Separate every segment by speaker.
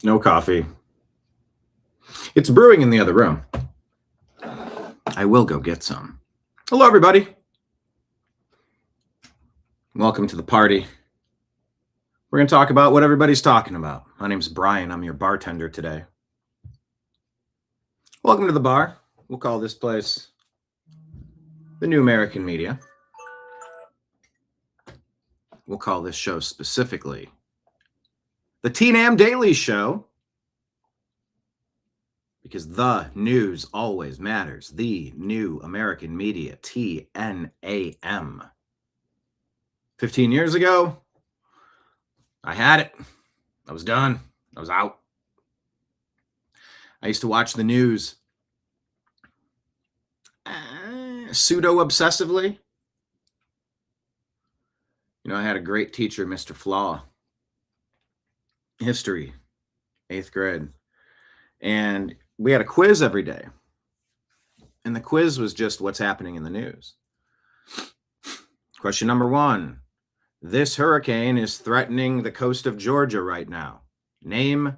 Speaker 1: No coffee. It's brewing in the other room. I will go get some. Hello, everybody. Welcome to the party. We're going to talk about what everybody's talking about. My name's Brian. I'm your bartender today. Welcome to the bar. We'll call this place the New American Media. We'll call this show specifically the TNAM Daily Show, because the news always matters. The New American Media, TNAM. 15 years ago, I had it. I was done. I was out. I used to watch the news pseudo-obsessively. You know, I had a great teacher, Mr. Flaw. History, 8th grade. And we had a quiz every day. And the quiz was just what's happening in the news. Question number 1. This hurricane is threatening the coast of Georgia right now. Name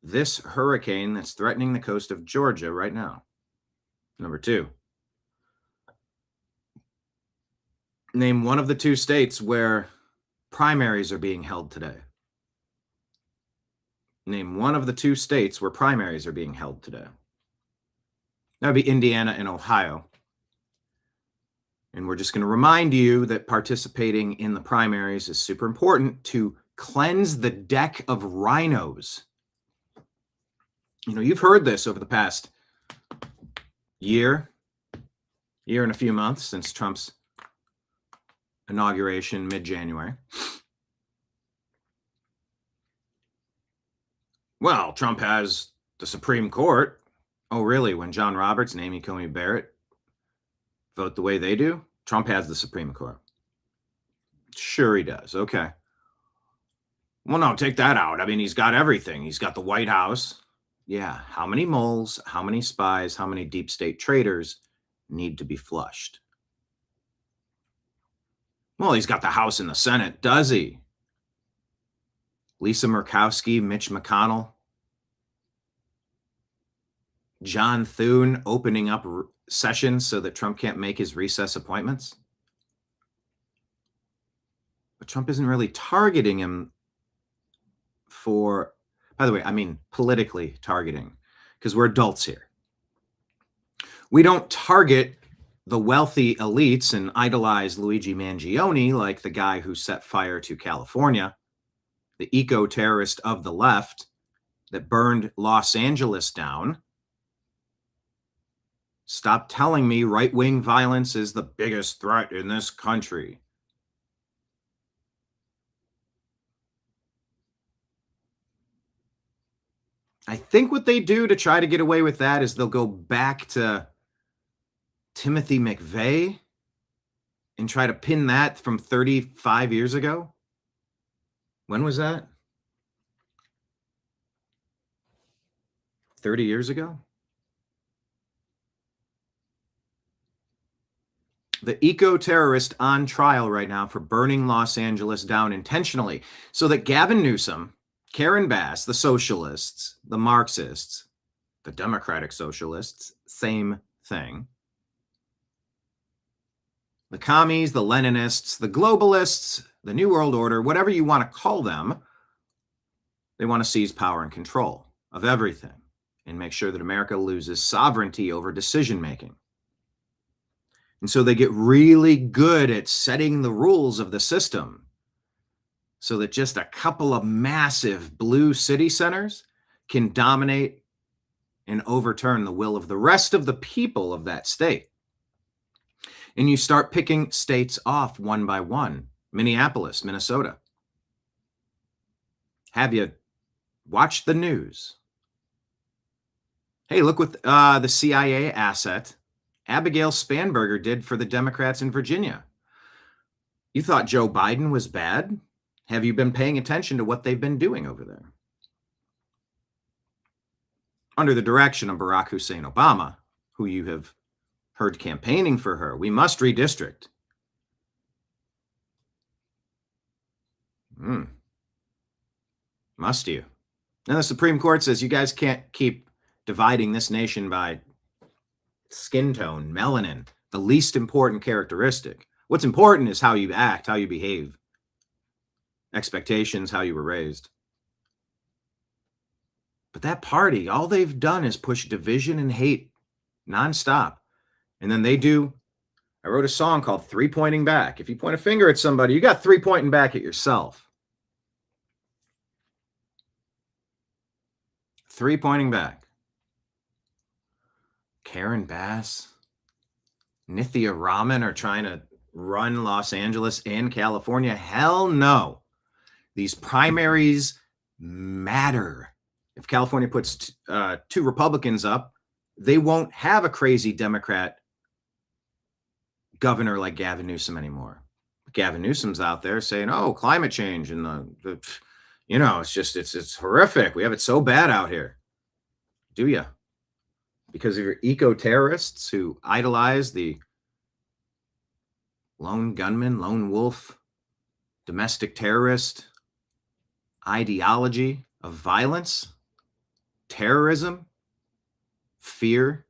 Speaker 1: this hurricane that's threatening the coast of Georgia right now. Number 2. Name one of the 2 states where primaries are being held today. Name one of the 2 states where primaries are being held today. That would be Indiana and Ohio. And we're just going to remind you that participating in the primaries is super important to cleanse the deck of rhinos. You know, you've heard this over the past year and a few months since Trump's inauguration mid-January. Well, Trump has the Supreme Court. Oh, really? When John Roberts and Amy Coney Barrett vote the way they do, Trump has the Supreme Court. Sure he does. Okay. Well, no, take that out. I mean, he's got everything. He's got the White House. Yeah. How many moles, how many spies, how many deep state traitors need to be flushed? Well, he's got the House and the Senate, does he? Lisa Murkowski, Mitch McConnell, John Thune opening up sessions so that Trump can't make his recess appointments. But Trump isn't really targeting him for, by the way, I mean politically targeting, because we're adults here. We don't target the wealthy elites and idolize Luigi Mangione like the guy who set fire to California, the eco-terrorist of the left that burned Los Angeles down. Stop telling me right-wing violence is the biggest threat in this country. I think what they do to try to get away with that is they'll go back to Timothy McVeigh and try to pin that from 35 years ago. When was that? 30 years ago? The eco-terrorist on trial right now for burning Los Angeles down intentionally so that Gavin Newsom, Karen Bass, the socialists, the Marxists, the Democratic socialists, same thing. The commies, the Leninists, the globalists, the New World Order, whatever you want to call them, they want to seize power and control of everything and make sure that America loses sovereignty over decision-making. And so they get really good at setting the rules of the system so that just a couple of massive blue city centers can dominate and overturn the will of the rest of the people of that state. And you start picking states off one by one. Minneapolis, Minnesota. Have you watched the news? Hey, look what the CIA asset Abigail Spanberger did for the Democrats in Virginia. You thought Joe Biden was bad? Have you been paying attention to what they've been doing over there? Under the direction of Barack Hussein Obama, who you have heard campaigning for her, we must redistrict. Must you? And the Supreme Court says you guys can't keep dividing this nation by skin tone, melanin, the least important characteristic. What's important is how you act, how you behave, expectations, how you were raised. But that party, all they've done is push division and hate nonstop. And then I wrote a song called 3 Pointing Back. If you point a finger at somebody, you got 3 pointing back at yourself. 3 pointing back. Karen Bass, Nithya Raman are trying to run Los Angeles and California. Hell no. These primaries matter. If California puts 2 Republicans up, they won't have a crazy Democrat governor like Gavin Newsom anymore. Gavin Newsom's out there saying, "Oh, climate change and it's horrific. We have it so bad out here." Do you? Because of your eco-terrorists who idolize the lone gunman, lone wolf, domestic terrorist ideology of violence, terrorism, fear,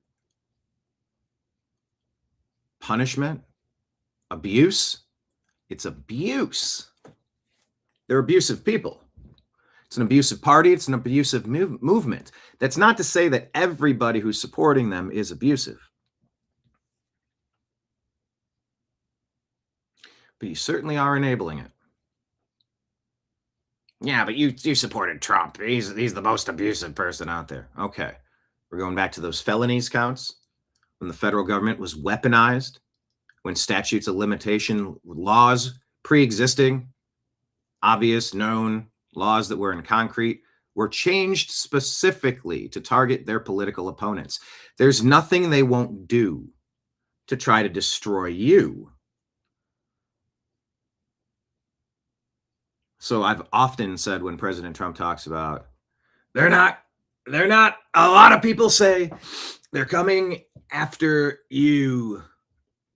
Speaker 1: punishment, abuse. It's abuse. They're abusive people. It's an abusive party. It's an abusive movement. That's not to say that everybody who's supporting them is abusive. But you certainly are enabling it. Yeah, but you supported Trump. He's the most abusive person out there. Okay. We're going back to those felonies counts when the federal government was weaponized, when statutes of limitation laws pre-existing, obvious, known laws that were in concrete were changed specifically to target their political opponents. There's nothing they won't do to try to destroy you. So I've often said when President Trump talks about, they're not, a lot of people say they're coming after you,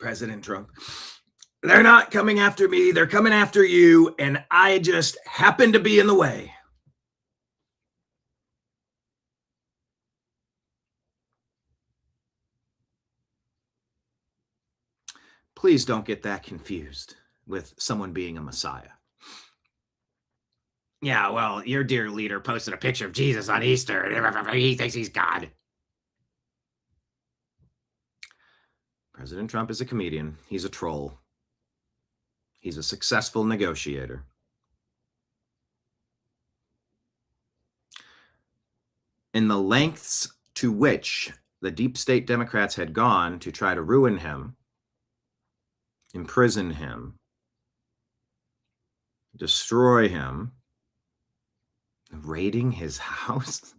Speaker 1: President Trump. They're not coming after me. They're coming after you. And I just happen to be in the way. Please don't get that confused with someone being a messiah. Yeah, well, your dear leader posted a picture of Jesus on Easter. He thinks he's God. President Trump is a comedian. He's a troll. He's a successful negotiator. In the lengths to which the deep state Democrats had gone to try to ruin him, imprison him, destroy him, raiding his house.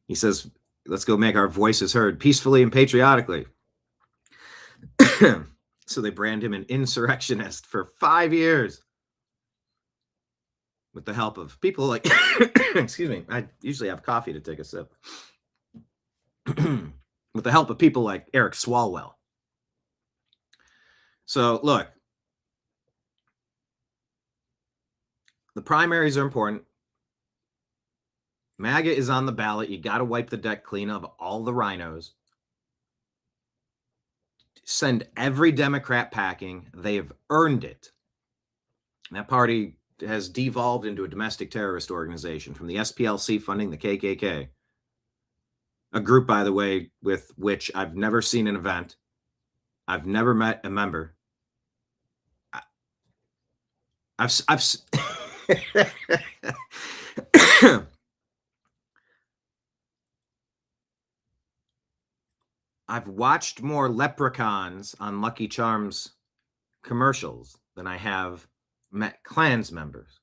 Speaker 1: He says, let's go make our voices heard peacefully and patriotically. So they brand him an insurrectionist for 5 years with the help of people like, excuse me, I usually have coffee to take a sip. With the help of people like Eric Swalwell. So look, the primaries are important. MAGA is on the ballot. You got to wipe the deck clean of all the rhinos. Send every Democrat packing. They have earned it. That party has devolved into a domestic terrorist organization, from the SPLC funding the KKK. A group, by the way, with which I've never seen an event. I've never met a member. I've watched more leprechauns on Lucky Charms commercials than I have met Klan members.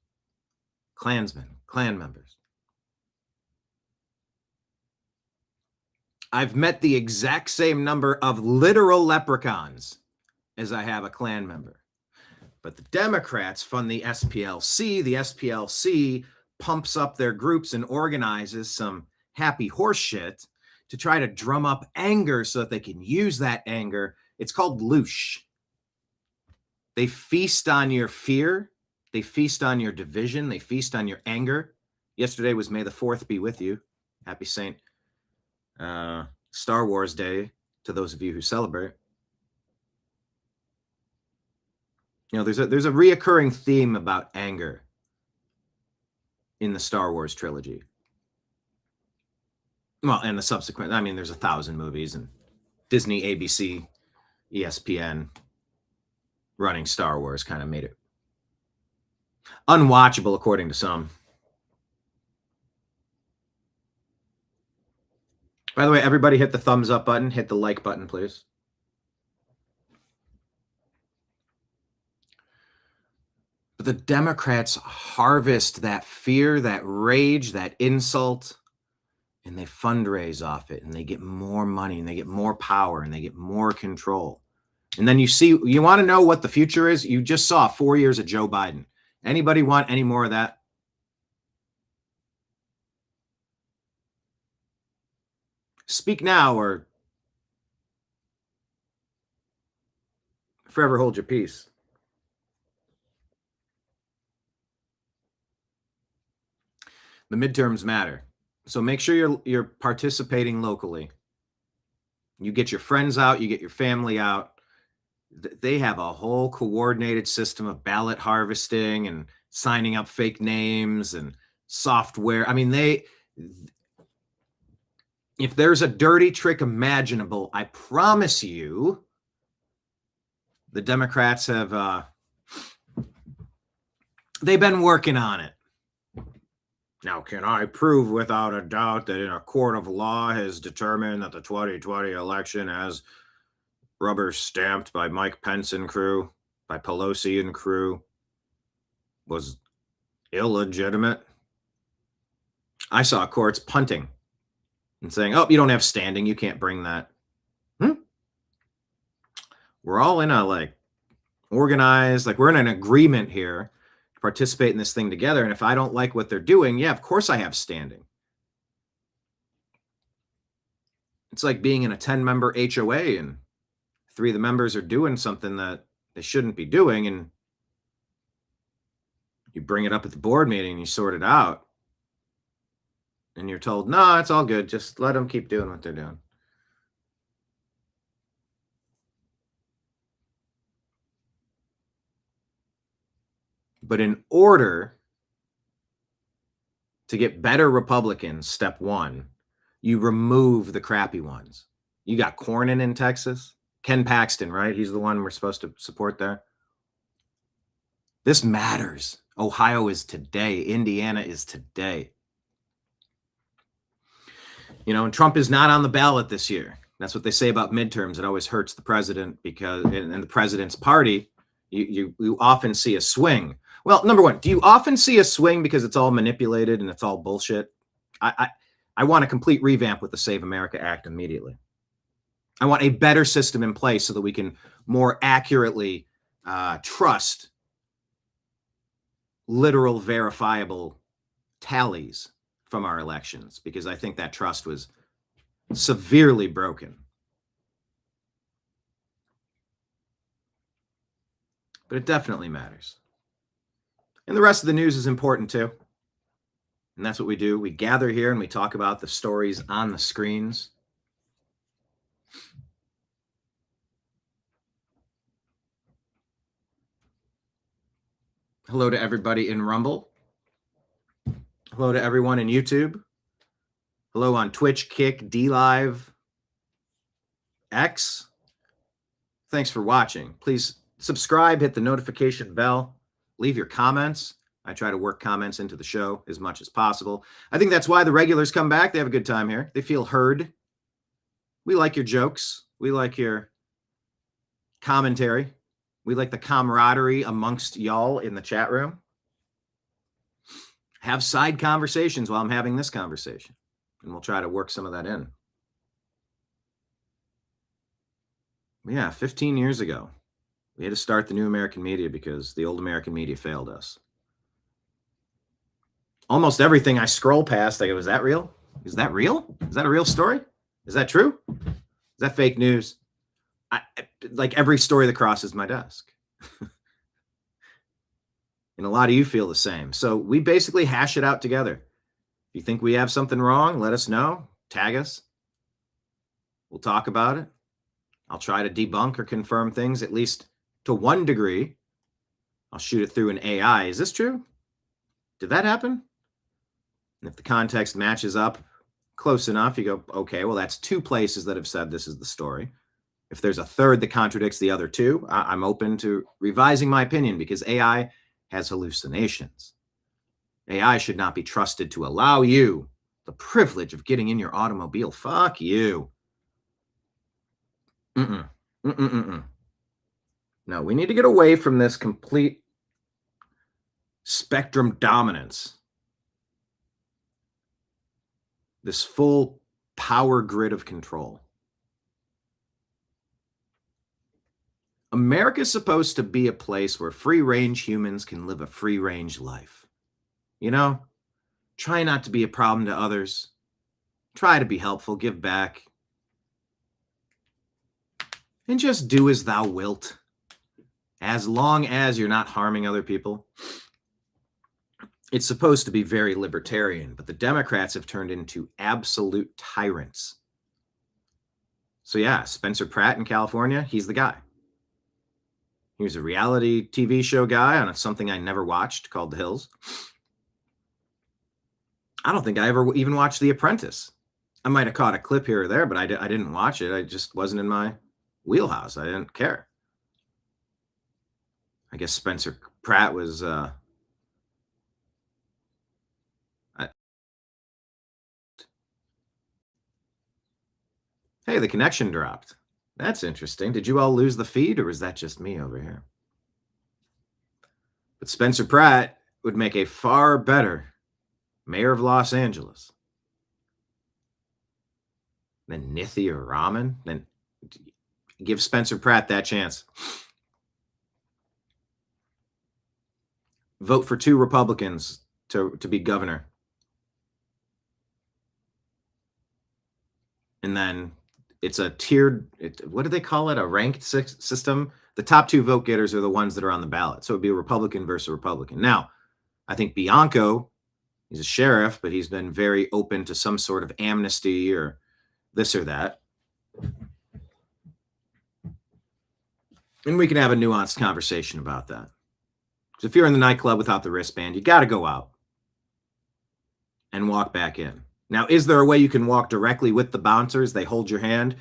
Speaker 1: I've met the exact same number of literal leprechauns as I have a Klan member. But the Democrats fund the SPLC. The SPLC pumps up their groups and organizes some happy horse shit to try to drum up anger so that they can use that anger. It's called loosh. They feast on your fear. They feast on your division. They feast on your anger. Yesterday was May the 4th be with you. Happy Saint Star Wars Day to those of you who celebrate. You know, there's a reoccurring theme about anger in the Star Wars trilogy. Well, and the subsequent, I mean, there's 1,000 movies, and Disney, ABC, ESPN running Star Wars kind of made it unwatchable, according to some. By the way, everybody hit the thumbs up button, hit the like button, please. But the Democrats harvest that fear, that rage, that insult, and they fundraise off it, and they get more money, and they get more power, and they get more control. And then you want to know what the future is? You just saw 4 years of Joe Biden. Anybody want any more of that? Speak now or forever hold your peace. The midterms matter. So make sure you're participating locally. You get your friends out, you get your family out. They have a whole coordinated system of ballot harvesting and signing up fake names and software. I mean, if there's a dirty trick imaginable, I promise you, the Democrats have, they've been working on it. Now, can I prove without a doubt that in a court of law has determined that the 2020 election as rubber stamped by Mike Pence and crew, by Pelosi and crew, was illegitimate? I saw courts punting and saying, oh, you don't have standing, you can't bring that. We're all in a organized, we're in an agreement here to participate in this thing together. And if I don't like what they're doing, yeah, of course I have standing. It's like being in a 10-member HOA and 3 of the members are doing something that they shouldn't be doing, and you bring it up at the board meeting and you sort it out, and you're told, no, it's all good, just let them keep doing what they're doing. But in order to get better Republicans, step 1, you remove the crappy ones. You got Cornyn in Texas, Ken Paxton, right? He's the one we're supposed to support there. This matters. Ohio is today. Indiana is today. You know, and Trump is not on the ballot this year. That's what they say about midterms. It always hurts the president because in the president's party, you often see a swing. Well, number one, do you often see a swing because it's all manipulated and it's all bullshit? I want a complete revamp with the Save America Act immediately. I want a better system in place so that we can more accurately trust literal, verifiable tallies from our elections, because I think that trust was severely broken. But it definitely matters. And the rest of the news is important too. And that's what we do. We gather here and we talk about the stories on the screens. Hello to everybody in Rumble. Hello to everyone in YouTube. Hello on Twitch, Kick, DLive, X. Thanks for watching. Please subscribe, hit the notification bell, leave your comments. I try to work comments into the show as much as possible. I think that's why the regulars come back. They have a good time here. They feel heard. We like your jokes. We like your commentary. We like the camaraderie amongst y'all in the chat room. Have side conversations while I'm having this conversation, and we'll try to work some of that in. Yeah, 15 years ago, we had to start the new American media because the old American media failed us. Almost everything I scroll past, I go, is that real? Is that real? Is that a real story? Is that true? Is that fake news? Like every story that crosses my desk. And a lot of you feel the same. So we basically hash it out together. If you think we have something wrong, let us know. Tag us. We'll talk about it. I'll try to debunk or confirm things, at least to one degree. I'll shoot it through an AI. Is this true? Did that happen? And if the context matches up close enough, you go, okay, well, that's two places that have said this is the story. If there's a third that contradicts the other two, I'm open to revising my opinion, because AI has hallucinations. AI should not be trusted to allow you the privilege of getting in your automobile. Fuck you. No, we need to get away from this complete spectrum dominance, this full power grid of control. America's supposed to be a place where free-range humans can live a free-range life. You know, try not to be a problem to others. Try to be helpful, give back. And just do as thou wilt, as long as you're not harming other people. It's supposed to be very libertarian, but the Democrats have turned into absolute tyrants. So yeah, Spencer Pratt in California, he's the guy. He was a reality TV show guy on something I never watched called The Hills. I don't think I ever even watched The Apprentice. I might have caught a clip here or there, but I didn't watch it. I just wasn't in my wheelhouse. I didn't care. I guess Spencer Pratt was hey, the connection dropped. That's interesting. Did you all lose the feed, or was that just me over here? But Spencer Pratt would make a far better mayor of Los Angeles than Nithi or Raman. Then give Spencer Pratt that chance. Vote for 2 Republicans to be governor. And then it's a tiered, what do they call it? A ranked system. The top 2 vote getters are the ones that are on the ballot. So it'd be a Republican versus a Republican. Now, I think Bianco, he's a sheriff, but he's been very open to some sort of amnesty or this or that. And we can have a nuanced conversation about that. Because if you're in the nightclub without the wristband, you got to go out and walk back in. Now, is there a way you can walk directly with the bouncers? They hold your hand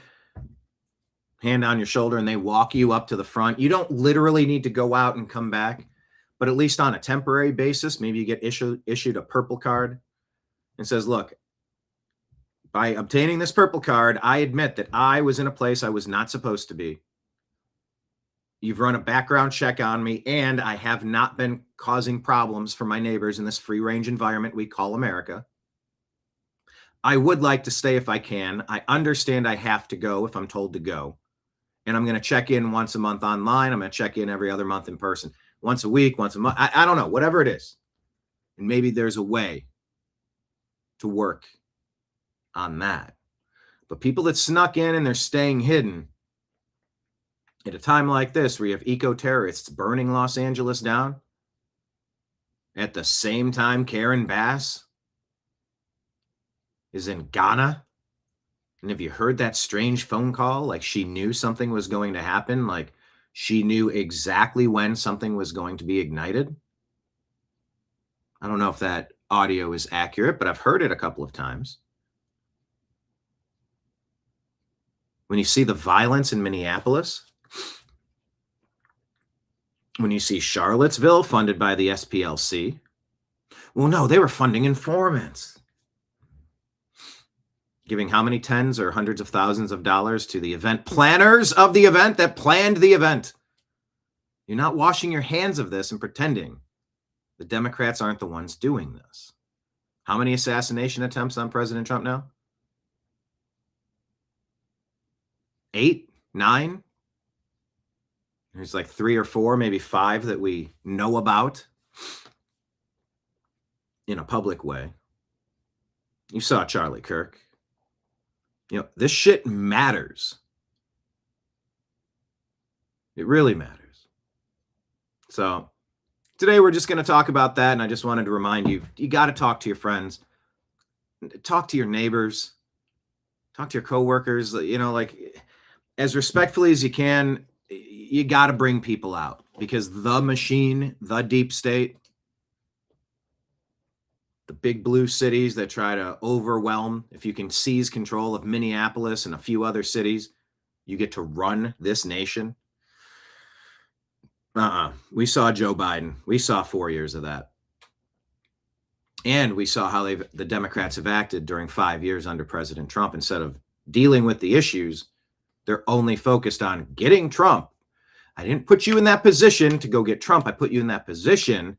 Speaker 1: on your shoulder, and they walk you up to the front. You don't literally need to go out and come back, but at least on a temporary basis, maybe you get issued a purple card and says, look, by obtaining this purple card, I admit that I was in a place I was not supposed to be. You've run a background check on me, and I have not been causing problems for my neighbors in this free-range environment we call America. I would like to stay if I can. I understand I have to go if I'm told to go. And I'm going to check in once a month online. I'm going to check in every other month in person. Once a week, once a month. I don't know, whatever it is. And maybe there's a way to work on that. But people that snuck in and they're staying hidden at a time like this, where you have eco-terrorists burning Los Angeles down, at the same time Karen Bass is in Ghana. And have you heard that strange phone call? Like she knew something was going to happen. Like she knew exactly when something was going to be ignited. I don't know if that audio is accurate, but I've heard it a couple of times. When you see the violence in Minneapolis, when you see Charlottesville funded by the SPLC, well, no, they were funding informants. Giving how many tens or hundreds of thousands of dollars to the event planners of the event that planned the event. You're not washing your hands of this and pretending the Democrats aren't the ones doing this. How many assassination attempts on President Trump now? 8, 9? There's like 3 or 4, maybe 5 that we know about in a public way. You saw Charlie Kirk. You know, this shit matters. It really matters. So Today, we're just going to talk about that. And I just wanted to remind you, you got to talk to your friends, talk to your neighbors, talk to your coworkers, like as respectfully as you can. You got to bring people out because the machine, the deep state, the big blue cities that try to overwhelm, if you can seize control of Minneapolis and a few other cities, you get to run this nation. We saw Joe Biden. We saw 4 years of that. And we saw how the Democrats have acted during 5 years under President Trump. Instead of dealing with the issues, they're only focused on getting Trump. I didn't put you in that position to go get Trump. I put you in that position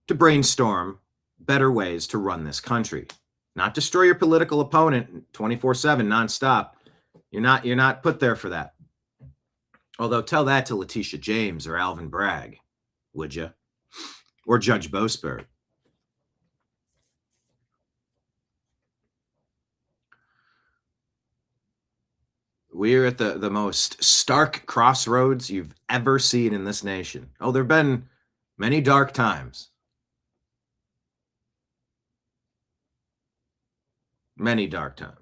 Speaker 1: to brainstorm better ways to run this country, not destroy your political opponent 24/7 nonstop. You're not put there for that. Although tell that to Letitia James or Alvin Bragg, would you? Or Judge Boasberg. We're at the most stark crossroads you've ever seen in this nation. Oh, there have been many dark times. Many dark times.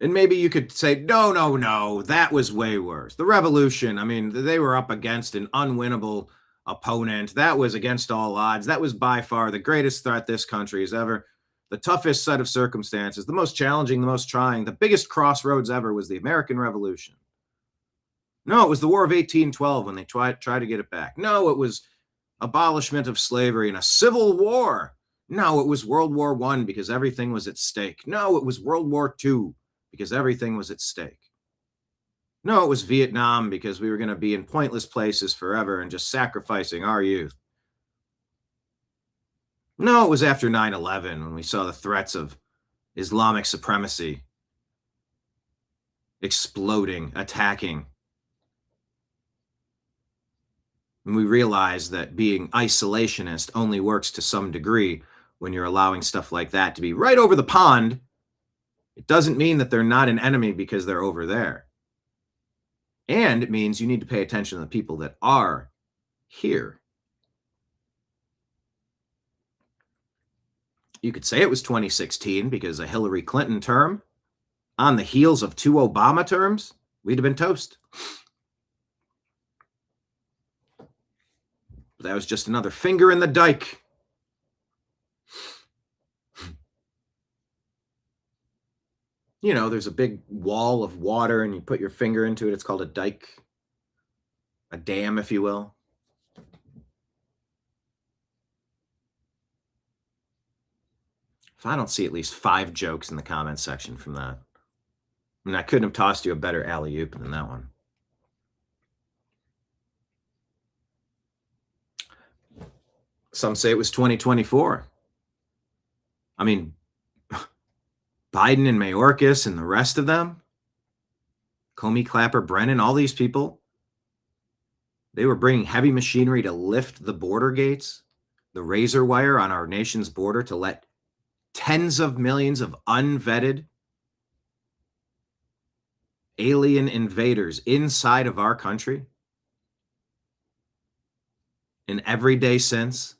Speaker 1: And maybe you could say, no, that was way worse. The revolution, I mean, they were up against an unwinnable opponent. That was against all odds. That was by far the greatest threat this country has ever, the toughest set of circumstances, the most challenging, the most trying, the biggest crossroads ever was the American Revolution. No, it was the War of 1812 when they tried to get it back. No, it was abolishment of slavery and a civil war. No, it was World War I because everything was at stake. No, it was World War II because everything was at stake. No, it was Vietnam because we were going to be in pointless places forever and just sacrificing our youth. No, it was after 9/11 when we saw the threats of Islamic supremacy exploding, attacking. And we realized that being isolationist only works to some degree when you're allowing stuff like that to be right over the pond. It doesn't mean that they're not an enemy because they're over there. And it means you need to pay attention to the people that are here. You could say it was 2016 because a Hillary Clinton term on the heels of 2 Obama terms, we'd have been toast. But that was just another finger in the dike. You know, there's a big wall of water and you put your finger into it. It's called a dike, a dam, if you will. If I don't see at least 5 jokes in the comment section from that, I mean, I couldn't have tossed you a better alley-oop than that one. Some say it was 2024. I mean, Biden and Mayorkas and the rest of them, Comey, Clapper, Brennan, all these people, they were bringing heavy machinery to lift the border gates, the razor wire on our nation's border to let tens of millions of unvetted alien invaders inside of our country. In every day since,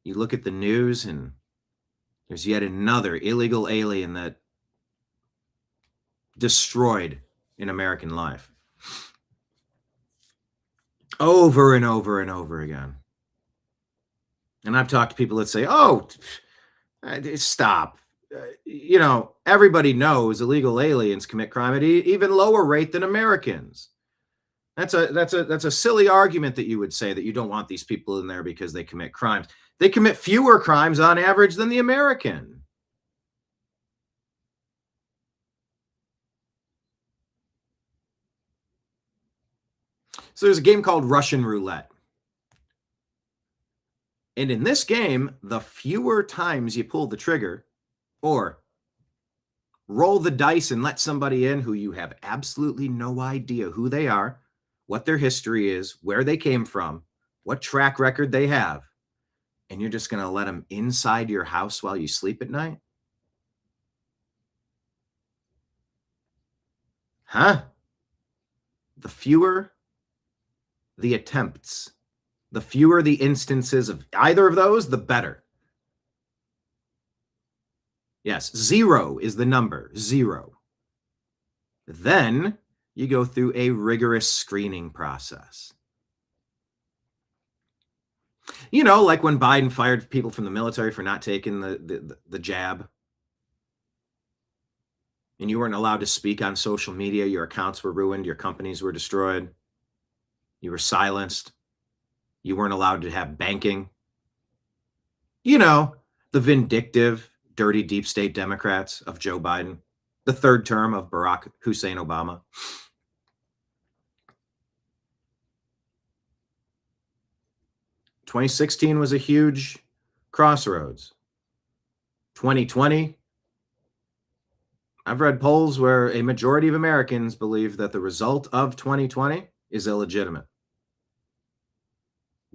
Speaker 1: you look at the news and there's yet another illegal alien that destroyed an American life. Over and over and over again. And I've talked to people that say, oh, stop. You know, everybody knows illegal aliens commit crime at even lower rate than Americans. That's a silly argument that you would say that you don't want these people in there because they commit crimes. They commit fewer crimes on average than the American. So there's a game called Russian roulette. And in this game, the fewer times you pull the trigger or roll the dice and let somebody in who you have absolutely no idea who they are, what their history is, where they came from, what track record they have, and you're just going to let them inside your house while you sleep at night? Huh? The fewer the attempts, the fewer the instances of either of those, the better. Yes, 0 is the number, 0. Then you go through a rigorous screening process. You know, like when Biden fired people from the military for not taking the jab, and you weren't allowed to speak on social media, your accounts were ruined, your companies were destroyed, you were silenced, you weren't allowed to have banking. You know, the vindictive, dirty deep state Democrats of Joe Biden, the third term of Barack Hussein Obama. "2016 was a huge crossroads. 2020, I've read polls where a majority of Americans believe that the result of 2020 is illegitimate.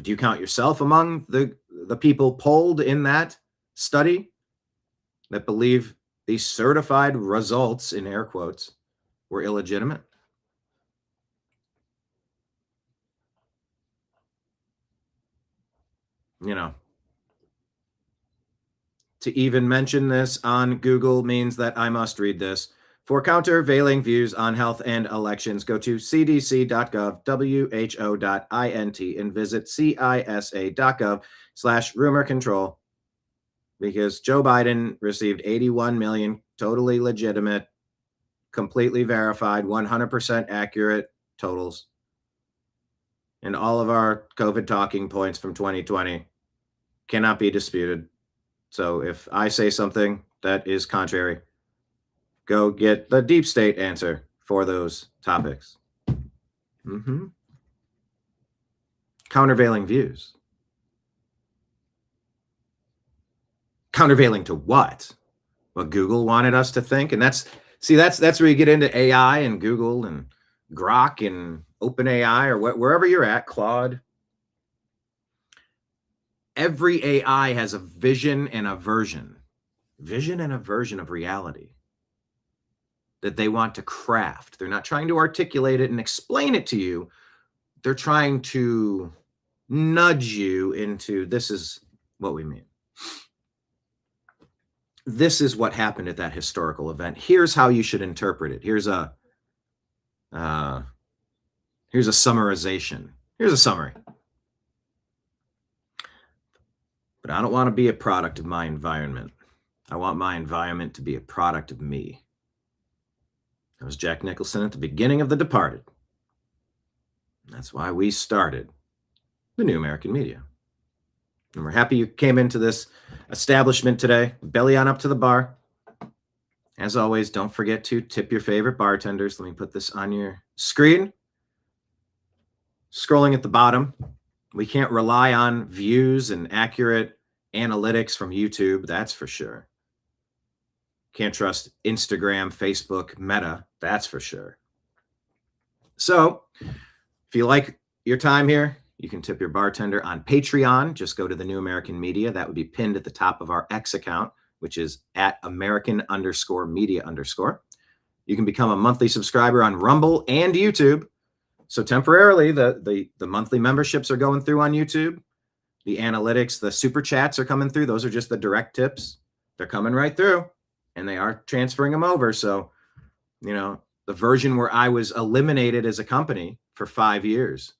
Speaker 1: Do you count yourself among the people polled in that study that believe these certified results, in air quotes, were illegitimate? You know, to even mention this on Google means that I must read this. For countervailing views on health and elections, go to cdc.gov, who.int, and visit cisa.gov/rumor control, because Joe Biden received 81 million totally legitimate, completely verified, 100% accurate totals. And all of our COVID talking points from 2020 cannot be disputed. So if I say something that is contrary, go get the deep state answer for those topics. Countervailing views. Countervailing to what? What Google wanted us to think. And that's where you get into AI and Google and Grok and OpenAI or wherever you're at, Claude. Every AI has a vision and a version of reality that they want to craft. They're not trying to articulate it and explain it to you. They're trying to nudge you into, this is what we mean. This is what happened at that historical event. Here's how you should interpret it. Here's a summarization. Here's a summary. But I don't want to be a product of my environment. I want my environment to be a product of me. That was Jack Nicholson at the beginning of The Departed. That's why we started the New American Media. And we're happy you came into this establishment today. Belly on up to the bar. As always, don't forget to tip your favorite bartenders. Let me put this on your screen. Scrolling at the bottom. We can't rely on views and accurate analytics from YouTube, that's for sure. Can't trust Instagram, Facebook, Meta, that's for sure. So if you like your time here, you can tip your bartender on Patreon. Just go to the New American Media. That would be pinned at the top of our X account, which is at American_media_. You can become a monthly subscriber on Rumble and YouTube. So temporarily, the monthly memberships are going through on YouTube. The analytics, the super chats are coming through. Those are just the direct tips. They're coming right through, and they are transferring them over. So, you know, the version where I was eliminated as a company for 5 years,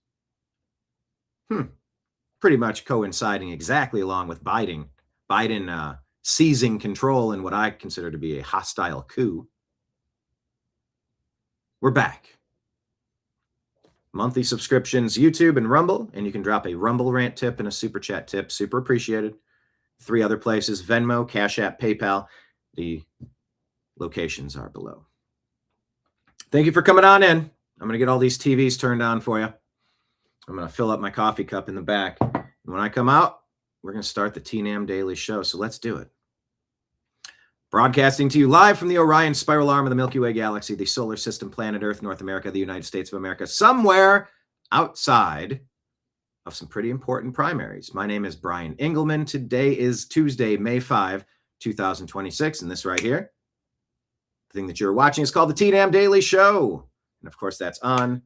Speaker 1: pretty much coinciding exactly along with Biden seizing control in what I consider to be a hostile coup. We're back. Monthly subscriptions, YouTube and Rumble, and you can drop a Rumble rant tip and a super chat tip. Super appreciated. 3 other places: Venmo, Cash App, PayPal. The locations are below. Thank you for coming on in. I'm going to get all these TVs turned on for you. I'm going to fill up my coffee cup in the back. And when I come out, we're going to start the TNAM Daily Show. So let's do it. Broadcasting to you live from the Orion spiral arm of the Milky Way galaxy, the solar system, planet Earth, North America, the United States of America, somewhere outside of some pretty important primaries. My name is Brian Engelman. Today is Tuesday, May 5, 2026, and this right here, thing that you're watching is called the TNAM Daily Show. And of course, that's on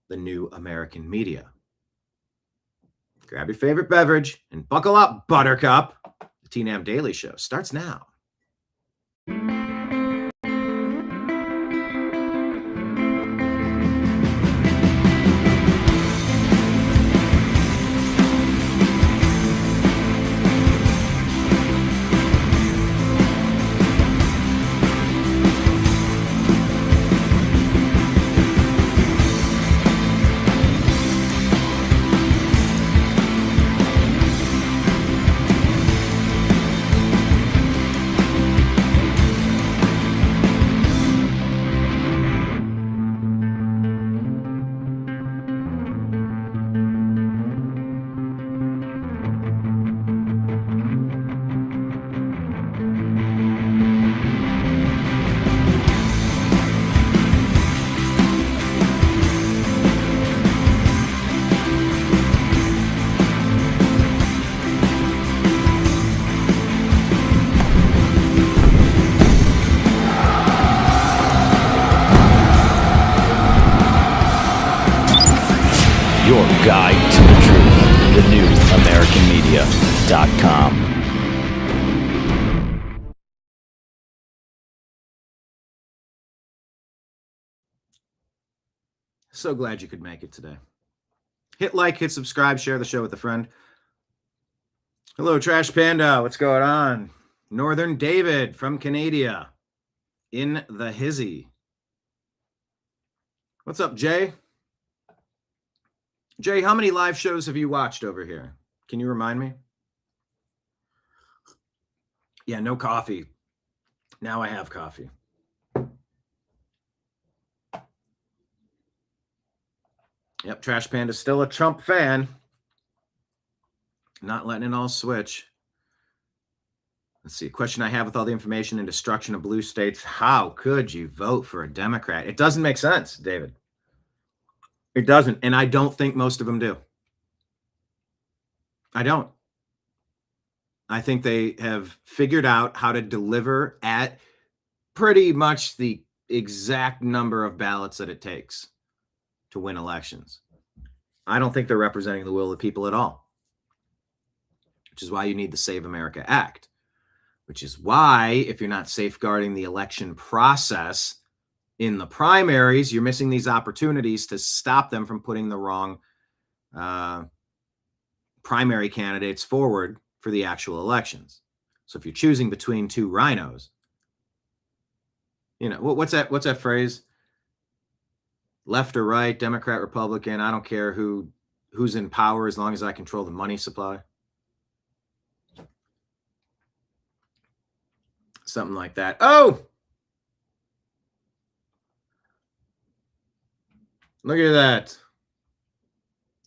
Speaker 1: the New American Media. Grab your favorite beverage and buckle up, Buttercup. The TNAM Daily Show starts now.
Speaker 2: Your guide to the truth, thenewamericanmedia.com.
Speaker 1: So glad you could make it today. Hit like, hit subscribe, share the show with a friend. Hello, Trash Panda. What's going on? Northern David from Canada in the hizzy. What's up, Jay? Jay, how many live shows have you watched over here? Can you remind me? Yeah, no coffee. Now I have coffee. Yep, Trash Panda's still a Trump fan. Not letting it all switch. Let's see. A question I have with all the information and destruction of blue states. How could you vote for a Democrat? It doesn't make sense, David. It doesn't. And I don't think most of them do. I don't. I think they have figured out how to deliver at pretty much the exact number of ballots that it takes to win elections. I don't think they're representing the will of the people at all. Which is why you need the Save America Act. Which is why, if you're not safeguarding the election process in the primaries, you're missing these opportunities to stop them from putting the wrong primary candidates forward for the actual elections. So if you're choosing between two rhinos, you know, what's that phrase? Left or right, Democrat, Republican, I don't care who's in power as long as I control the money supply. Something like that. Oh! Look at that.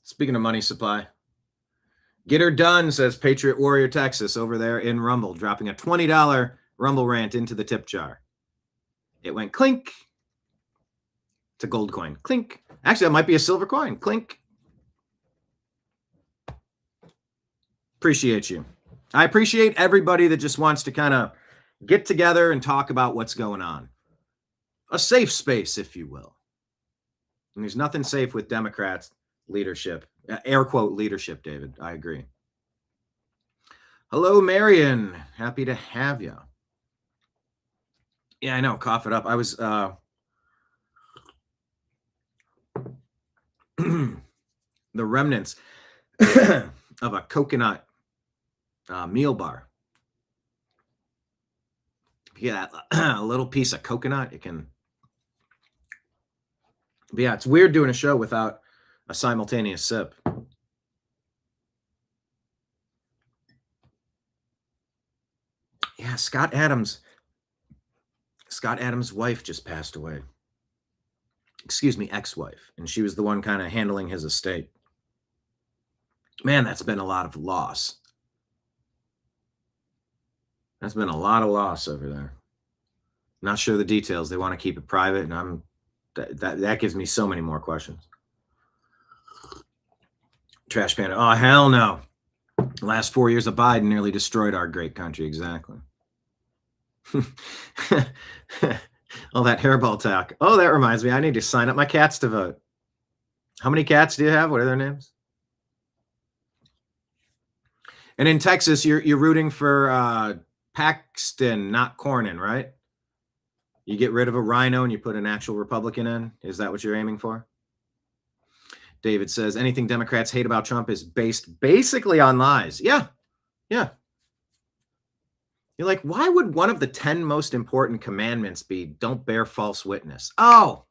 Speaker 1: Speaking of money supply. Get her done, says Patriot Warrior Texas over there in Rumble, dropping a $20 Rumble rant into the tip jar. It went clink. It's a gold coin. Clink. Actually, that might be a silver coin. Clink. Appreciate you. I appreciate everybody that just wants to kind of get together and talk about what's going on. A safe space, if you will. And there's nothing safe with Democrats' leadership. Air quote leadership, David. I agree. Hello, Marion. Happy to have you. Yeah, I know. Cough it up. I was the remnants of a coconut meal bar. Yeah, a little piece of coconut. It can. But yeah, it's weird doing a show without a simultaneous sip. Yeah, Scott Adams' wife just passed away. Excuse me, ex-wife. And she was the one kind of handling his estate. Man, that's been a lot of loss. That's been a lot of loss over there. Not sure the details. They want to keep it private, and that gives me so many more questions. Trash Panda. Oh, hell no. The last 4 years of Biden nearly destroyed our great country. Exactly. All that hairball talk. Oh, that reminds me. I need to sign up my cats to vote. How many cats do you have? What are their names? And in Texas, you're rooting for Paxton, not Cornyn, right? You get rid of a rhino and you put an actual Republican in. Is that what you're aiming for? David says anything Democrats hate about Trump is based basically on lies. Yeah. You're like, why would one of the 10 most important commandments be don't bear false witness? Oh,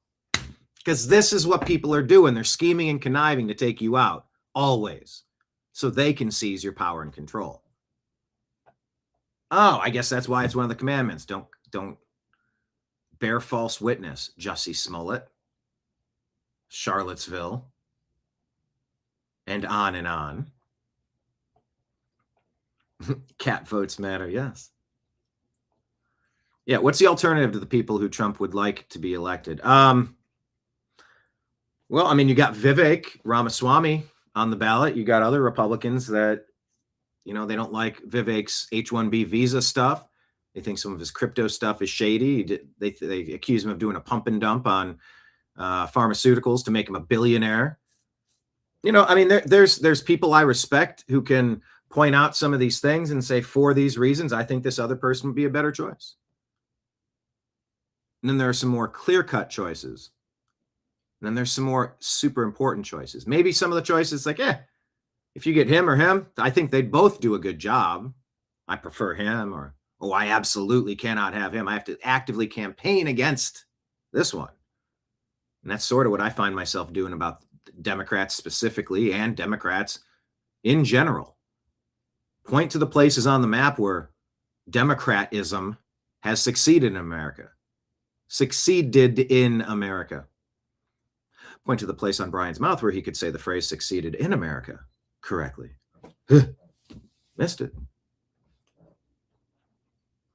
Speaker 1: because this is what people are doing. They're scheming and conniving to take you out always, so they can seize your power and control. Oh, I guess that's why it's one of the commandments. Don't bear false witness. Jussie Smollett, Charlottesville, and on and on. Cat votes matter, yes. Yeah, what's the alternative to the people who Trump would like to be elected? Well, I mean, you got Vivek Ramaswamy on the ballot. You got other Republicans that, they don't like Vivek's H-1B visa stuff. They think some of his crypto stuff is shady. They accuse him of doing a pump and dump on pharmaceuticals to make him a billionaire. I mean, there's people I respect who can point out some of these things and say, for these reasons, I think this other person would be a better choice. And then there are some more clear-cut choices. And then there's some more super important choices. Maybe some of the choices like, if you get him or him, I think they'd both do a good job. I prefer him, or, I absolutely cannot have him. I have to actively campaign against this one. And that's sort of what I find myself doing about Democrats specifically and Democrats in general. Point to the places on the map where Democratism has succeeded in America. Point to the place on Brian's mouth where he could say the phrase succeeded in America correctly. Missed it.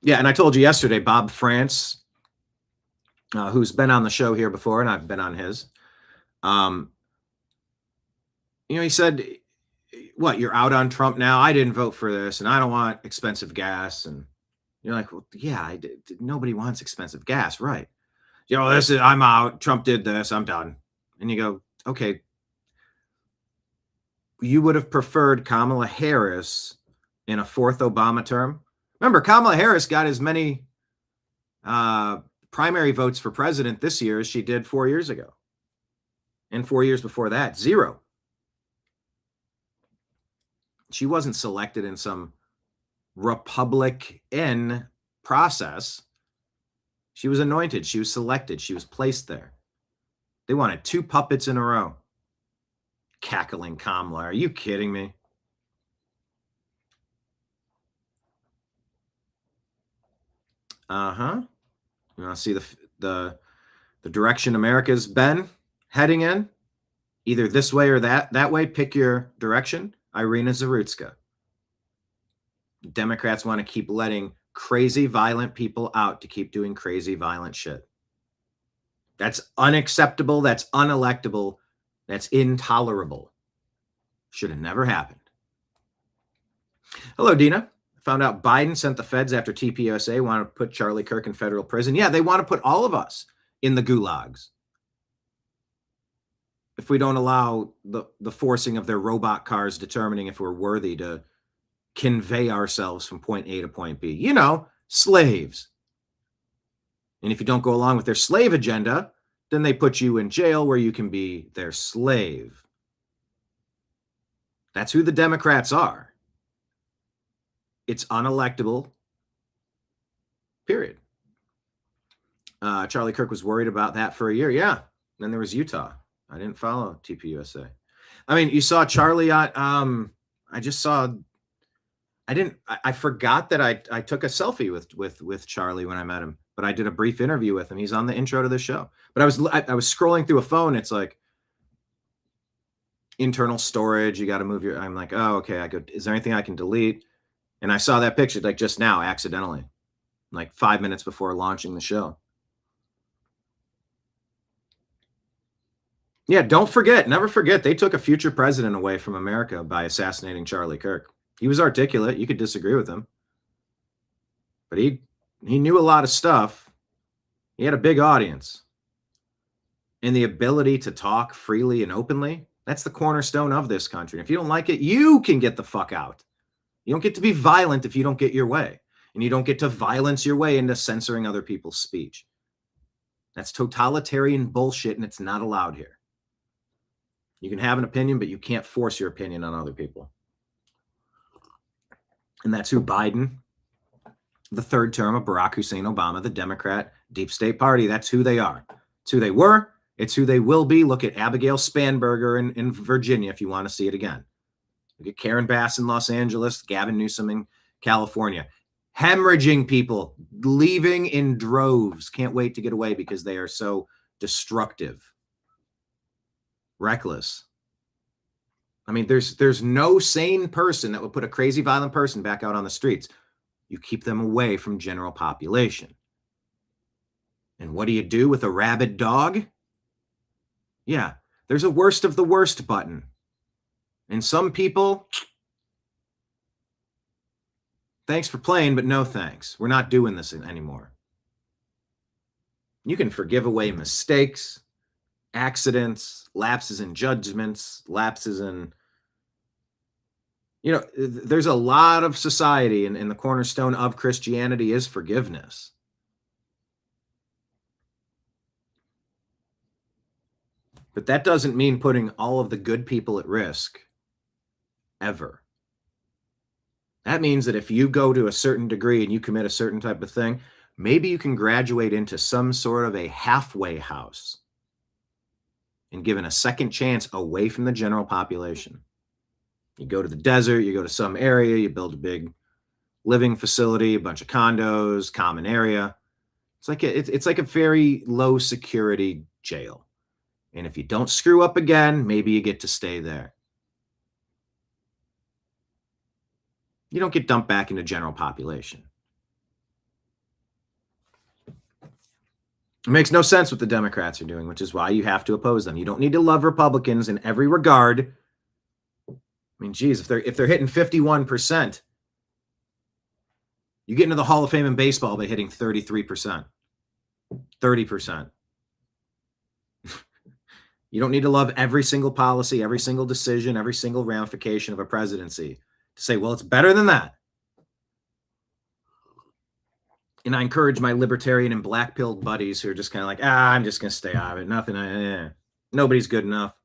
Speaker 1: Yeah, and I told you yesterday, Bob France, who's been on the show here before, and I've been on his, he said, what, you're out on Trump now? I didn't vote for this, and I don't want expensive gas. And you're like, well, yeah, nobody wants expensive gas, right? I'm out. Trump did this. I'm done. And you go, okay, you would have preferred Kamala Harris in a fourth Obama term? Remember, Kamala Harris got as many primary votes for president this year as she did 4 years ago. And 4 years before that, 0. She wasn't selected in some Republican process. She was anointed. She was selected. She was placed there. They wanted 2 puppets in a row. Cackling Kamala. Are you kidding me? You want to see the direction America's been heading in? Either this way or that way. Pick your direction. Irina Zarutska. Democrats want to keep letting crazy, violent people out to keep doing crazy, violent shit. That's unacceptable. That's unelectable. That's intolerable. Should have never happened. Hello, Dina. Found out Biden sent the feds after TPUSA wanted to put Charlie Kirk in federal prison. Yeah, they want to put all of us in the gulags if we don't allow the forcing of their robot cars determining if we're worthy to convey ourselves from point A to point B. Slaves. And if you don't go along with their slave agenda, then they put you in jail where you can be their slave. That's who the Democrats are. It's unelectable, period. Charlie Kirk was worried about that for a year. Yeah. Then there was Utah. I didn't follow TPUSA. I mean, you saw Charlie on, I forgot that I took a selfie with Charlie when I met him, but I did a brief interview with him. He's on the intro to the show. But I was scrolling through a phone. It's like internal storage. You got to move I'm like, oh, okay. I go, is there anything I can delete? And I saw that picture like just now, accidentally, like 5 minutes before launching the show. Yeah, never forget, they took a future president away from America by assassinating Charlie Kirk. He was articulate. You could disagree with him, but he knew a lot of stuff. He had a big audience. And the ability to talk freely and openly, that's the cornerstone of this country. If you don't like it, you can get the fuck out. You don't get to be violent if you don't get your way. And you don't get to violence your way into censoring other people's speech. That's totalitarian bullshit, and it's not allowed here. You can have an opinion, but you can't force your opinion on other people. And that's who Biden, the third term of Barack Hussein Obama, the Democrat deep state party, that's who they are. It's who they were. It's who they will be. Look at Abigail Spanberger in Virginia if you want to see it again. Look at Karen Bass in Los Angeles, Gavin Newsom in California. Hemorrhaging people, leaving in droves. Can't wait to get away because they are so destructive, reckless. I mean, there's no sane person that would put a crazy violent person back out on the streets. You keep them away from general population. And what do you do with a rabid dog? Yeah, there's a worst of the worst button. And some people, thanks for playing, but no thanks. We're not doing this anymore. You can forgive away mistakes, accidents, lapses in judgments, lapses in, there's a lot of society, and the cornerstone of Christianity is forgiveness. But that doesn't mean putting all of the good people at risk, ever. That means that if you go to a certain degree and you commit a certain type of thing, maybe you can graduate into some sort of a halfway house and given a second chance away from the general population. You go to the desert, you go to some area, you build a big living facility, a bunch of condos, common area. It's like a very low security jail. And if you don't screw up again, maybe you get to stay there. You don't get dumped back into general population. It makes no sense what the Democrats are doing, which is why you have to oppose them. You don't need to love Republicans in every regard. I mean, geez, if they're hitting 51%, you get into the Hall of Fame in baseball by hitting 33%, 30%. You don't need to love every single policy, every single decision, every single ramification of a presidency to say, well, it's better than that. And I encourage my libertarian and black-pilled buddies who are just kind of like, I'm just going to stay out of it. Nothing, nobody's good enough.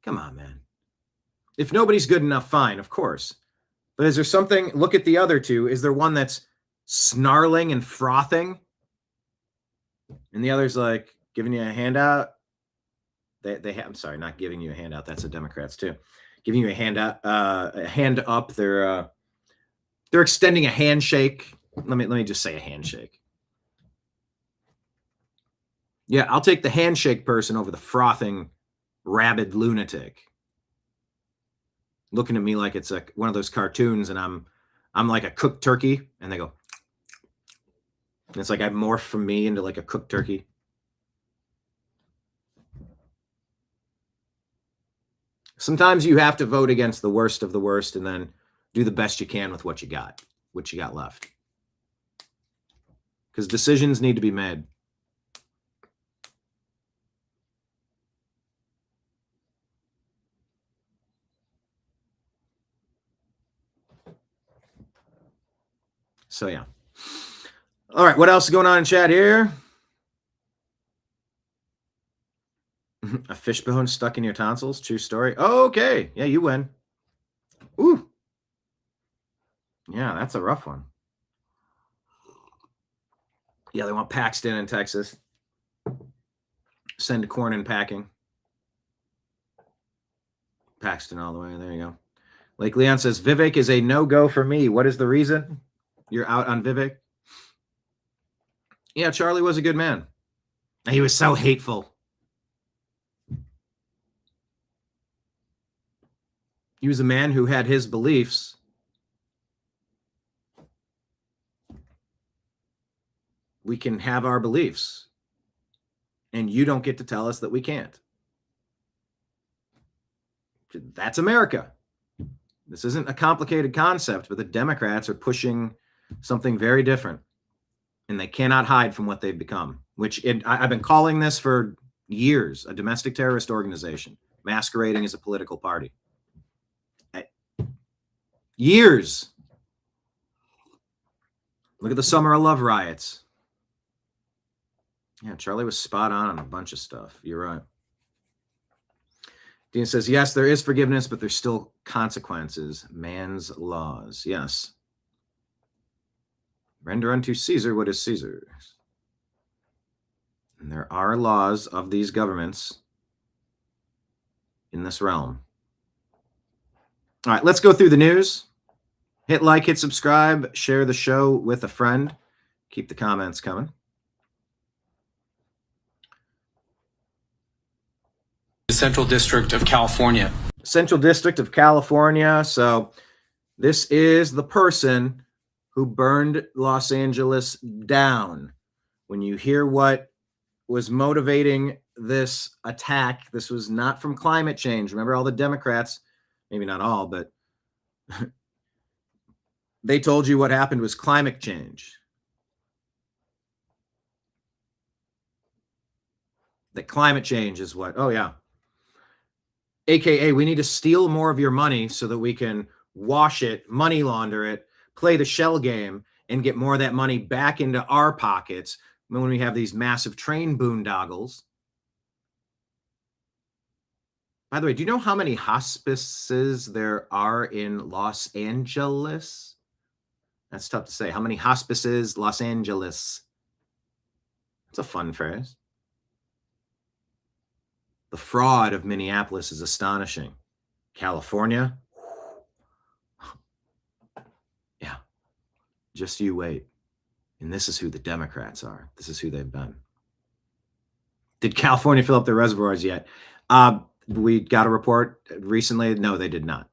Speaker 1: Come on, man. If nobody's good enough, fine, of course. But is there something, look at the other two. Is there one that's snarling and frothing? And the other's like giving you a handout? They have, I'm sorry, not giving you a handout. That's the Democrats too. Giving you a handout, a hand up. They're extending a handshake. Let me just say a handshake. Yeah, I'll take the handshake person over the frothing, rabid lunatic. Looking at me like it's like one of those cartoons, and I'm like a cooked turkey, and they go. And it's like I morph from me into like a cooked turkey. Sometimes you have to vote against the worst of the worst and then do the best you can with what you got left. Because decisions need to be made. So, yeah. All right, what else is going on in chat here? A fishbone stuck in your tonsils? True story. Oh, okay. Yeah, you win. Ooh. Yeah, that's a rough one. Yeah, they want Paxton in Texas. Send corn and packing. Paxton all the way. There you go. Lake Leon says, Vivek is a no-go for me. What is the reason? You're out on Vivek? Yeah, Charlie was a good man. He was so hateful. He was a man who had his beliefs. We can have our beliefs. And you don't get to tell us that we can't. That's America. This isn't a complicated concept, but the Democrats are pushing something very different. And they cannot hide from what they've become, I've been calling this for years, a domestic terrorist organization masquerading as a political party. Years. Look at the Summer of Love riots. Yeah, Charlie was spot on a bunch of stuff. You're right. Dean says, yes, there is forgiveness, but there's still consequences. Man's laws. Yes. Render unto Caesar what is Caesar's. And there are laws of these governments in this realm. All right, let's go through the news. Hit like, hit subscribe, share the show with a friend. Keep the comments coming.
Speaker 3: The Central District of California.
Speaker 1: Central District of California. So this is the person who burned Los Angeles down. When you hear what was motivating this attack, this was not from climate change. Remember, all the Democrats, maybe not all, but they told you what happened was climate change. That climate change is what, oh yeah. AKA, we need to steal more of your money so that we can wash it, money launder it, play the shell game, and get more of that money back into our pockets when we have these massive train boondoggles. By the way, do you know how many hospices there are in Los Angeles? That's tough to say. How many hospices, Los Angeles? It's a fun phrase. The fraud of Minneapolis is astonishing. California? Yeah. Just you wait. And this is who the Democrats are. This is who they've been. Did California fill up their reservoirs yet? We got a report recently. No, they did not.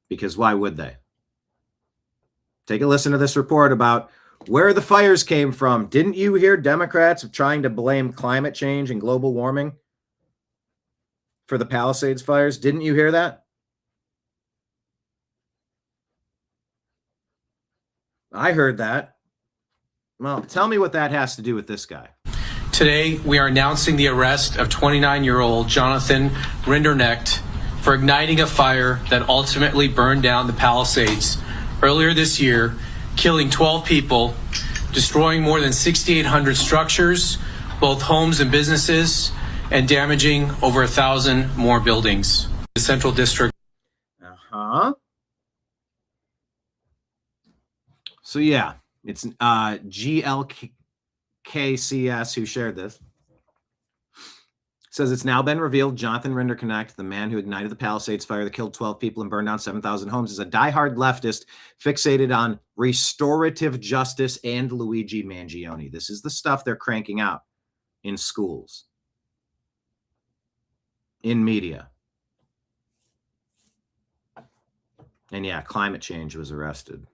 Speaker 1: Because why would they? Take a listen to this report about where the fires came from. Didn't you hear Democrats trying to blame climate change and global warming for the Palisades fires? Didn't you hear that? I heard that. Well, tell me what that has to do with this guy.
Speaker 3: Today, we are announcing the arrest of 29-year-old Jonathan Rinderknecht for igniting a fire that ultimately burned down the Palisades earlier this year, killing 12 people, destroying more than 6,800 structures, both homes and businesses, and damaging over 1,000 more buildings. The Central District.
Speaker 1: So yeah, it's GLKCS who shared this. Says it's now been revealed Jonathan Rinderknecht, the man who ignited the Palisades fire that killed 12 people and burned down 7,000 homes, is a diehard leftist fixated on restorative justice and Luigi Mangione. This is the stuff they're cranking out in schools, in media. And yeah, climate change was arrested.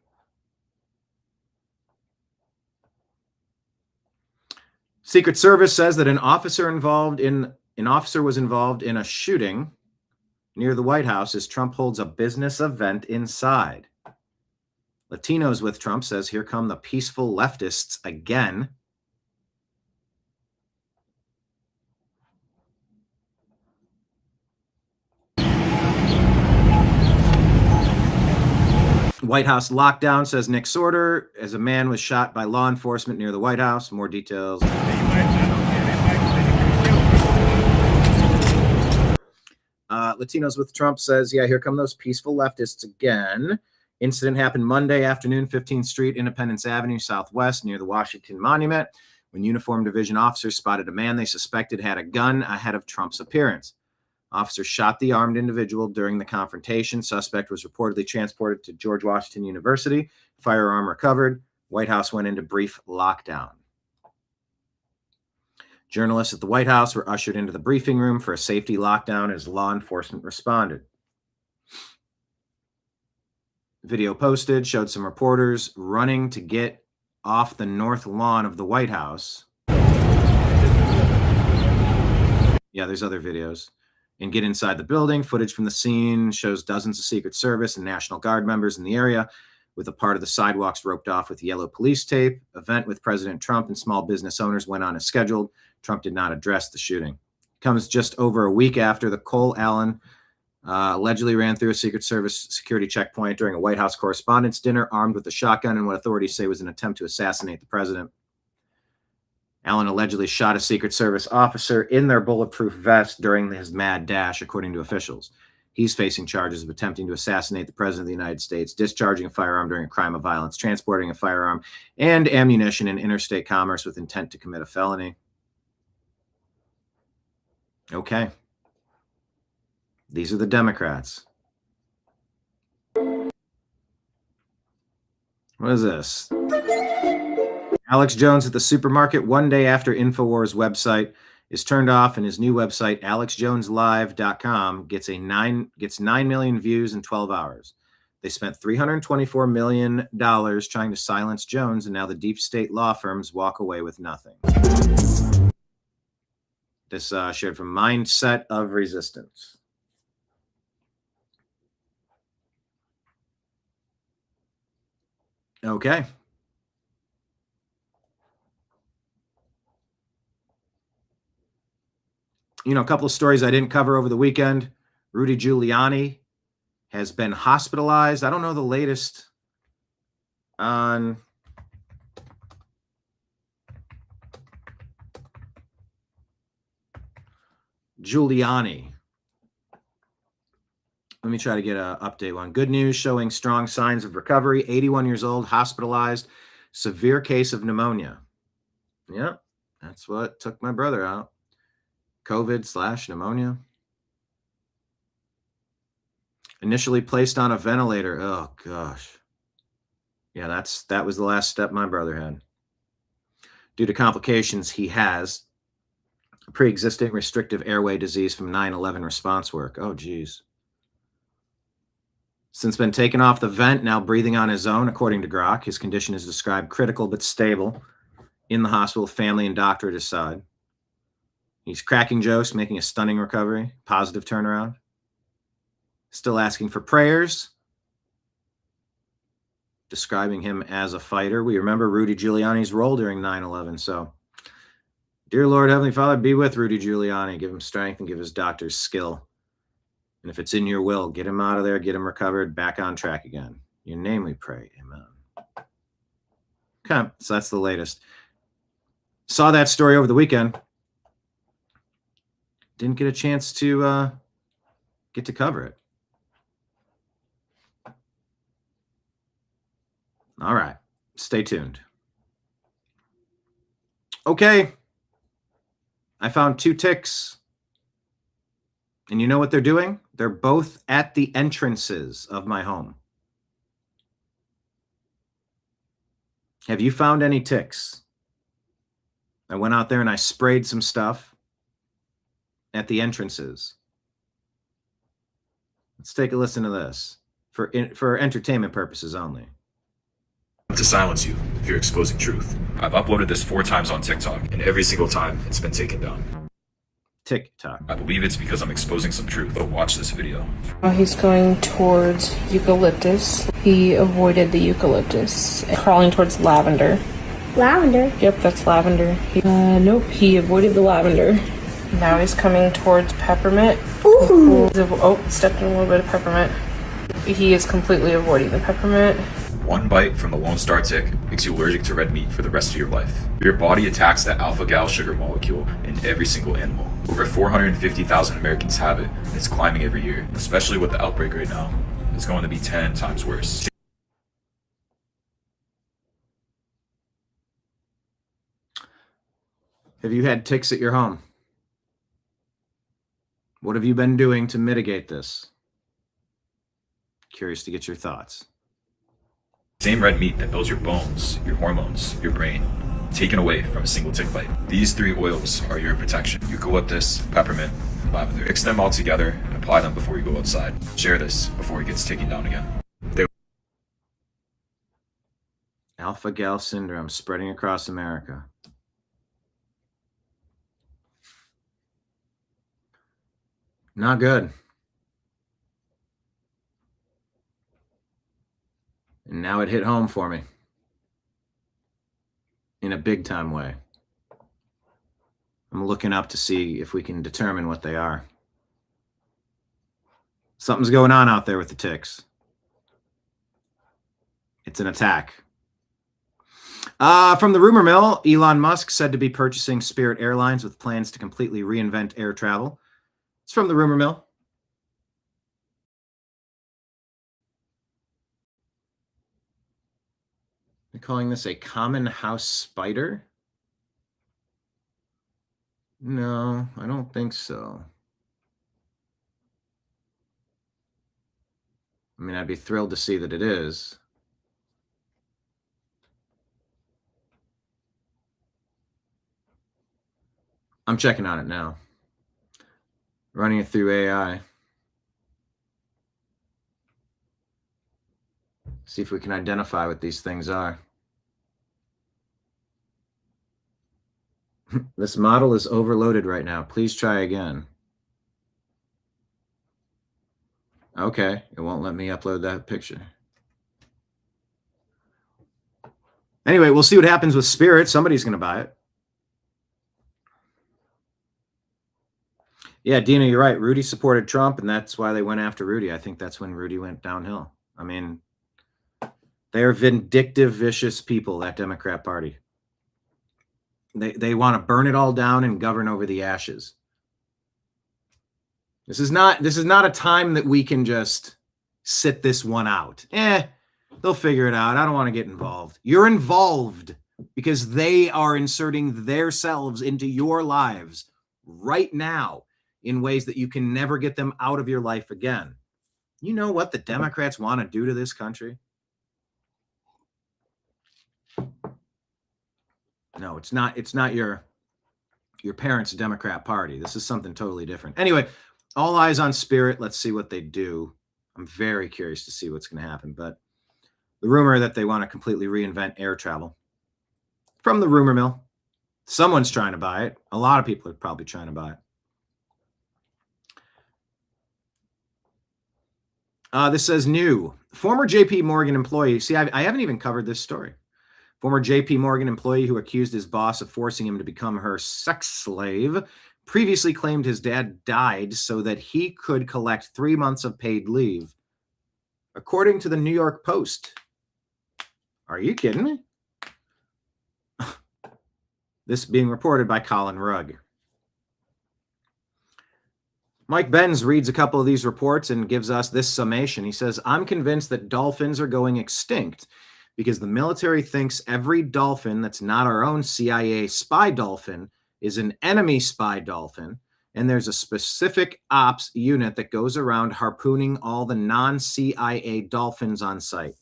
Speaker 1: Secret Service says that an officer was involved in a shooting near the White House as Trump holds a business event inside. Latinos with Trump says, here come the peaceful leftists again. White House lockdown, says Nick Sorter, as a man was shot by law enforcement near the White House. More details. Latinos with Trump says, yeah, here come those peaceful leftists again. Incident happened Monday afternoon, 15th Street, Independence Avenue, Southwest, near the Washington Monument, when uniformed division officers spotted a man they suspected had a gun ahead of Trump's appearance. Officers shot the armed individual during the confrontation. Suspect was reportedly transported to George Washington University. Firearm recovered. White House went into brief lockdown. Journalists at the White House were ushered into the briefing room for a safety lockdown as law enforcement responded. Video posted showed some reporters running to get off the north lawn of the White House. Yeah, there's other videos. And get inside the building. Footage from the scene shows dozens of Secret Service and National Guard members in the area with a part of the sidewalks roped off with yellow police tape. Event with President Trump and small business owners went on as scheduled. Trump did not address the shooting. Comes just over a week after the Cole Allen allegedly ran through a Secret Service security checkpoint during a White House Correspondents' Dinner, armed with a shotgun and what authorities say was an attempt to assassinate the president. Allen allegedly shot a Secret Service officer in their bulletproof vest during his mad dash, according to officials. He's facing charges of attempting to assassinate the president of the United States, discharging a firearm during a crime of violence, transporting a firearm and ammunition in interstate commerce with intent to commit a felony. Okay. These are the Democrats. What is this? Alex Jones at the supermarket one day after InfoWars website is turned off, and his new website, alexjoneslive.com, gets 9 million views in 12 hours. They spent $324 million trying to silence Jones, and now the deep state law firms walk away with nothing. This shared from Mindset of Resistance. Okay. A couple of stories I didn't cover over the weekend. Rudy Giuliani has been hospitalized. I don't know the latest on Giuliani. Let me try to get an update one. Good news showing strong signs of recovery. 81 years old, hospitalized, severe case of pneumonia. Yep, that's what took my brother out. COVID/pneumonia. Initially placed on a ventilator. Oh, gosh. Yeah, that was the last step my brother had. Due to complications, he has a pre-existing restrictive airway disease from 9/11 response work. Oh, geez. Since been taken off the vent, now breathing on his own, according to Grok. His condition is described critical but stable. In the hospital, family and doctor at his side. He's cracking jokes, making a stunning recovery, positive turnaround. Still asking for prayers. Describing him as a fighter. We remember Rudy Giuliani's role during 9/11. So, dear Lord, Heavenly Father, be with Rudy Giuliani. Give him strength and give his doctors skill. And if it's in your will, get him out of there, get him recovered, back on track again. In your name we pray. Amen. Okay, so that's the latest. Saw that story over the weekend. Didn't get a chance to get to cover it. All right, stay tuned. Okay, I found 2 ticks. And you know what they're doing? They're both at the entrances of my home. Have you found any ticks? I went out there and I sprayed some stuff at the entrances. Let's take a listen to this for entertainment purposes only.
Speaker 4: To silence you if you're exposing truth. I've uploaded this 4 times on TikTok, and every single time it's been taken down.
Speaker 1: TikTok.
Speaker 4: I believe it's because I'm exposing some truth, but watch this video.
Speaker 5: He's going towards eucalyptus. He avoided the eucalyptus. Crawling towards lavender.
Speaker 6: Lavender?
Speaker 5: Yep, that's lavender. Nope, he avoided the lavender. Now he's coming towards peppermint.
Speaker 6: Ooh.
Speaker 5: Oh, stepped in a little bit of peppermint. He is completely avoiding the peppermint.
Speaker 4: One bite from the Lone Star tick makes you allergic to red meat for the rest of your life. Your body attacks the alpha-gal sugar molecule in every single animal. Over 450,000 Americans have it, and it's climbing every year. Especially with the outbreak right now, it's going to be 10 times worse.
Speaker 1: Have you had ticks at your home? What have you been doing to mitigate this? Curious to get your thoughts.
Speaker 4: Same red meat that builds your bones, your hormones, your brain, taken away from a single tick bite. These 3 oils are your protection: eucalyptus, peppermint, and lavender. Mix them all together and apply them before you go outside. Share this before it gets taken down again.
Speaker 1: Alpha-gal syndrome spreading across America. Not good. And now Now it hit home for me in a big time way. I'm looking up to see if we can determine what they are. Something's going on out there with the ticks. It's an attack. From the rumor mill, Elon Musk said to be purchasing Spirit Airlines with plans to completely reinvent air travel. It's from the rumor mill. They're calling this a common house spider? No, I don't think so. I mean, I'd be thrilled to see that it is. I'm checking on it now. Running it through AI. See if we can identify what these things are. This model is overloaded right now. Please try again. Okay, it won't let me upload that picture. Anyway, we'll see what happens with Spirit. Somebody's going to buy it. Yeah, Dina, you're right. Rudy supported Trump, and that's why they went after Rudy. I think that's when Rudy went downhill. I mean, they're vindictive, vicious people, that Democrat Party. They want to burn it all down and govern over the ashes. This is not a time that we can just sit this one out. They'll figure it out. I don't want to get involved. You're involved because they are inserting themselves into your lives right now in ways that you can never get them out of your life again. You know what the Democrats want to do to this country? No, it's not your parents' Democrat Party. This is something totally different. Anyway, all eyes on Spirit. Let's see what they do. I'm very curious to see what's going to happen. But the rumor that they want to completely reinvent air travel from the rumor mill. Someone's trying to buy it. A lot of people are probably trying to buy it. This says new. Former JP Morgan employee. See, I haven't even covered this story. Former JP Morgan employee who accused his boss of forcing him to become her sex slave previously claimed his dad died so that he could collect 3 months of paid leave. According to the New York Post. Are you kidding me? This being reported by Colin Rugg. Mike Benz reads a couple of these reports and gives us this summation. He says, I'm convinced that dolphins are going extinct because the military thinks every dolphin that's not our own CIA spy dolphin is an enemy spy dolphin, and there's a specific ops unit that goes around harpooning all the non-CIA dolphins on site.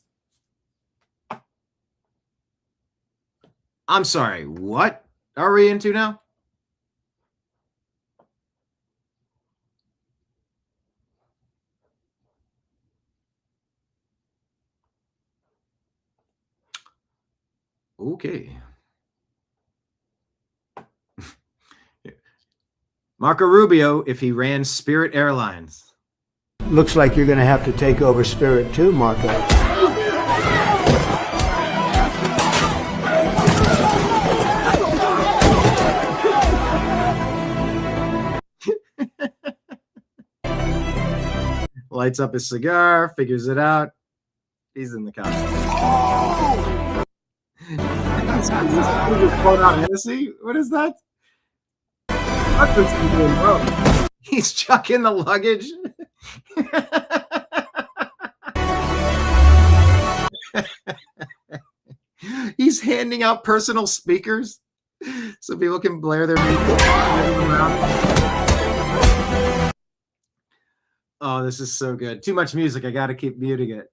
Speaker 1: I'm sorry, what are we into now? Okay. Marco Rubio, if he ran Spirit Airlines.
Speaker 7: Looks like you're going to have to take over Spirit too, Marco.
Speaker 1: Lights up his cigar, figures it out. He's in the cockpit. What is that? He's chucking the luggage. He's handing out personal speakers so people can blare their music. Oh, this is so good. Too much music. I got to keep muting it.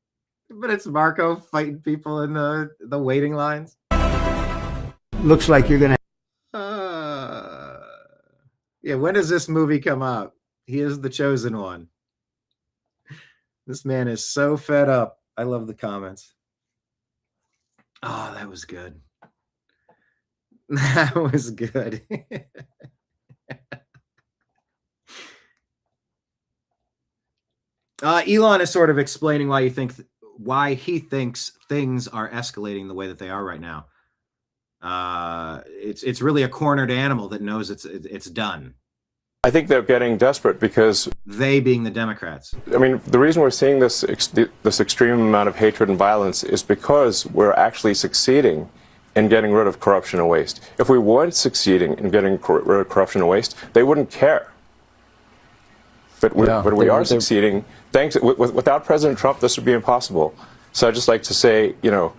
Speaker 1: But it's Marco fighting people in the waiting lines.
Speaker 7: Looks like you're going to.
Speaker 1: Yeah, when does this movie come out? He is the chosen one. This man is so fed up. I love the comments. Oh, that was good. That was good. Elon is sort of explaining why why he thinks things are escalating the way that they are right now. It's really a cornered animal that knows it's done.
Speaker 8: I think they're getting desperate because
Speaker 1: they being the Democrats.
Speaker 8: I mean, the reason we're seeing this extreme amount of hatred and violence is because we're actually succeeding in getting rid of corruption and waste. If we weren't succeeding in getting rid of corruption and waste, they wouldn't care. But we are succeeding. Thanks. Without President Trump, this would be impossible. So I'd just like to say, you know,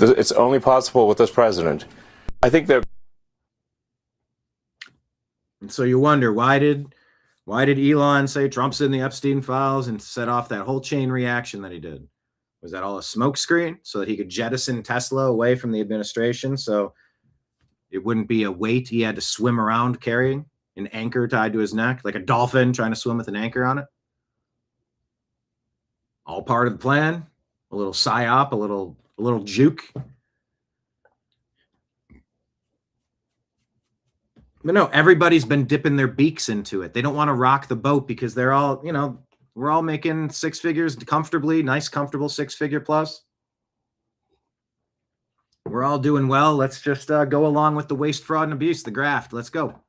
Speaker 8: it's only possible with this president. I think that.
Speaker 1: And so you wonder, why did Elon say Trump's in the Epstein files and set off that whole chain reaction that he did? Was that all a smokescreen so that he could jettison Tesla away from the administration, so it wouldn't be a weight he had to swim around carrying, an anchor tied to his neck, like a dolphin trying to swim with an anchor on it? All part of the plan, a little psyop, a little juke. But no, everybody's been dipping their beaks into it. They don't want to rock the boat because they're all, you know, we're all making six figures comfortably, nice, comfortable 6-figure plus. We're all doing well. Let's just go along with the waste, fraud, and abuse, the graft. Let's go.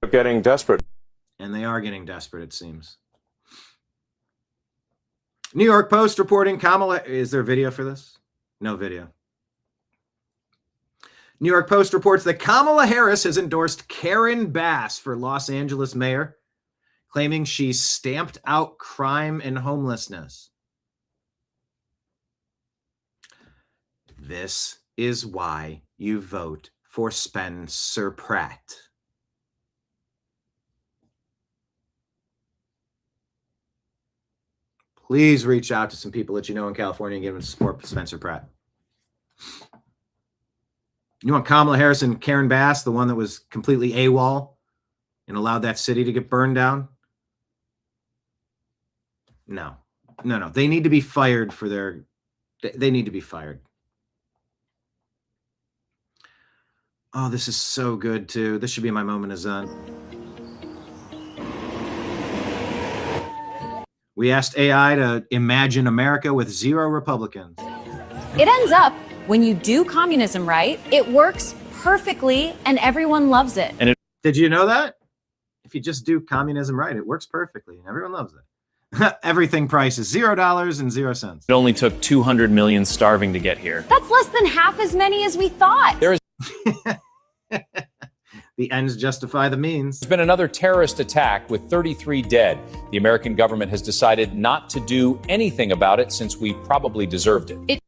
Speaker 8: They're getting desperate.
Speaker 1: And they are getting desperate, it seems. New York Post reporting Kamala. Is there video for this? No video. New York Post reports that Kamala Harris has endorsed Karen Bass for Los Angeles mayor, claiming she stamped out crime and homelessness. This is why you vote for Spencer Pratt. Please reach out to some people that you know in California and give them support for Spencer Pratt. You want Kamala Harris and Karen Bass, the one that was completely AWOL and allowed that city to get burned down? No. They need to be fired for their... They need to be fired. Oh, this is so good, too. This should be my moment of Zen. We asked AI to imagine America with 0 Republicans.
Speaker 9: It ends up, when you do communism right, it works perfectly and everyone loves it.
Speaker 1: Did you know that? If you just do communism right, it works perfectly and everyone loves it. Everything prices $0 and 0 cents.
Speaker 2: It only took 200 million starving to get here.
Speaker 9: That's less than half as many as we thought.
Speaker 2: There is
Speaker 1: The ends justify the means.
Speaker 10: There's been another terrorist attack with 33 dead. The American government has decided not to do anything about it since we probably deserved it.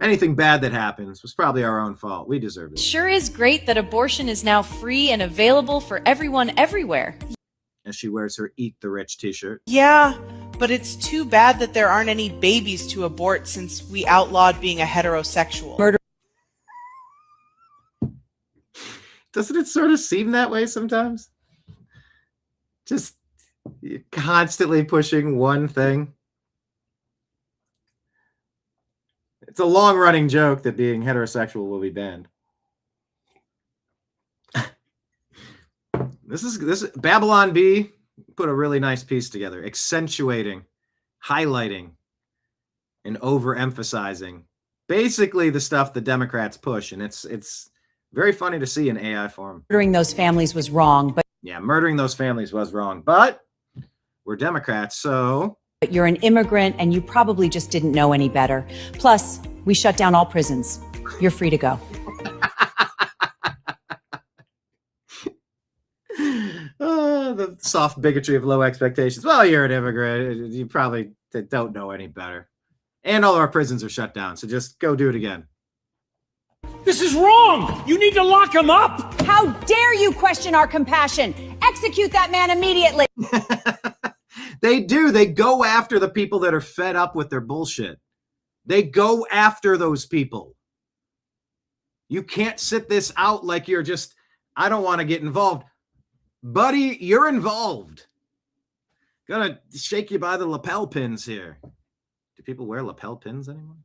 Speaker 1: Anything bad that happens was probably our own fault. We deserved it.
Speaker 11: Sure is great that abortion is now free and available for everyone everywhere.
Speaker 1: As she wears her Eat the Rich t-shirt.
Speaker 12: Yeah, but it's too bad that there aren't any babies to abort since we outlawed being a heterosexual.
Speaker 9: Murder.
Speaker 1: Doesn't it sort of seem that way sometimes? Just constantly pushing one thing. It's a long-running joke that being heterosexual will be banned. This Babylon Bee put a really nice piece together, accentuating, highlighting, and overemphasizing basically the stuff the Democrats push, and it's very funny to see in AI form.
Speaker 9: Murdering those families was wrong, but
Speaker 1: yeah, murdering those families was wrong, but we're Democrats, so
Speaker 9: you're an immigrant and you probably just didn't know any better. Plus, we shut down all prisons. You're free to go.
Speaker 1: The soft bigotry of low expectations. Well, you're an immigrant. You probably don't know any better. And all our prisons are shut down, so just go do it again.
Speaker 2: This is wrong! You need to lock him up!
Speaker 9: How dare you question our compassion? Execute that man immediately.
Speaker 1: They do. They go after the people that are fed up with their bullshit. They go after those people. You can't sit this out like you're just, I don't want to get involved. Buddy, you're involved. Gonna shake you by the lapel pins here. Do people wear lapel pins anymore?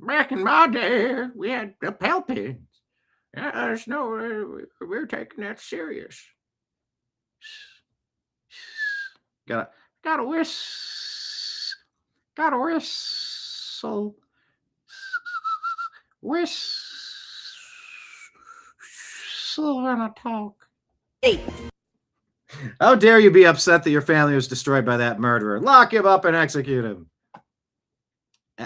Speaker 1: Back in my day, we had lapel pins. There's no, we're taking that serious. Gotta Gotta whistle. Whistle when I talk.
Speaker 9: Hey.
Speaker 1: How dare you be upset that your family was destroyed by that murderer? Lock him up and execute him.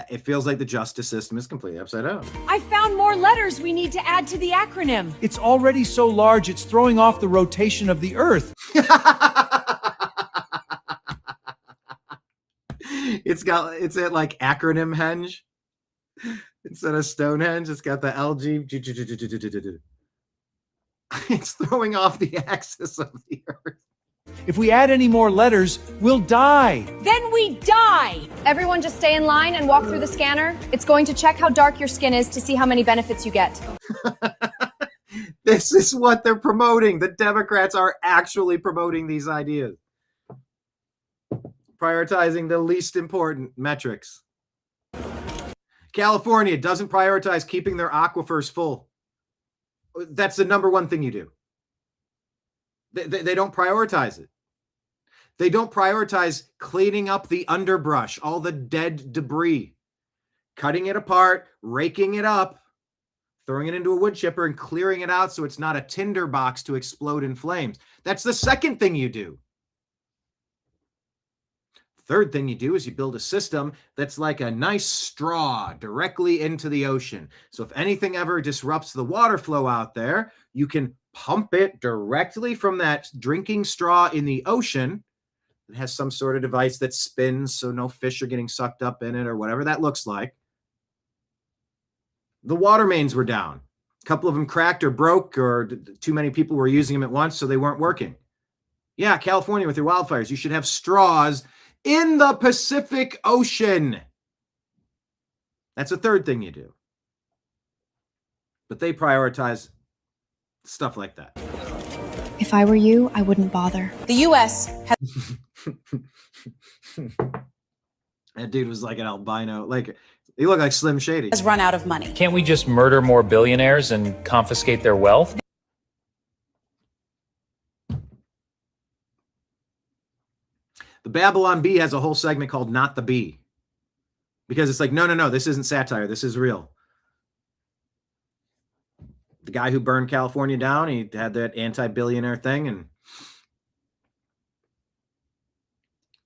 Speaker 1: It feels like the justice system is completely upside down.
Speaker 9: I found more letters we need to add to the acronym.
Speaker 2: It's already so large, it's throwing off the rotation of the Earth.
Speaker 1: It's at like acronym henge instead of Stonehenge. It's got the LG. It's throwing off the axis of the Earth.
Speaker 2: If we add any more letters, we'll die.
Speaker 9: Then we die.
Speaker 13: Everyone just stay in line and walk through the scanner. It's going to check how dark your skin is to see how many benefits you get.
Speaker 1: This is what they're promoting. The Democrats are actually promoting these ideas. Prioritizing the least important metrics. California doesn't prioritize keeping their aquifers full. That's the number one thing you do. They don't prioritize it. They don't prioritize cleaning up the underbrush, all the dead debris, cutting it apart, raking it up, throwing it into a wood chipper and clearing it out so it's not a tinder box to explode in flames. That's the second thing you do. Third thing you do is you build a system that's like a nice straw directly into the ocean. So if anything ever disrupts the water flow out there, you can pump it directly from that drinking straw in the ocean. It has some sort of device that spins so no fish are getting sucked up in it or whatever that looks like. The water mains were down. A couple of them cracked or broke, or too many people were using them at once, so they weren't working. Yeah, California with your wildfires, you should have straws in the Pacific Ocean. That's the third thing you do. But they prioritize stuff like that.
Speaker 13: If I were you, I wouldn't bother.
Speaker 12: The U.S. has
Speaker 1: That dude was like an albino, like he looked like Slim Shady.
Speaker 12: run out of money.
Speaker 10: Can't we just murder more billionaires and confiscate their wealth?
Speaker 1: The Babylon Bee has a whole segment called Not the Bee. Because it's like, no, this isn't satire. This is real. The guy who burned California down, he had that anti-billionaire thing and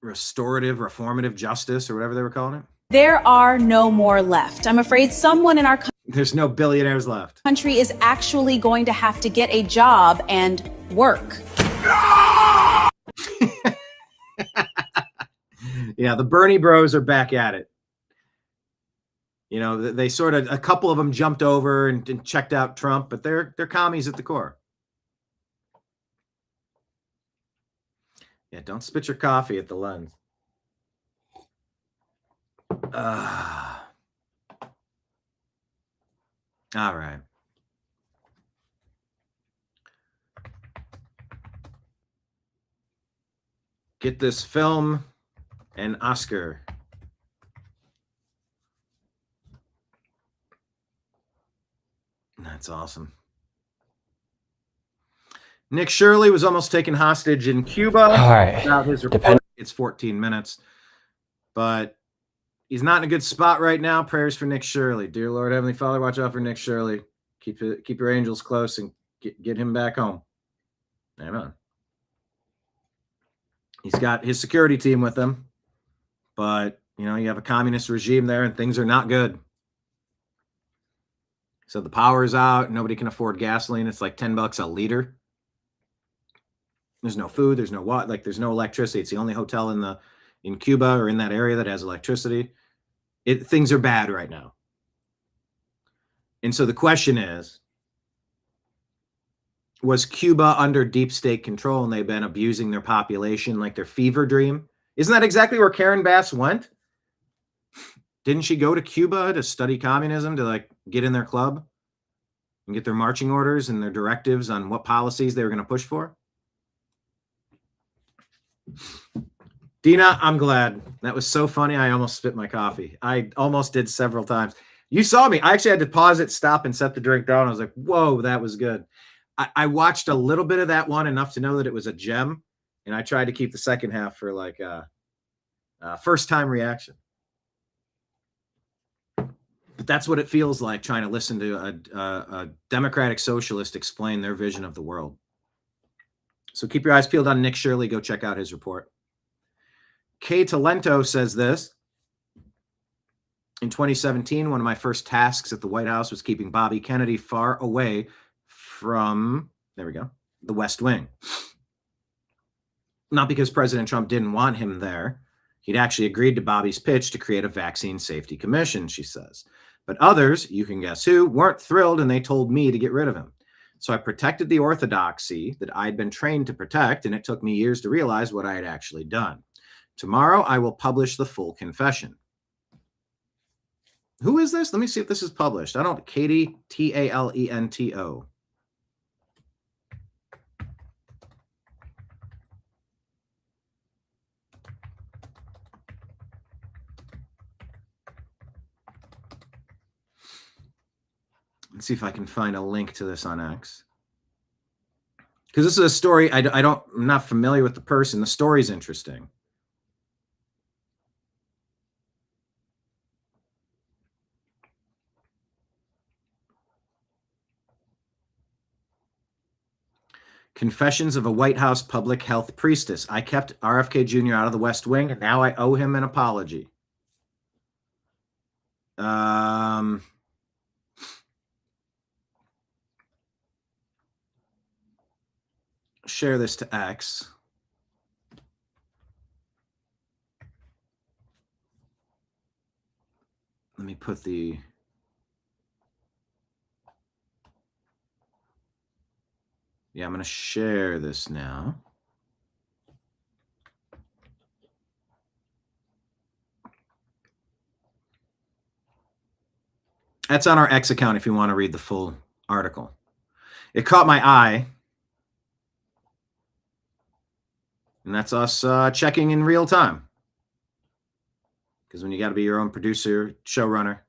Speaker 1: reformative justice or whatever they were calling it.
Speaker 12: There are no more left. I'm afraid someone in our
Speaker 1: There's no billionaires left.
Speaker 12: country is actually going to have to get a job and work.
Speaker 1: Yeah, the Bernie bros are back at it. You know, they sort of, a couple of them jumped over and checked out Trump, but they're commies at the core. Yeah, don't spit your coffee at the lens. All right. Get this film an Oscar. That's awesome. Nick Shirley was almost taken hostage in Cuba.
Speaker 10: All right.
Speaker 1: Without his report. It's 14 minutes. But he's not in a good spot right now. Prayers for Nick Shirley. Dear Lord, Heavenly Father, watch out for Nick Shirley. Keep your angels close and get him back home. Amen. He's got his security team with him. But, you know, you have a communist regime there and things are not good. So the power is out. Nobody can afford gasoline. It's like $10 a liter. There's no food. There's no water. Like there's no electricity. It's the only hotel in Cuba or in that area that has electricity. Things are bad right now. And so the question is, was Cuba under deep state control and they've been abusing their population like their fever dream? Isn't that exactly where Karen Bass went? Didn't she go to Cuba to study communism, to like get in their club and get their marching orders and their directives on what policies they were going to push for? Dina, I'm glad. That was so funny. I almost spit my coffee. I almost did several times. You saw me. I actually had to pause it, stop, and set the drink down. I was like, whoa, that was good. I watched a little bit of that one, enough to know that it was a gem. And I tried to keep the second half for like First time reaction. But that's what it feels like trying to listen to a democratic socialist explain their vision of the world. So keep your eyes peeled on Nick Shirley. Go check out his report. Kay Talento says this. In 2017, one of my first tasks at the White House was keeping Bobby Kennedy far away from, there we go, the West Wing. Not because President Trump didn't want him there. He'd actually agreed to Bobby's pitch to create a vaccine safety commission, she says. But others, you can guess who, weren't thrilled, and they told me to get rid of him. So I protected the orthodoxy that I'd been trained to protect, and it took me years to realize what I had actually done. Tomorrow, I will publish the full confession. Who is this? Let me see if this is published. I don't, Katie, Talento. Let's see if I can find a link to this on X. Because this is a story, I'm not familiar with the person. The story's interesting. Confessions of a White House public health priestess. I kept RFK Jr. out of the West Wing, and now I owe him an apology. Share this to X. Let me put the... Yeah, I'm going to share this now. That's on our X account if you want to read the full article. It caught my eye. And that's us checking in real time. Because when you got to be your own producer, showrunner,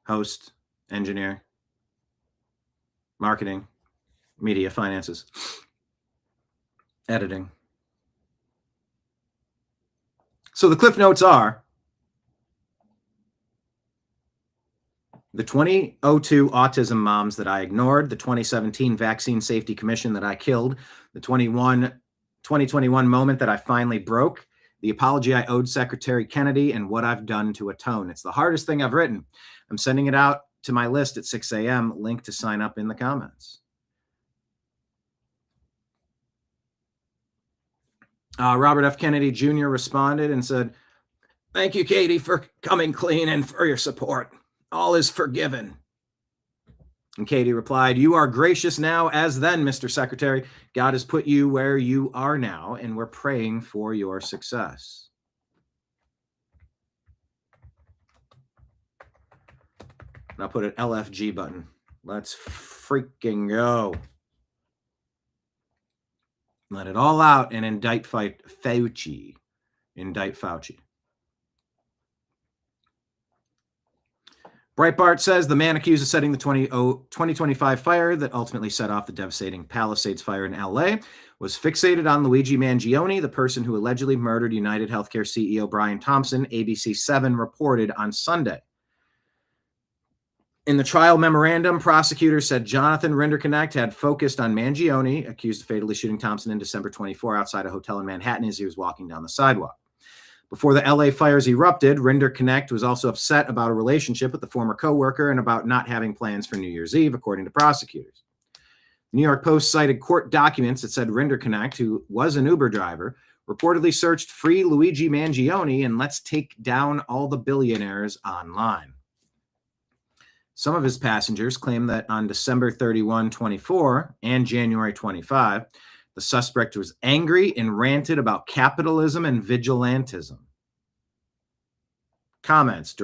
Speaker 1: host, engineer, marketing, media, finances, editing. So the cliff notes are the 2002 autism moms that I ignored, the 2017 Vaccine Safety Commission that I killed, the 2021 moment that I finally broke, the apology I owed Secretary Kennedy, and what I've done to atone. It's the hardest thing I've written. I'm sending it out to my list at 6 a.m. Link to sign up in the comments. Robert F. Kennedy Jr. responded and said, "Thank you, Katie, for coming clean and for your support. All is forgiven." And Katie replied, "You are gracious now as then, Mr. Secretary. God has put you where you are now, and we're praying for your success." And I'll put an LFG button. Let's freaking go. Let it all out and indict Fauci. Indict Fauci. Breitbart says the man accused of setting the 2025 fire that ultimately set off the devastating Palisades fire in LA was fixated on Luigi Mangione, the person who allegedly murdered United Healthcare CEO Brian Thompson, ABC 7 reported on Sunday. In the trial memorandum, prosecutors said Jonathan Rinderknecht had focused on Mangione, accused of fatally shooting Thompson in December 24 outside a hotel in Manhattan as he was walking down the sidewalk. Before the LA fires erupted, Rinderknecht was also upset about a relationship with a former coworker and about not having plans for New Year's Eve, according to prosecutors. The New York Post cited court documents that said Rinderknecht, who was an Uber driver, reportedly searched "Free Luigi Mangione" and "Let's take down all the billionaires" online. Some of his passengers claim that on December 31, 24 and January 25, the suspect was angry and ranted about capitalism and vigilantism. Comments: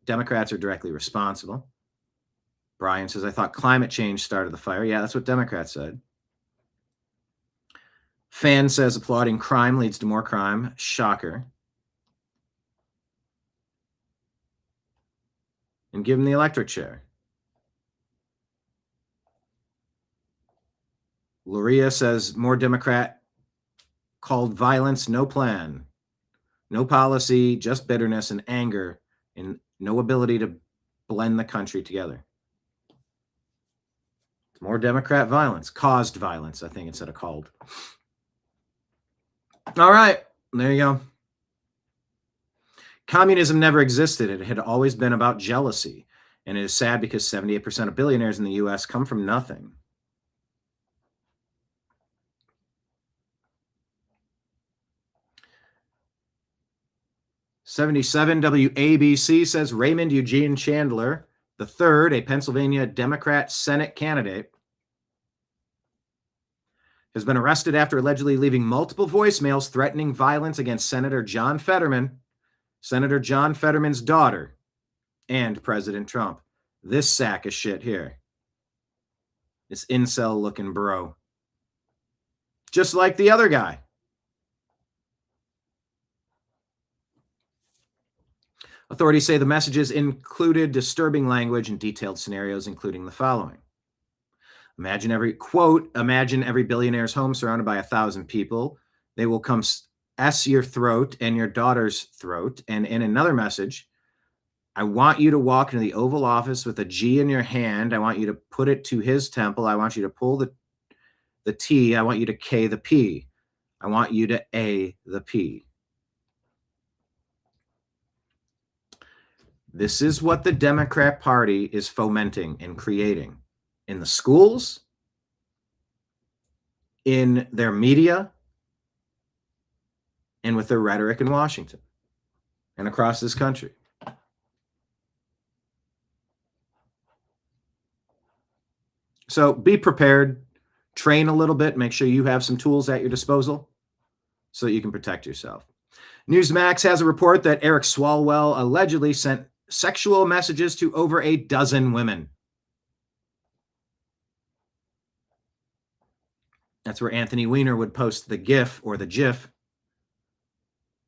Speaker 1: Democrats are directly responsible. Brian says, "I thought climate change started the fire." Yeah, that's what Democrats said. Fan says, "Applauding crime leads to more crime." Shocker. And give him the electric chair. Luria says, "More Democrat called violence, no plan." No policy, just bitterness and anger, and no ability to blend the country together. It's more Democrat violence, caused violence, I think, instead of called. All right, there you go. Communism never existed. It had always been about jealousy. And it is sad because 78% of billionaires in the U.S. come from nothing. '77 WABC says Raymond Eugene Chandler III, a Pennsylvania Democrat Senate candidate, has been arrested after allegedly leaving multiple voicemails threatening violence against Senator John Fetterman's daughter, and President Trump. This sack of shit here. This incel-looking bro. Just like the other guy. Authorities say the messages included disturbing language and detailed scenarios, including the following. Imagine every billionaire's home surrounded by 1,000 people. They will come S your throat and your daughter's throat. And in another message, I want you to walk into the Oval Office with a G in your hand. I want you to put it to his temple. I want you to pull the T. I want you to K the P. I want you to A the P. This is what the Democrat Party is fomenting and creating in the schools, in their media, and with their rhetoric in Washington and across this country. So be prepared, train a little bit, make sure you have some tools at your disposal so that you can protect yourself. Newsmax has a report that Eric Swalwell allegedly sent sexual messages to over a dozen women. That's where Anthony Weiner would post the GIF or the GIF.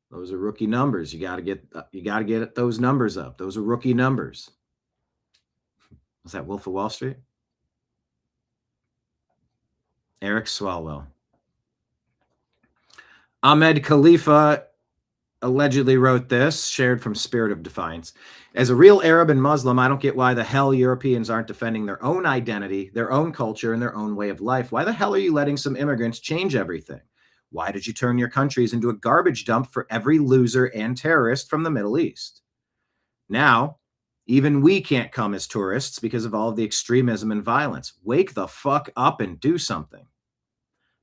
Speaker 1: Those are rookie numbers. You got to get those numbers up. Those are rookie numbers. Was that Wolf of Wall Street? Eric Swalwell. Ahmed Khalifa allegedly wrote this, shared from Spirit of Defiance. As a real Arab and Muslim, I don't get why the hell Europeans aren't defending their own identity, their own culture, and their own way of life. Why the hell are you letting some immigrants change everything? Why did you turn your countries into a garbage dump for every loser and terrorist from the Middle East? Now, even we can't come as tourists because of all of the extremism and violence. Wake the fuck up and do something.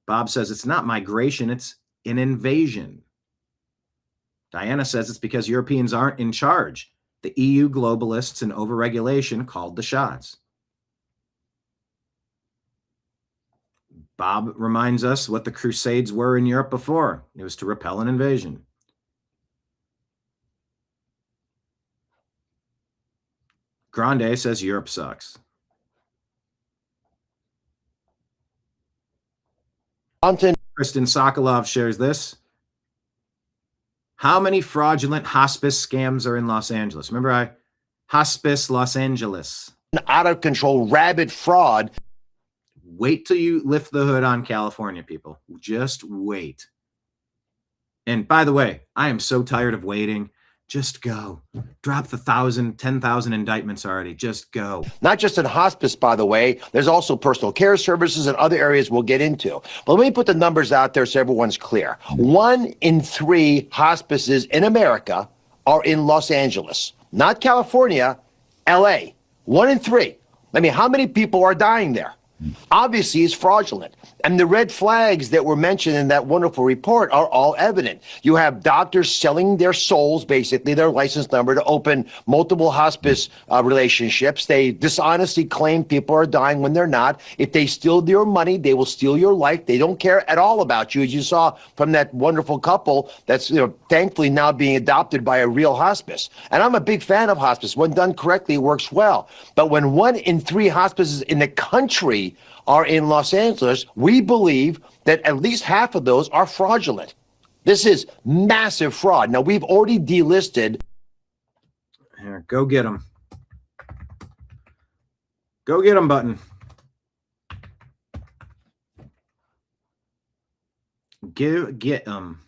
Speaker 1: Bob says it's not migration, it's an invasion. Diana says it's because Europeans aren't in charge. The EU globalists and overregulation called the shots. Bob reminds us what the Crusades were in Europe before. It was to repel an invasion. Grande says Europe sucks. Kristen Sokolov shares this. How many fraudulent hospice scams are in Los Angeles? Remember, Hospice Los Angeles.
Speaker 14: Out of control, rabid fraud.
Speaker 1: Wait till you lift the hood on California, people. Just wait. And by the way, I am so tired of waiting. Just go. Drop the 10,000 indictments already. Just go.
Speaker 14: Not just in hospice, by the way. There's also personal care services and other areas we'll get into. But let me put the numbers out there so everyone's clear. 1 in 3 hospices in America are in Los Angeles. Not California, LA. 1 in 3. I mean, how many people are dying there? Obviously, it's fraudulent. And the red flags that were mentioned in that wonderful report are all evident. You have doctors selling their souls, basically their license number, to open multiple hospice relationships. They dishonestly claim people are dying when they're not. If they steal your money, they will steal your life. They don't care at all about you, as you saw from that wonderful couple that's thankfully now being adopted by a real hospice. And I'm a big fan of hospice. When done correctly, it works well. But when 1 in 3 hospices in the country are in Los Angeles, we believe that at least half of those are fraudulent. This is massive fraud. Now, we've already delisted.
Speaker 1: Here, go get them. Go get them button. Get them.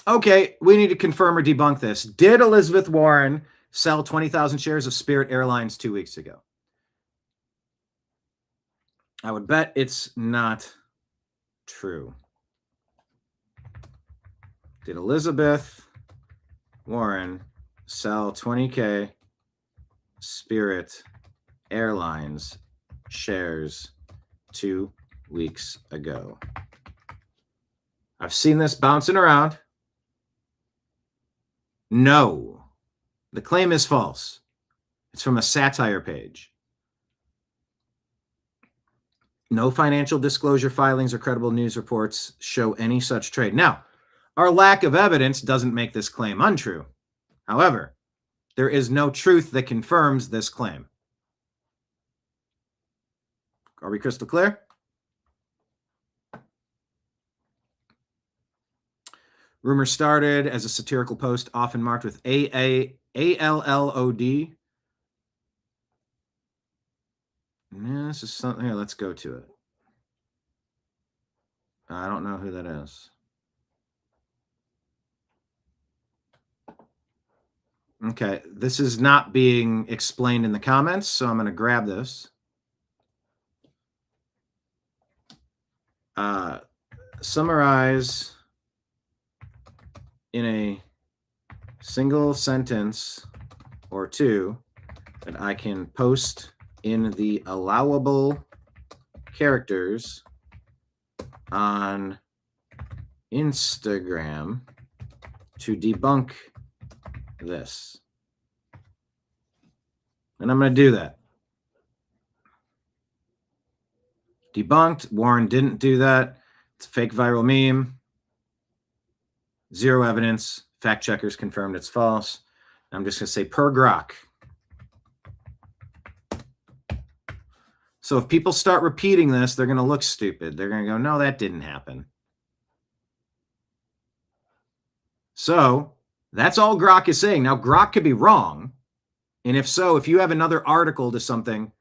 Speaker 1: Okay, we need to confirm or debunk this. Did Elizabeth Warren sell 20,000 shares of Spirit Airlines 2 weeks ago? I would bet it's not true. Did Elizabeth Warren sell 20K Spirit Airlines shares 2 weeks ago? I've seen this bouncing around. No. The claim is false. It's from a satire page. No financial disclosure filings or credible news reports show any such trade. Now, our lack of evidence doesn't make this claim untrue. However, there is no truth that confirms this claim. Are we crystal clear? Rumor started as a satirical post, often marked with ALLOD. Yeah, this is something. Here, let's go to it. I don't know who that is. Okay, this is not being explained in the comments, so I'm going to grab this. Summarize in a single sentence or two that I can post in the allowable characters on Instagram to debunk this. And I'm going to do that. Debunked. Warren didn't do that. It's a fake viral meme. Zero evidence. Fact checkers confirmed it's false. I'm just going to say per grok. So if people start repeating this, they're going to look stupid. They're going to go, no, that didn't happen. So that's all Grok is saying. Now, Grok could be wrong. And if so, if you have another article to something,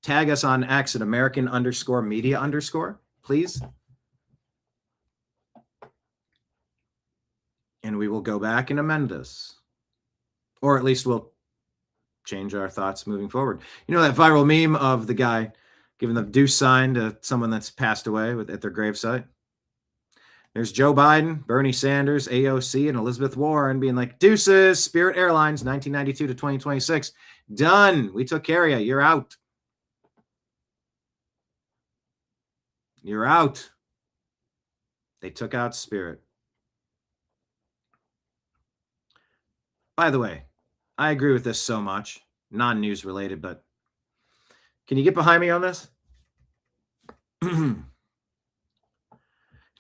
Speaker 1: tag us on X at American_media_, please. And we will go back and amend this. Or at least we'll change our thoughts moving forward. You know that viral meme of the guy giving the deuce sign to someone that's passed away at their gravesite? There's Joe Biden, Bernie Sanders, AOC, and Elizabeth Warren being like, deuces, Spirit Airlines, 1992 to 2026. Done. We took care of you. You're out. You're out. They took out Spirit. By the way, I agree with this so much. Non-news related, but can you get behind me on this? It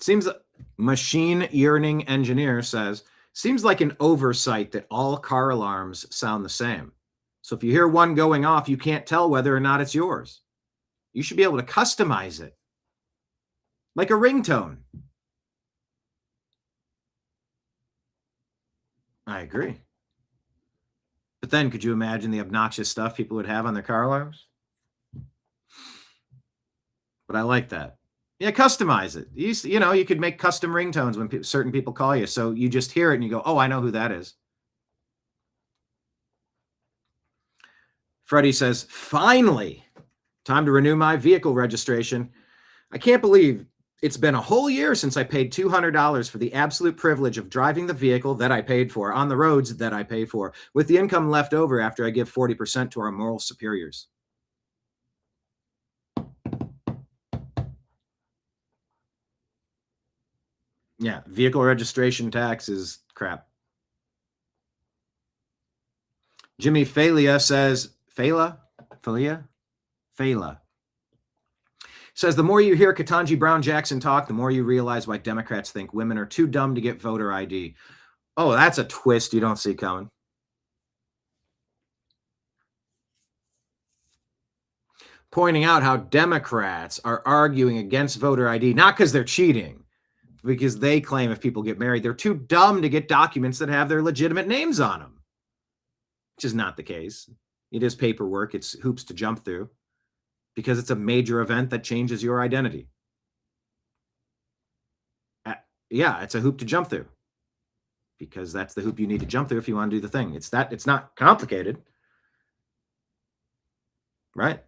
Speaker 1: seems machine yearning engineer says, seems like an oversight that all car alarms sound the same. So if you hear one going off, you can't tell whether or not it's yours. You should be able to customize it. Like a ringtone. I agree. But then could you imagine the obnoxious stuff people would have on their car alarms? But I like that. Yeah, customize it. You know, you could make custom ringtones when certain people call you. So you just hear it and you go, oh, I know who that is. Freddie says, finally, time to renew my vehicle registration. I can't believe it's been a whole year since I paid $200 for the absolute privilege of driving the vehicle that I paid for on the roads that I pay for, with the income left over after I give 40% to our moral superiors. Yeah, vehicle registration tax is crap. Jimmy Falia says, Faila says, the more you hear Ketanji Brown Jackson talk, the more you realize why Democrats think women are too dumb to get voter ID. Oh, that's a twist you don't see coming. Pointing out how Democrats are arguing against voter ID, not because they're cheating, because they claim if people get married, they're too dumb to get documents that have their legitimate names on them, which is not the case. It is paperwork. It's hoops to jump through because it's a major event that changes your identity. Yeah, it's a hoop to jump through. because that's the hoop you need to jump through if you want to do the thing. It's not complicated, right?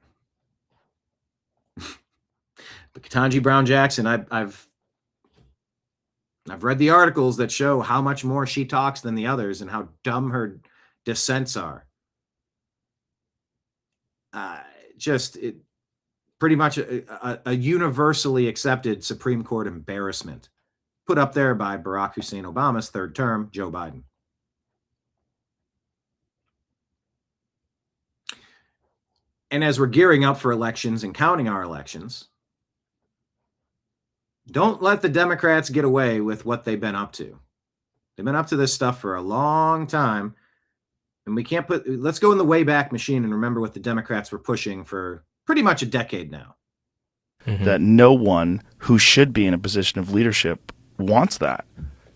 Speaker 1: But Ketanji Brown Jackson, I've read the articles that show how much more she talks than the others and how dumb her dissents are. Pretty much a universally accepted Supreme Court embarrassment, put up there by Barack Hussein Obama's third term, Joe Biden. And as we're gearing up for elections and counting our elections, don't let the Democrats get away with what they've been up to. They've been up to this stuff for a long time. And let's go in the Wayback Machine and remember what the Democrats were pushing for pretty much a decade now.
Speaker 15: That no one who should be in a position of leadership wants that.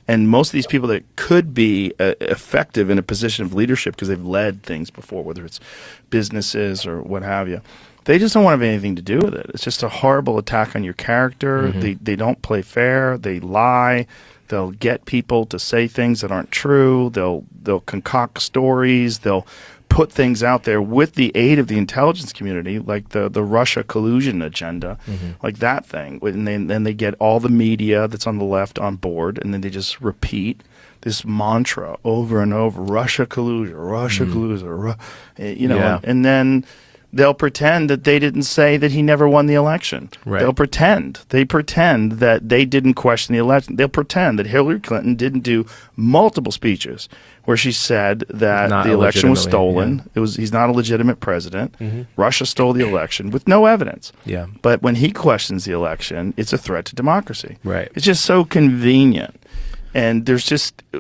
Speaker 15: And most of these people that could be effective in a position of leadership because they've led things before, whether it's businesses or what have you, they just don't want to have anything to do with it. It's just a horrible attack on your character. They don't play fair. They lie. They'll get people to say things that aren't true. They'll concoct stories. They'll put things out there with the aid of the intelligence community, like the Russia collusion agenda, like that thing. And then they get all the media that's on the left on board, and then they just repeat this mantra over and over: Russia collusion, Russia collusion, and then they'll pretend that they didn't say that he never won the election. Right. They pretend that they didn't question the election. They'll pretend that Hillary Clinton didn't do multiple speeches where she said that the election was stolen. Yeah. He's not a legitimate president. Russia stole the election with no evidence. Yeah. But when he questions the election, it's a threat to democracy. Right. It's just so convenient. And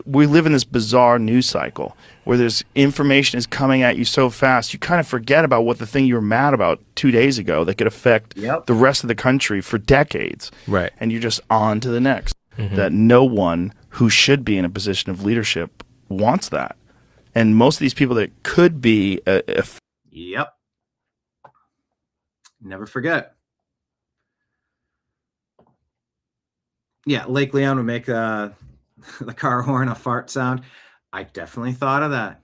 Speaker 15: we live in this bizarre news cycle where there's information is coming at you so fast, you kind of forget about what the thing you were mad about 2 days ago that could affect the rest of the country for decades. Right. And you're just on to the next. That no one who should be in a position of leadership wants that. And most of these people that could be
Speaker 1: Yep. Never forget. Yeah, Lake Leon would make the car horn a fart sound. I definitely thought of that.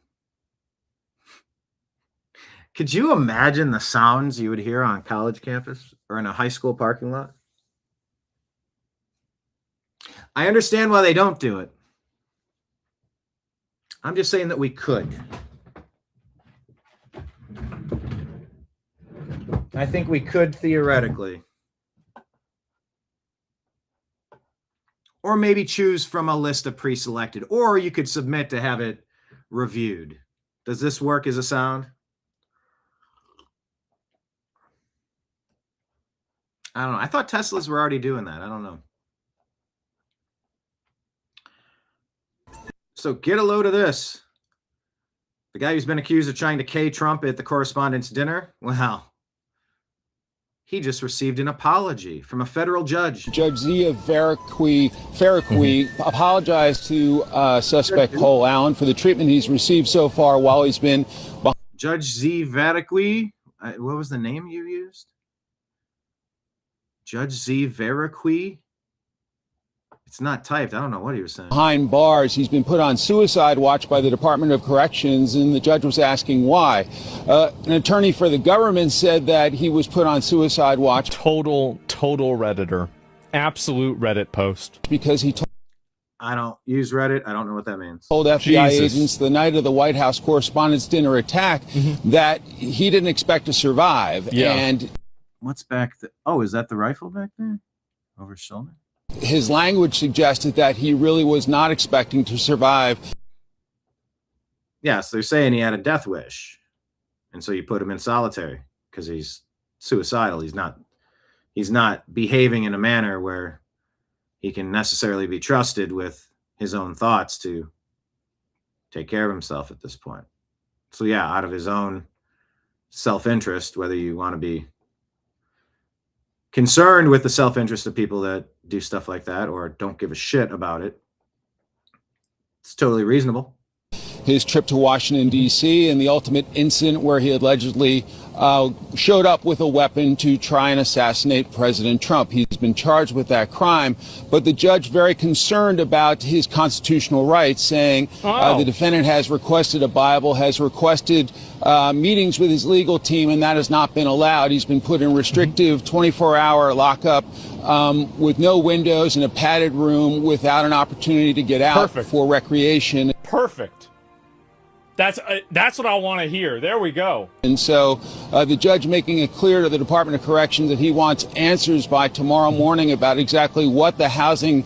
Speaker 1: Could you imagine the sounds you would hear on a college campus or in a high school parking lot? I understand why they don't do it. I'm just saying that we could. I think we could theoretically. Or maybe choose from a list of pre-selected, or you could submit to have it reviewed. Does this work as a sound? I don't know. I thought Teslas were already doing that. I don't know. So get a load of this. The guy who's been accused of trying to K Trump at the correspondents' dinner, well, he just received an apology from a federal judge.
Speaker 16: Judge Zia Veraqui apologized to suspect Cole Allen for the treatment he's received so far while he's been behind.
Speaker 1: Judge Z. Veraqui, what was the name you used? Judge Z. Veraqui? It's not typed. I don't know what he was saying.
Speaker 16: Behind bars, he's been put on suicide watch by the Department of Corrections, and the judge was asking why. An attorney for the government said that he was put on suicide watch.
Speaker 17: Total Redditor. Absolute Reddit post.
Speaker 16: Because he
Speaker 1: I don't use Reddit. I don't know what that means.
Speaker 16: Told FBI agents the night of the White House Correspondents' Dinner attack that he didn't expect to survive. Yeah. And
Speaker 1: what's back there? Oh, is that the rifle back there? Over his shoulder?
Speaker 16: His language suggested that he really was not expecting to survive.
Speaker 1: Yes, they're saying he had a death wish. And so you put him in solitary because he's suicidal. He's not behaving in a manner where he can necessarily be trusted with his own thoughts to take care of himself at this point. So yeah, out of his own self-interest, whether you want to be concerned with the self-interest of people that do stuff like that or don't give a shit about it, it's totally reasonable.
Speaker 16: his trip to Washington, D.C., and the ultimate incident where he allegedly showed up with a weapon to try and assassinate President Trump. He's been charged with that crime, but the judge very concerned about his constitutional rights, saying the defendant has requested a Bible, has requested meetings with his legal team, and that has not been allowed. He's been put in restrictive 24-hour lockup with no windows in a padded room without an opportunity to get out for recreation.
Speaker 17: Perfect. That's what I want to hear. There we go.
Speaker 16: And so the judge making it clear to the Department of Corrections that he wants answers by tomorrow morning about exactly what the housing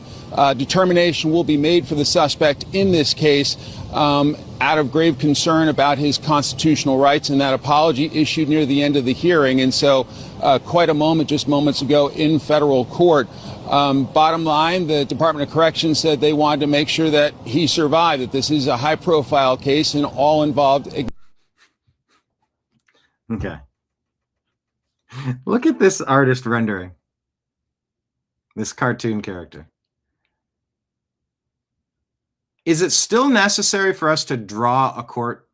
Speaker 16: determination will be made for the suspect in this case, out of grave concern about his constitutional rights, and that apology issued near the end of the hearing. And so quite a moment just moments ago in federal court. Bottom line, the Department of Corrections said they wanted to make sure that he survived, that this is a high-profile case and all involved.
Speaker 1: Okay. Look at this artist rendering. This cartoon character. Is it still necessary for us to draw a court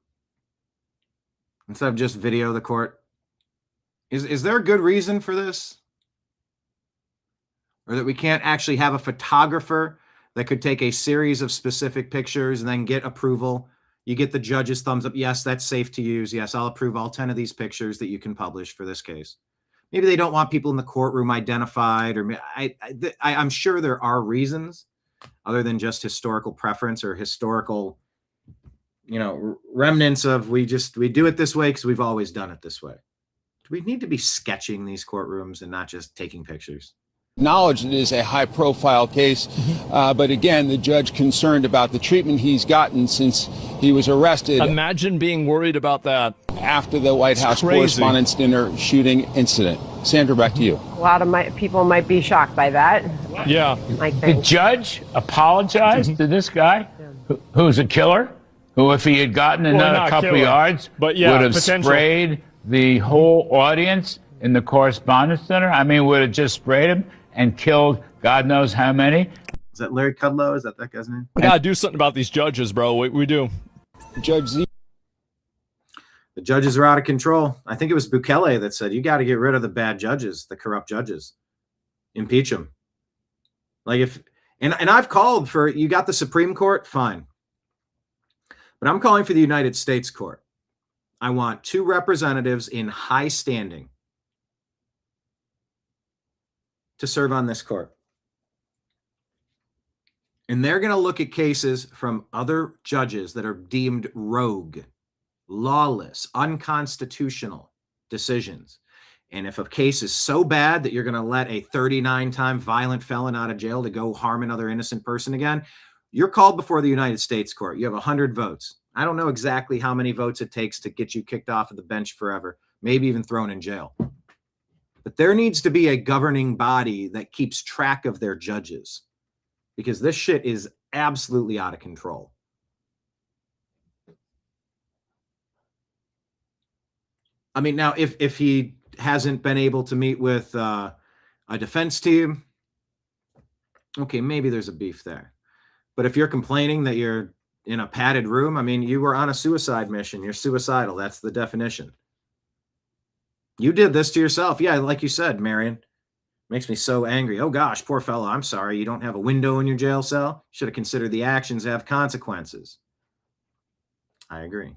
Speaker 1: instead of just video the court? Is there a good reason for this? Or that we can't actually have a photographer that could take a series of specific pictures and then get approval? You get the judge's thumbs up. Yes, that's safe to use. Yes, I'll approve all 10 of these pictures that you can publish for this case. Maybe they don't want people in the courtroom identified, or I'm sure there are reasons other than just historical preference or historical, remnants of we do it this way because we've always done it this way. Do we need to be sketching these courtrooms and not just taking pictures?
Speaker 16: Acknowledge it is a high-profile case, but again, the judge concerned about the treatment he's gotten since he was arrested.
Speaker 17: Imagine being worried about that.
Speaker 16: After the White House Correspondents' Dinner shooting incident. Sandra, back to you.
Speaker 18: A lot of people might be shocked by that.
Speaker 17: Yeah.
Speaker 2: The judge apologized to this guy who's a killer, who, if he had gotten another couple yards, would have sprayed the whole audience in the Correspondents' Dinner. I mean, would have just sprayed him and killed God knows how many.
Speaker 1: Is that Larry Kudlow? Is that guy's name?
Speaker 17: We gotta do something about these judges, bro. We do.
Speaker 16: Judge Z.
Speaker 1: The judges are out of control. I think it was Bukele that said, you got to get rid of the bad judges, the corrupt judges. Impeach them. And I've called for, you got the Supreme Court, fine. But I'm calling for the United States Court. I want 2 representatives in high standing to serve on this court. And they're going to look at cases from other judges that are deemed rogue, lawless, unconstitutional decisions. And if a case is so bad that you're going to let a 39-time violent felon out of jail to go harm another innocent person again, you're called before the United States Court. You have 100 votes. I don't know exactly how many votes it takes to get you kicked off of the bench forever, maybe even thrown in jail. But there needs to be a governing body that keeps track of their judges, because this shit is absolutely out of control. I mean, now, if he hasn't been able to meet with a defense team, okay, maybe there's a beef there. But if you're complaining that you're in a padded room, I mean, you were on a suicide mission. You're suicidal. That's the definition. You did this to yourself. Yeah, like you said, Marion. Makes me so angry. Oh, gosh, poor fellow. I'm sorry. You don't have a window in your jail cell? Should have considered the actions have consequences. I agree.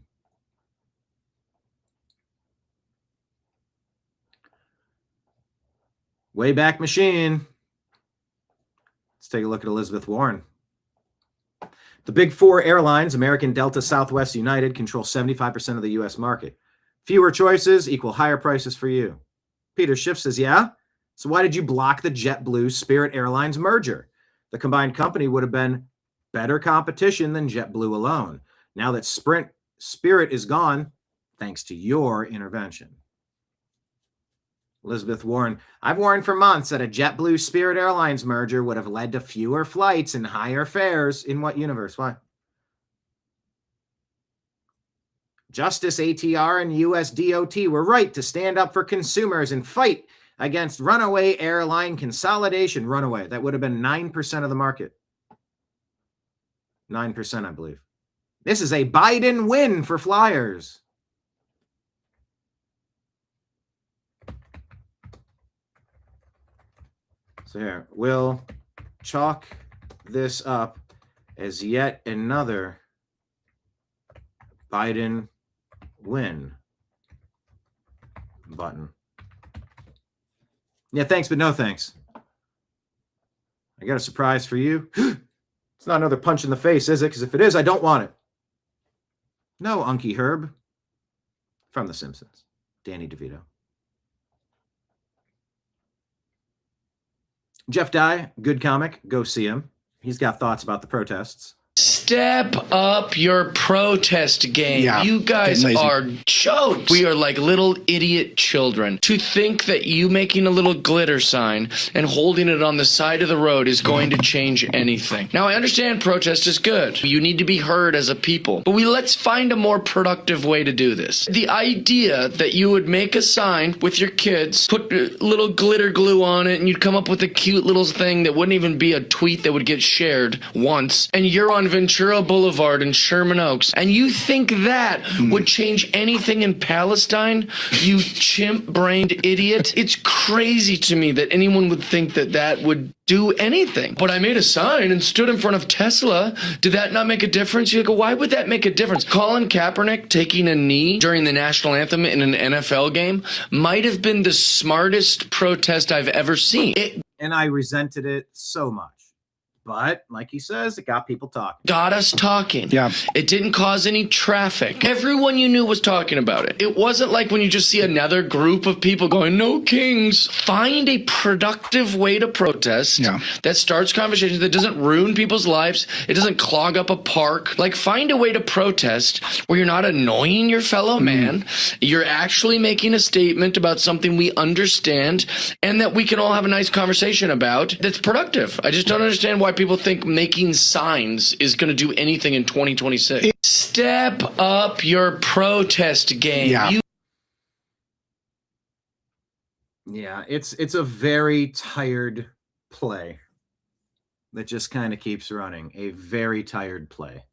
Speaker 1: Wayback Machine. Let's take a look at Elizabeth Warren. The big 4 airlines, American, Delta, Southwest, United, control 75% of the U.S. market. Fewer choices equal higher prices for you. Peter Schiff says, yeah? So why did you block the JetBlue Spirit Airlines merger? The combined company would have been better competition than JetBlue alone. Now that Spirit is gone, thanks to your intervention. Elizabeth Warren, I've warned for months that a JetBlue Spirit Airlines merger would have led to fewer flights and higher fares. In what universe? Why? Justice, ATR, and US DOT were right to stand up for consumers and fight against runaway airline consolidation. Runaway, that would have been 9% of the market. 9%, I believe. This is a Biden win for flyers. So here, we'll chalk this up as yet another Biden win button. Yeah, thanks, but no thanks. I got a surprise for you. It's not another punch in the face, is it? Because if it is, I don't want it. No, Unky Herb. From The Simpsons. Danny DeVito. Jeff Dye, good comic. Go see him. He's got thoughts about the protests.
Speaker 19: Step up your protest game. Yeah, you guys are jokes. We are like little idiot children. To think that you making a little glitter sign and holding it on the side of the road is going to change anything. Now, I understand protest is good. You need to be heard as a people. But let's find a more productive way to do this. The idea that you would make a sign with your kids, put little glitter glue on it, and you'd come up with a cute little thing that wouldn't even be a tweet that would get shared once, and you're on Ventura Boulevard in Sherman Oaks, and you think that would change anything in Palestine, you chimp-brained idiot? It's crazy to me that anyone would think that that would do anything. But I made a sign and stood in front of Tesla. Did that not make a difference? You go, why would that make a difference? Colin Kaepernick taking a knee during the national anthem in an NFL game might have been the smartest protest I've ever seen.
Speaker 1: And I resented it so much. But, like he says, it got people talking.
Speaker 19: Got us talking. Yeah. It didn't cause any traffic. Everyone you knew was talking about it. It wasn't like when you just see another group of people going, no kings. Find a productive way to protest that starts conversations, that doesn't ruin people's lives. It doesn't clog up a park. Like, find a way to protest where you're not annoying your fellow man. You're actually making a statement about something we understand and that we can all have a nice conversation about that's productive. I just don't understand why people think making signs is going to do anything in 2026. Step up your protest game.
Speaker 1: Yeah, it's a very tired play that just kind of keeps running. A very tired play.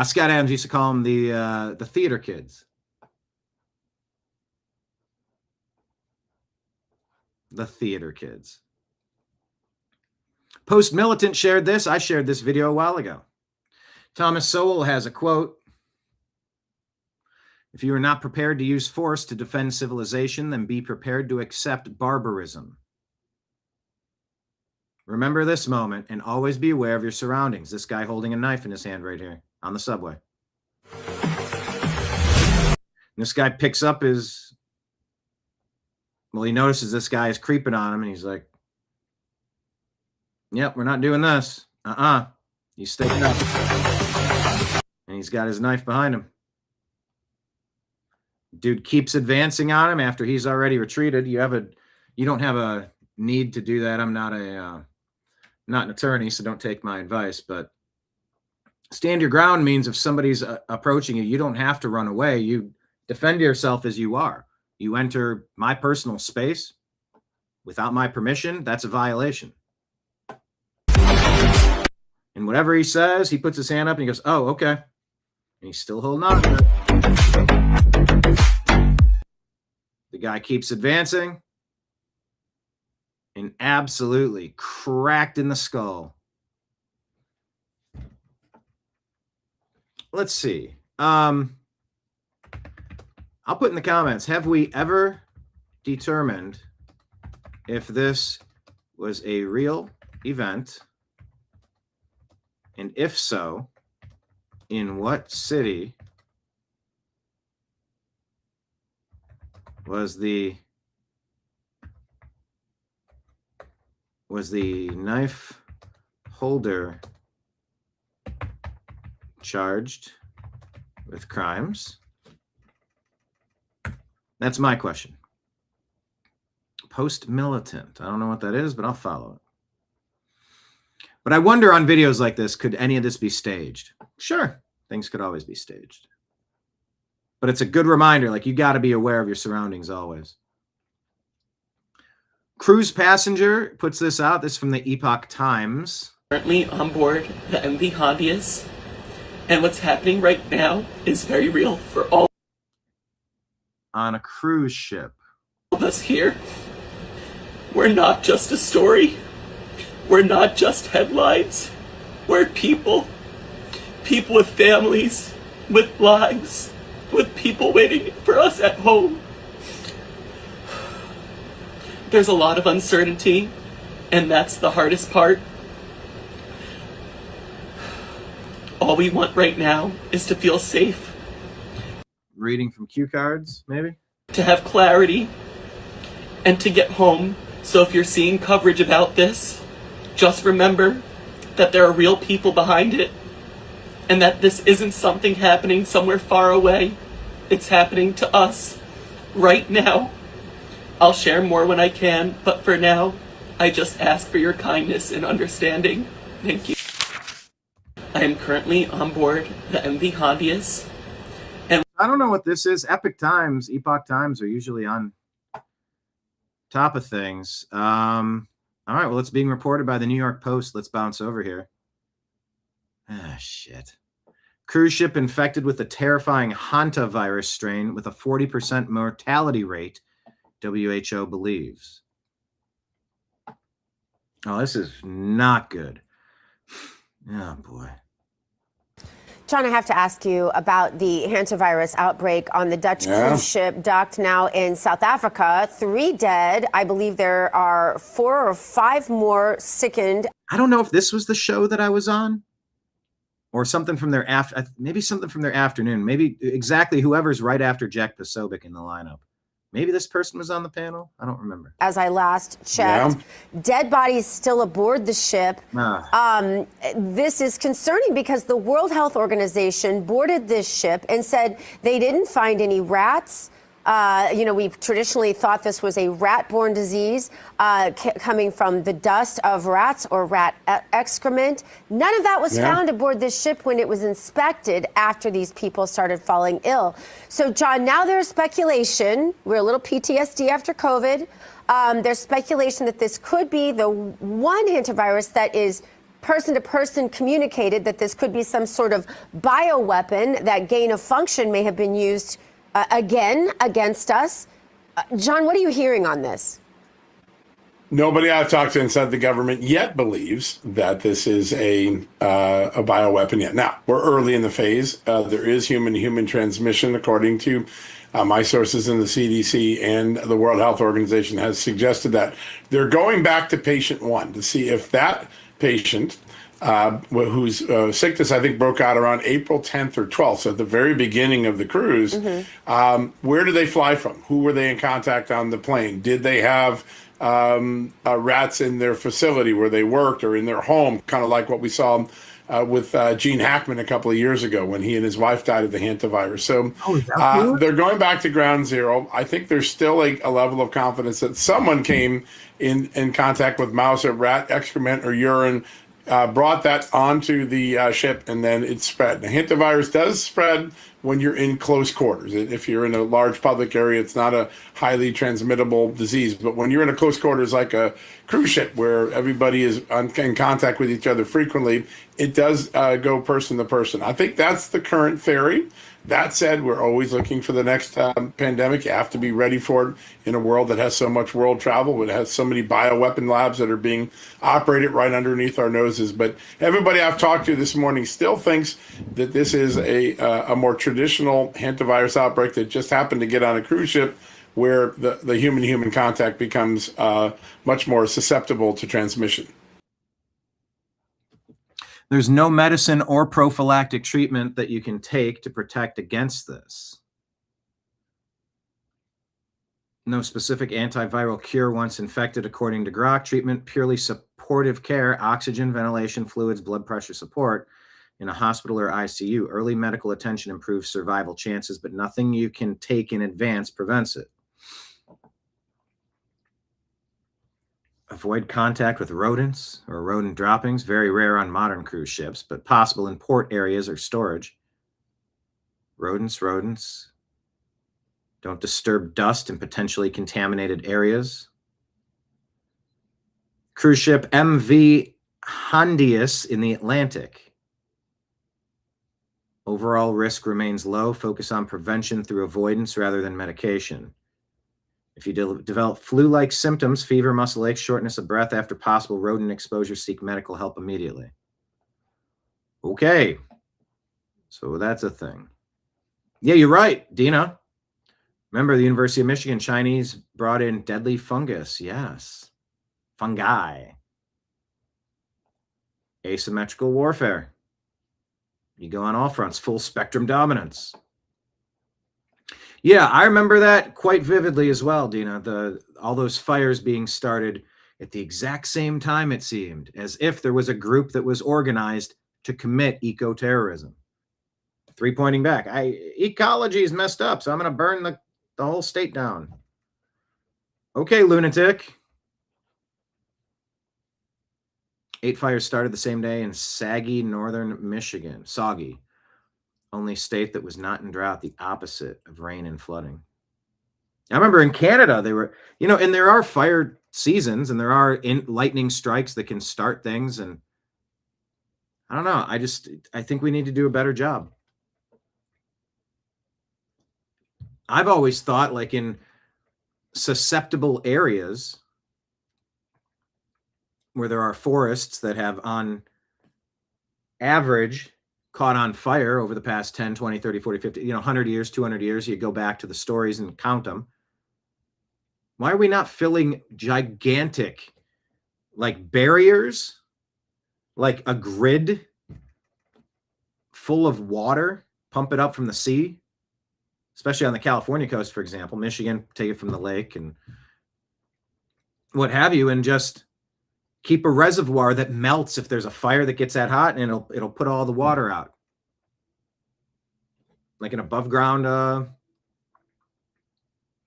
Speaker 1: Scott Adams used to call them the theater kids. The theater kids. Post Militant shared this. I shared this video a while ago. Thomas Sowell has a quote. If you are not prepared to use force to defend civilization, then be prepared to accept barbarism. Remember this moment and always be aware of your surroundings. This guy holding a knife in his hand right here on the subway. And this guy picks up his... Well, he notices this guy is creeping on him, and he's like, yep, we're not doing this. He's sticking up. And he's got his knife behind him. Dude keeps advancing on him after he's already retreated. You don't have a need to do that. I'm not an attorney, so don't take my advice, but stand your ground means if somebody's approaching you, you don't have to run away. You defend yourself as you are. You enter my personal space without my permission, that's a violation. And whatever he says, he puts his hand up and he goes, oh, okay. And he's still holding on to it. The guy keeps advancing and absolutely cracked in the skull. Let's see. I'll put in the comments, have we ever determined if this was a real event? And if so, in what city was the knife holder charged with crimes? That's my question. Post Militant. I don't know what that is, but I'll follow it. But I wonder on videos like this, could any of this be staged? Sure, things could always be staged. But it's a good reminder, like you got to be aware of your surroundings always. Cruise passenger puts this out. This is from the Epoch Times.
Speaker 20: Currently on board the MV Hondius, and what's happening right now is very real for all
Speaker 1: on a cruise ship.
Speaker 20: Of us here. We're not just a story. We're not just headlines. We're people. People with families, with lives, with people waiting for us at home. There's a lot of uncertainty, and that's the hardest part. All we want right now is to feel safe.
Speaker 1: Reading from cue cards, maybe?
Speaker 20: To have clarity and to get home. So if you're seeing coverage about this, just remember that there are real people behind it and that this isn't something happening somewhere far away. It's happening to us right now. I'll share more when I can, but for now, I just ask for your kindness and understanding. Thank you. I am currently on board the MV Hondius. And
Speaker 1: I don't know what this is. Epoch Times are usually on top of things. All right, well, it's being reported by the New York Post. Let's bounce over here. Shit. Cruise ship infected with the terrifying hantavirus strain with a 40% mortality rate, WHO believes. Oh, this is not good. Oh, boy.
Speaker 18: John, I have to ask you about the hantavirus outbreak on the Dutch cruise ship docked now in South Africa. 3 dead. I believe there are 4 or 5 more sickened.
Speaker 1: I don't know if this was the show that I was on or something from their maybe something from their afternoon. Maybe exactly whoever's right after Jack Posobiec in the lineup. Maybe this person was on the panel. I don't remember.
Speaker 18: As I last checked, dead bodies still aboard the ship. This is concerning because the World Health Organization boarded this ship and said they didn't find any rats. We've traditionally thought this was a rat-borne disease coming from the dust of rats or rat excrement. None of that was found aboard this ship when it was inspected after these people started falling ill. So, John, now there's speculation. We're a little PTSD after COVID. There's speculation that this could be the one hantavirus that is person-to-person communicated, that this could be some sort of bioweapon, that gain of function may have been used again against us. John, what are you hearing on this?
Speaker 21: Nobody I've talked to inside the government yet believes that this is a bioweapon yet. Now, we're early in the phase. There is human-to-human transmission, according to my sources in the CDC, and the World Health Organization has suggested that. They're going back to patient 1 to see if that patient whose sickness, I think, broke out around April 10th or 12th, so at the very beginning of the cruise. Where did they fly from? Who were they in contact on the plane? Did they have rats in their facility where they worked or in their home, kind of like what we saw with Gene Hackman a couple of years ago when he and his wife died of the hantavirus. So they're going back to ground zero. I think there's still a level of confidence that someone came in contact with mouse or rat excrement or urine, brought that onto the ship, and then it spread. The hantavirus does spread when you're in close quarters. If you're in a large public area, it's not a highly transmittable disease. But when you're in a close quarters like a cruise ship where everybody is in contact with each other frequently, it does go person to person. I think that's the current theory. That said, we're always looking for the next pandemic. You have to be ready for it in a world that has so much world travel, it has so many bioweapon labs that are being operated right underneath our noses. But everybody I've talked to this morning still thinks that this is a more traditional hantavirus outbreak that just happened to get on a cruise ship where the human-to-human contact becomes much more susceptible to transmission.
Speaker 1: There's no medicine or prophylactic treatment that you can take to protect against this. No specific antiviral cure once infected, according to Grok. Treatment, purely supportive care, oxygen, ventilation, fluids, blood pressure support in a hospital or ICU. Early medical attention improves survival chances, but nothing you can take in advance prevents it. Avoid contact with rodents or rodent droppings, very rare on modern cruise ships, but possible in port areas or storage. Rodents. Don't disturb dust in potentially contaminated areas. Cruise ship MV Hondius in the Atlantic. Overall risk remains low. Focus on prevention through avoidance rather than medication. If you develop flu-like symptoms, fever, muscle aches, shortness of breath after possible rodent exposure, seek medical help immediately. Okay. So that's a thing. Yeah, you're right, Dina. Remember the University of Michigan, Chinese brought in deadly fungus. Yes. Fungi. Asymmetrical warfare. You go on all fronts, full spectrum dominance. Yeah, I remember that quite vividly as well, Dina. All those fires being started at the exact same time, it seemed, as if there was a group that was organized to commit eco-terrorism. 3 pointing back. Ecology is messed up, so I'm going to burn the whole state down. Okay, lunatic. 8 fires started the same day in Saggy, northern Michigan. Soggy. Only state that was not in drought, the opposite of rain and flooding. I remember in Canada, they were, and there are fire seasons and there are lightning strikes that can start things. And I don't know. I think we need to do a better job. I've always thought, like, in susceptible areas where there are forests that have on average caught on fire over the past 10, 20, 30, 40, 50, 100 years, 200 years, you go back to the stories and count them. Why are we not filling gigantic, like, barriers, like a grid full of water, pump it up from the sea, especially on the California coast, for example, Michigan, take it from the lake and what have you, and just keep a reservoir that melts if there's a fire that gets that hot, and it'll put all the water out. Like an above ground,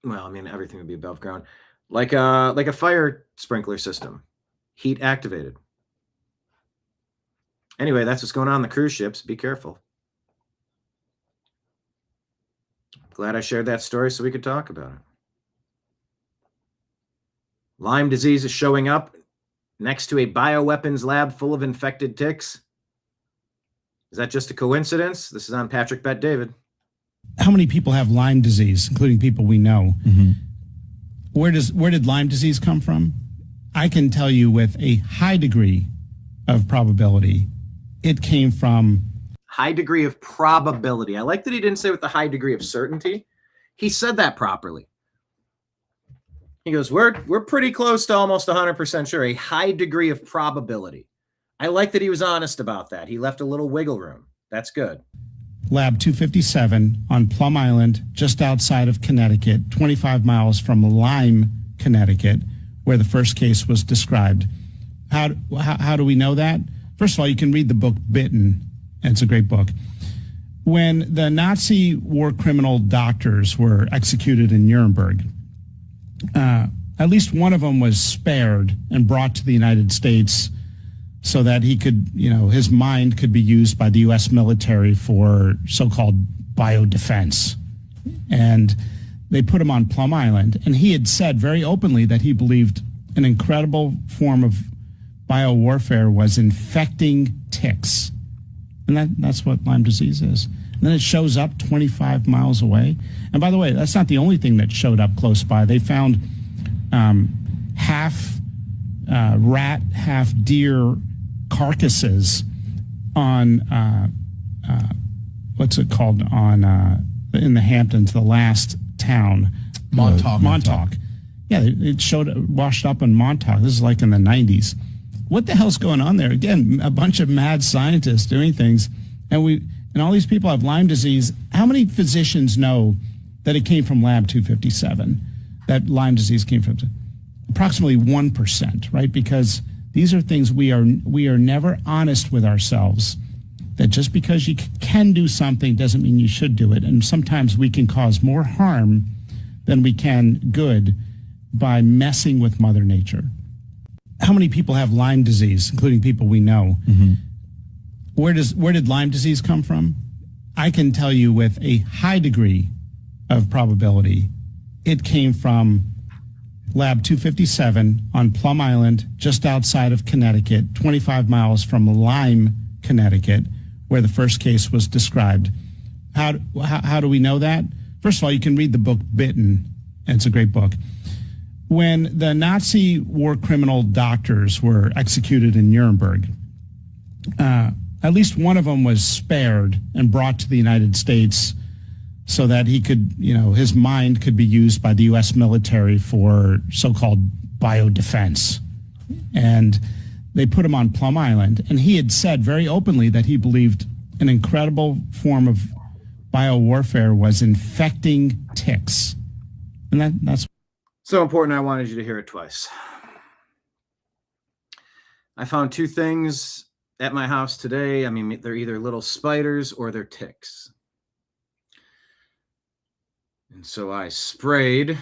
Speaker 1: everything would be above ground. Like a fire sprinkler system, heat activated. Anyway, that's what's going on the cruise ships. Be careful. Glad I shared that story so we could talk about it. Lyme disease is showing up next to a bioweapons lab full of infected ticks. Is that just a coincidence? This is on Patrick Bet David.
Speaker 3: How many people have Lyme disease, including people we know? Mm-hmm. Where did Lyme disease come from? I can tell you with a high degree of probability, it came from...
Speaker 1: High degree of probability. I like that he didn't say with the high degree of certainty. He said that properly. He goes, we're pretty close to almost 100% sure. A high degree of probability. I like that he was honest about that. He left a little wiggle room. That's good.
Speaker 3: Lab 257 on Plum Island, just outside of Connecticut, 25 miles from Lyme, Connecticut, where the first case was described. How do we know that? First of all, you can read the book Bitten. It's a great book. When the Nazi war criminal doctors were executed in Nuremberg, at least one of them was spared and brought to the United States so that he could, his mind could be used by the U.S. military for so-called biodefense. And they put him on Plum Island. And he had said very openly that he believed an incredible form of biowarfare was infecting ticks. And that's what Lyme disease is. And then it shows up 25 miles away. And by the way, that's not the only thing that showed up close by. They found half rat, half deer carcasses on, what's it called, in the Hamptons, the last town. Montauk. Yeah, it washed up in Montauk. This is like in the 90s. What the hell's going on there? Again, a bunch of mad scientists doing things, and all these people have Lyme disease. How many physicians know that it came from Lab 257, that Lyme disease came from? Approximately 1%, right? Because these are things we are never honest with ourselves, that just because you can do something doesn't mean you should do it. And sometimes we can cause more harm than we can good by messing with Mother Nature. How many people have Lyme disease, including people we know? Mm-hmm. Where did Lyme disease come from? I can tell you with a high degree of probability, it came from Lab 257 on Plum Island, just outside of Connecticut, 25 miles from Lyme, Connecticut, where the first case was described. How do we know that? First of all, you can read the book Bitten, and it's a great book. When the Nazi war criminal doctors were executed in Nuremberg, at least one of them was spared and brought to the United States so that he could, his mind could be used by the U.S. military for so-called biodefense. And they put him on Plum Island, and he had said very openly that he believed an incredible form of biowarfare was infecting ticks. And that's
Speaker 1: so important, I wanted you to hear it twice. I found two things at my house today. I mean, they're either little spiders or they're ticks. And so I sprayed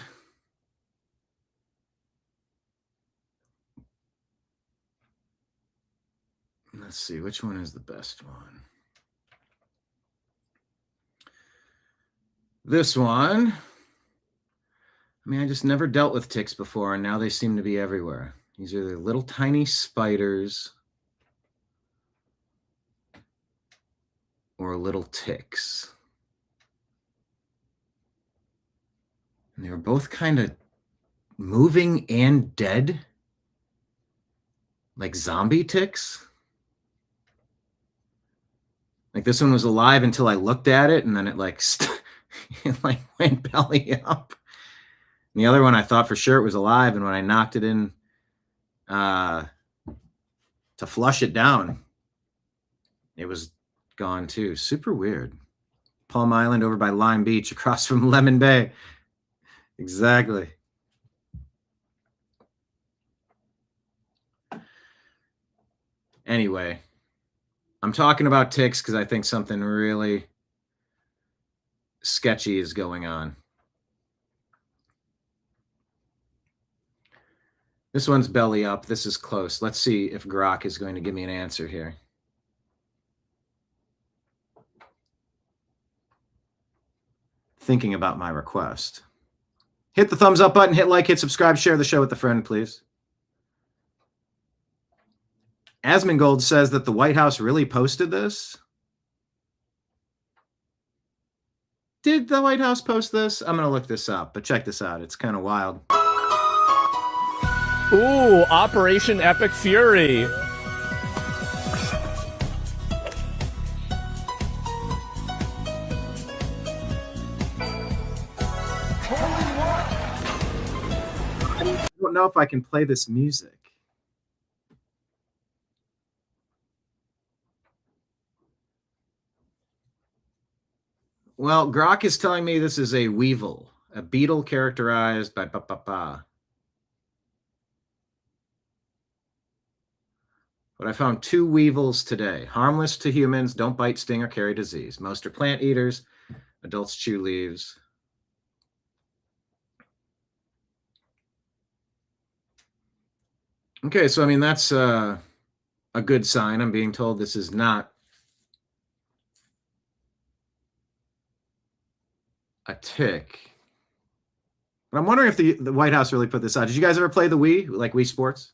Speaker 1: let's see, which one is the best one? This one. I mean, I just never dealt with ticks before, and now they seem to be everywhere. These are the little tiny spiders or little ticks. And they were both kind of moving and dead, like zombie ticks. Like this one was alive until I looked at it, and then it it went belly up. And the other one, I thought for sure it was alive, and when I knocked it in to flush it down, it was gone too. Super weird. Palm Island over by Lime Beach, across from Lemon Bay. Exactly. Anyway, I'm talking about ticks because I think something really sketchy is going on. This one's belly up. This is close. Let's see if Grok is going to give me an answer here. Thinking about my request. Hit the thumbs up button, hit like, hit subscribe, share the show with a friend, please. Asmongold says that the White House really posted this. Did the White House post this? I'm going to look this up, but check this out. It's kind of wild.
Speaker 17: Ooh, Operation Epic Fury.
Speaker 1: I don't know if I can play this music. Well, Grok is telling me this is a weevil, a beetle characterized by But I found two weevils today. Harmless to humans, don't bite, sting, or carry disease. Most are plant eaters. Adults chew leaves. Okay, so I mean, that's a good sign. I'm being told this is not a tick. But I'm wondering if the White House really put this out. Did you guys ever play the Wii, like Wii Sports?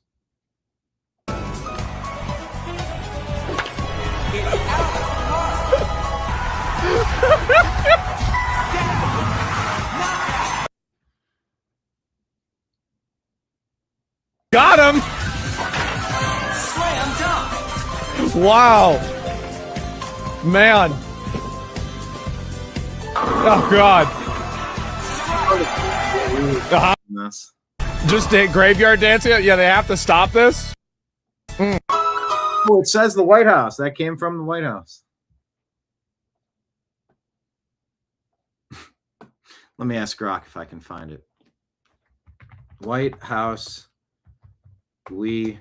Speaker 17: Got him!
Speaker 20: Slam dunk!
Speaker 17: Wow. Man. Oh, God. Just graveyard dancing? Yeah, they have to stop this?
Speaker 1: Oh, it says the White House. That came from the White House. Let me ask Grok if I can find it. White House, Wii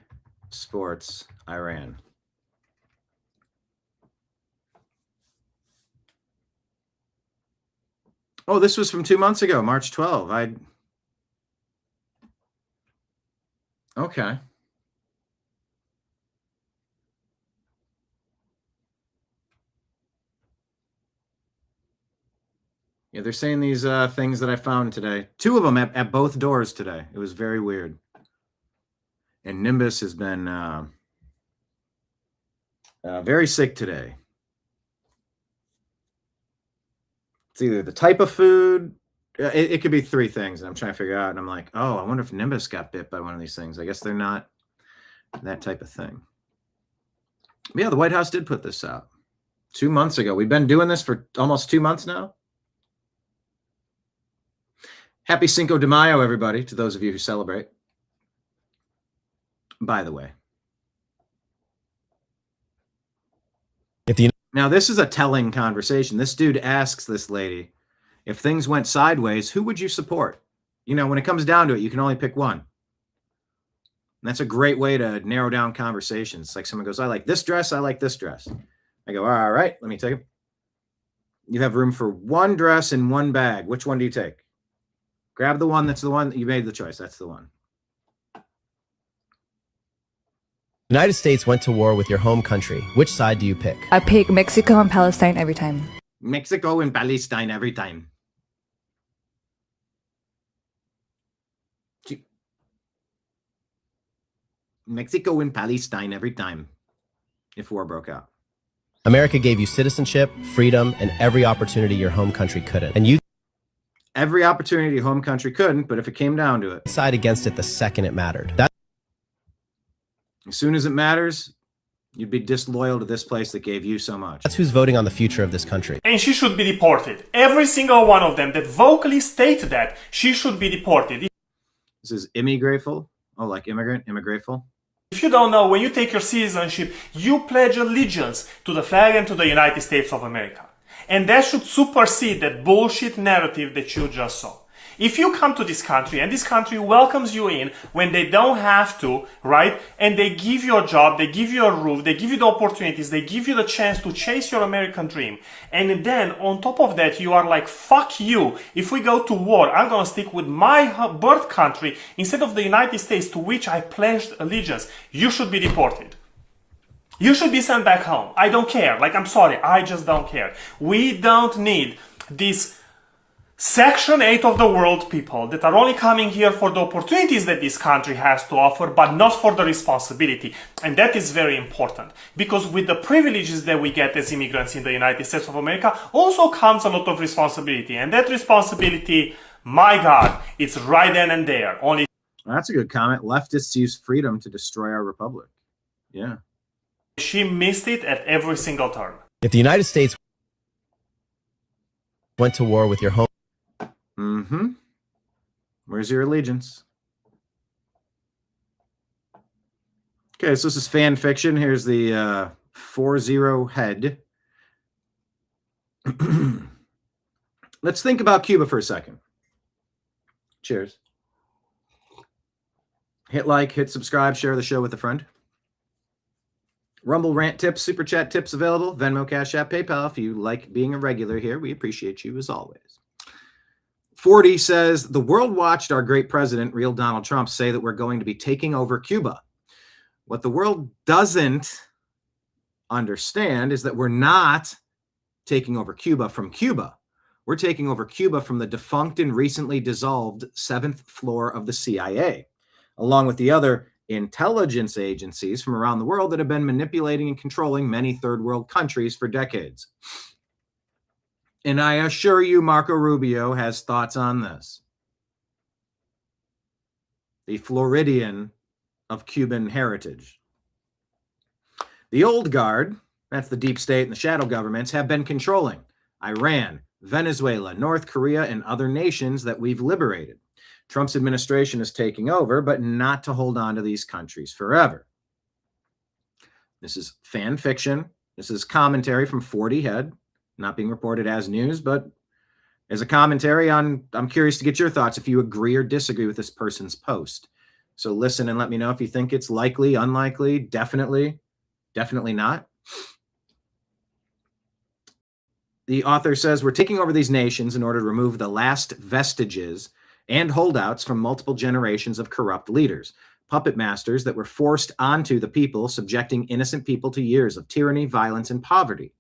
Speaker 1: Sports, Iran. Oh, this was from 2 months ago, March 12. Okay. Yeah, they're saying these things that I found today. 2 of them at both doors today. It was very weird. And Nimbus has been very sick today. It's either the type of food. It could be 3 things. And I'm trying to figure out. And I'm like, oh, I wonder if Nimbus got bit by one of these things. I guess they're not that type of thing. But yeah, the White House did put this out 2 months ago. We've been doing this for almost 2 months now. Happy Cinco de Mayo, everybody, to those of you who celebrate. By the way. Now, this is a telling conversation. This dude asks this lady, if things went sideways, who would you support? You know, when it comes down to it, you can only pick one. And that's a great way to narrow down conversations. Like someone goes, I like this dress, I like this dress. I go, all right, let me take it. You have room for 1 dress and 1 bag. Which one do you take? Grab the one that's the one that you made the choice. That's the one.
Speaker 6: The United States went to war with your home country. Which side do you pick?
Speaker 22: I pick Mexico and Palestine every time.
Speaker 1: Mexico and Palestine every time. Mexico and Palestine every time if war broke out.
Speaker 6: America gave you citizenship, freedom, and every opportunity your home country couldn't. And you
Speaker 1: every opportunity your home country couldn't, but if it came down to it,
Speaker 6: side against it the second it mattered.
Speaker 1: As soon as it matters, you'd be disloyal to this place that gave you so much.
Speaker 6: That's who's voting on the future of this country.
Speaker 17: And she should be deported. Every single one of them that vocally state that she should be deported.
Speaker 1: This is immigrateful. Oh, like immigrant, immigrateful.
Speaker 17: If you don't know, when you take your citizenship, you pledge allegiance to the flag and to the United States of America. And that should supersede that bullshit narrative that you just saw. If you come to this country and this country welcomes you in when they don't have to, right? And they give you a job, they give you a roof, they give you the opportunities, they give you the chance to chase your American dream. And then on top of that, you are like, fuck you. If we go to war, I'm going to stick with my birth country instead of the United States to which I pledged allegiance. You should be deported. You should be sent back home. I don't care. Like, I'm sorry. I just don't care. We don't need this Section 8 of the world people that are only coming here for the opportunities that this country has to offer, but not for the responsibility. And that is very important, because with the privileges that we get as immigrants in the United States of America also comes a lot of responsibility. And that responsibility, my God, it's right then and there. Only.
Speaker 1: That's a good comment. Leftists use freedom to destroy our republic. Yeah.
Speaker 17: She missed it at every single turn.
Speaker 6: If the United States went to war with your home.
Speaker 1: Mm-hmm. Where's your allegiance? Okay, so this is fan fiction. Here's the 4-0 head. Let's think about Cuba for a second. Cheers. Hit like, hit subscribe, share the show with a friend. Rumble rant tips, super chat tips available. Venmo, Cash App, PayPal. If you like being a regular here, we appreciate you as always. 40 says, the world watched our great president, real Donald Trump, say that we're going to be taking over Cuba. What the world doesn't understand is that we're not taking over Cuba from Cuba. We're taking over Cuba from the defunct and recently dissolved 7th floor of the CIA, along with the other intelligence agencies from around the world that have been manipulating and controlling many third world countries for decades. And I assure you, Marco Rubio has thoughts on this. The Floridian of Cuban heritage. The old guard, that's the deep state and the shadow governments, have been controlling Iran, Venezuela, North Korea, and other nations that we've liberated. Trump's administration is taking over, but not to hold on to these countries forever. This is fan fiction. This is commentary from 40 Head. Not being reported as news, but as a commentary on, I'm curious to get your thoughts if you agree or disagree with this person's post. So listen and let me know if you think it's likely, unlikely, definitely not. The author says, we're taking over these nations in order to remove the last vestiges and holdouts from multiple generations of corrupt leaders, puppet masters that were forced onto the people, subjecting innocent people to years of tyranny, violence, and poverty.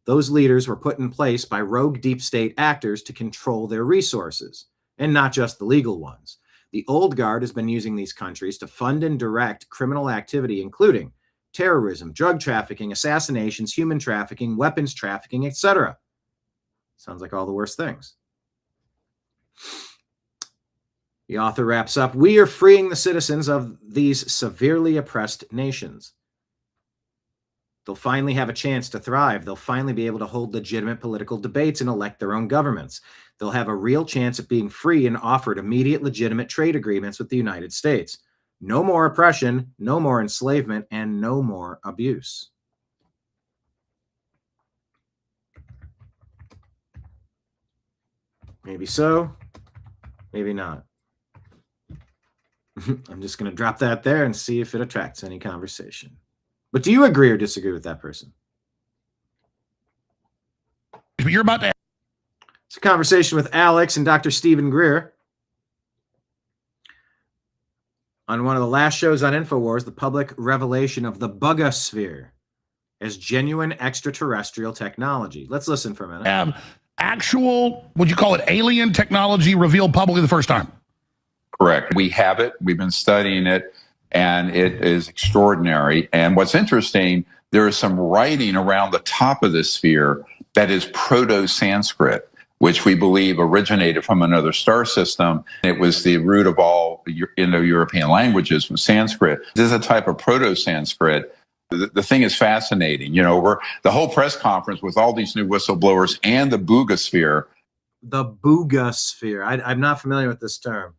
Speaker 1: Those leaders were put in place by rogue deep state actors to control their resources, and not just the legal ones. The old guard has been using these countries to fund and direct criminal activity, including terrorism, drug trafficking, assassinations, human trafficking, weapons trafficking, etc. Sounds like all the worst things. The author wraps up, we are freeing the citizens of these severely oppressed nations. They'll finally have a chance to thrive. They'll finally be able to hold legitimate political debates and elect their own governments. They'll have a real chance at being free and offered immediate legitimate trade agreements with the United States. No more oppression, no more enslavement, and no more abuse. Maybe so, maybe not. I'm just going to drop that there and see if it attracts any conversation. But do you agree or disagree with that person?
Speaker 4: You're about to.
Speaker 1: It's a conversation with Alex and Dr. Stephen Greer. On one of the last shows on InfoWars, the public revelation of the bugosphere as genuine extraterrestrial technology. Let's listen for a minute.
Speaker 4: Actual, would you call it alien technology revealed publicly the first time?
Speaker 5: Correct. We have it. We've been studying it, and it is extraordinary. And what's interesting, there is some writing around the top of this sphere that is Proto-Sanskrit, which we believe originated from another star system. It was the root of all Indo-European languages, was Sanskrit. This is a type of Proto-Sanskrit. The thing is fascinating. You know, the whole press conference with all these new whistleblowers and the bugosphere.
Speaker 1: The bugosphere. I'm not familiar with this term.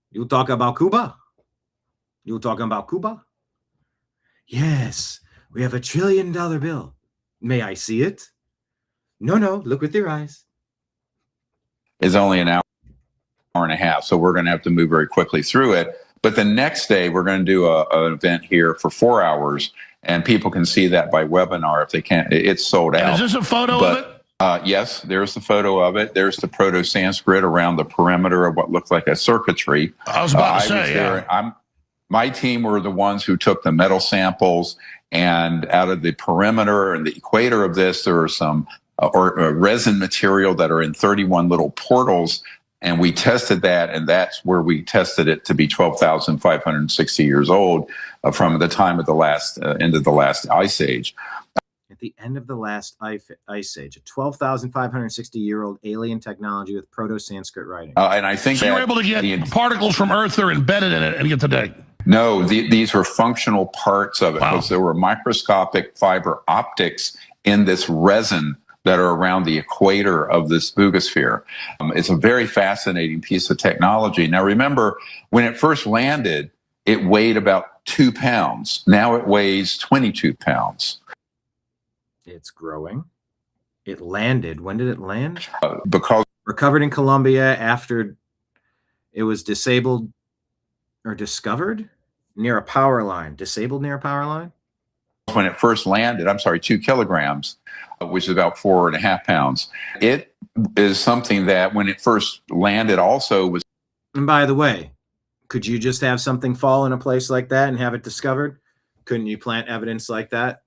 Speaker 1: You talk about Cuba? You talking about Cuba? Yes, we have $1 trillion bill. May I see it? No, look with your eyes.
Speaker 5: It's only an hour and a half, so we're going to have to move very quickly through it. But the next day, we're going to do an event here for 4 hours, and people can see that by webinar if they can't. It's sold out.
Speaker 4: Is this a photo of it?
Speaker 5: Yes, there's the photo of it. There's the Proto-Sanskrit around the perimeter of what looked like a circuitry.
Speaker 4: I was about to say, yeah.
Speaker 5: My team were the ones who took the metal samples, and out of the perimeter and the equator of this, there are some resin material that are in 31 little portals, and we tested that, and that's where we tested it to be 12,560 years old from the time of the last end of the last ice age.
Speaker 1: At the end of the last ice age, a 12,560-year-old alien technology with Proto-Sanskrit writing.
Speaker 5: And I think
Speaker 4: so you're able to get particles from Earth that are embedded in it and get the date.
Speaker 5: No, these were functional parts of it because there were microscopic fiber optics in this resin that are around the equator of this bugosphere. It's a very fascinating piece of technology. Now, remember, when it first landed, it weighed about 2 pounds. Now it weighs 22 pounds.
Speaker 1: It's growing. It landed. When did it land?
Speaker 5: Because
Speaker 1: recovered in Colombia after it was disabled or discovered near a power line. Disabled near a power line?
Speaker 5: When it first landed, 2 kilograms, which is about 4.5 pounds. It is something that when it first landed also was.
Speaker 1: And by the way, could you just have something fall in a place like that and have it discovered? Couldn't you plant evidence like that?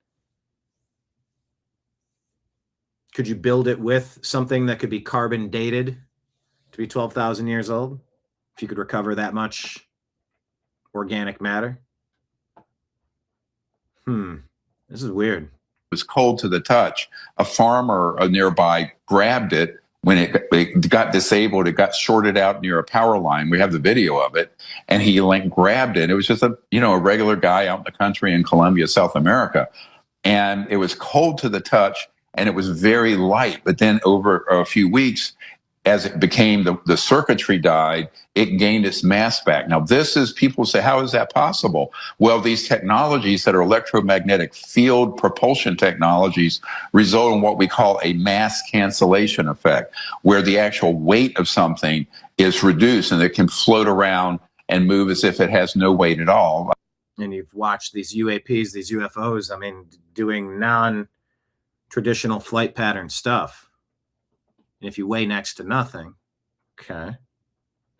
Speaker 1: Could you build it with something that could be carbon dated to be 12,000 years old? If you could recover that much organic matter? This is weird.
Speaker 5: It was cold to the touch. A farmer nearby grabbed it when it got disabled. It got shorted out near a power line. We have the video of it. And he grabbed it. It was just a regular guy out in the country in Colombia, South America. And it was cold to the touch. And it was very light. But then over a few weeks, as it became, the circuitry died, it gained its mass back. Now, people say, how is that possible? Well, these technologies that are electromagnetic field propulsion technologies result in what we call a mass cancellation effect, where the actual weight of something is reduced and it can float around and move as if it has no weight at all.
Speaker 1: And you've watched these UAPs, these UFOs, doing non-traditional flight pattern stuff. And if you weigh next to nothing, okay,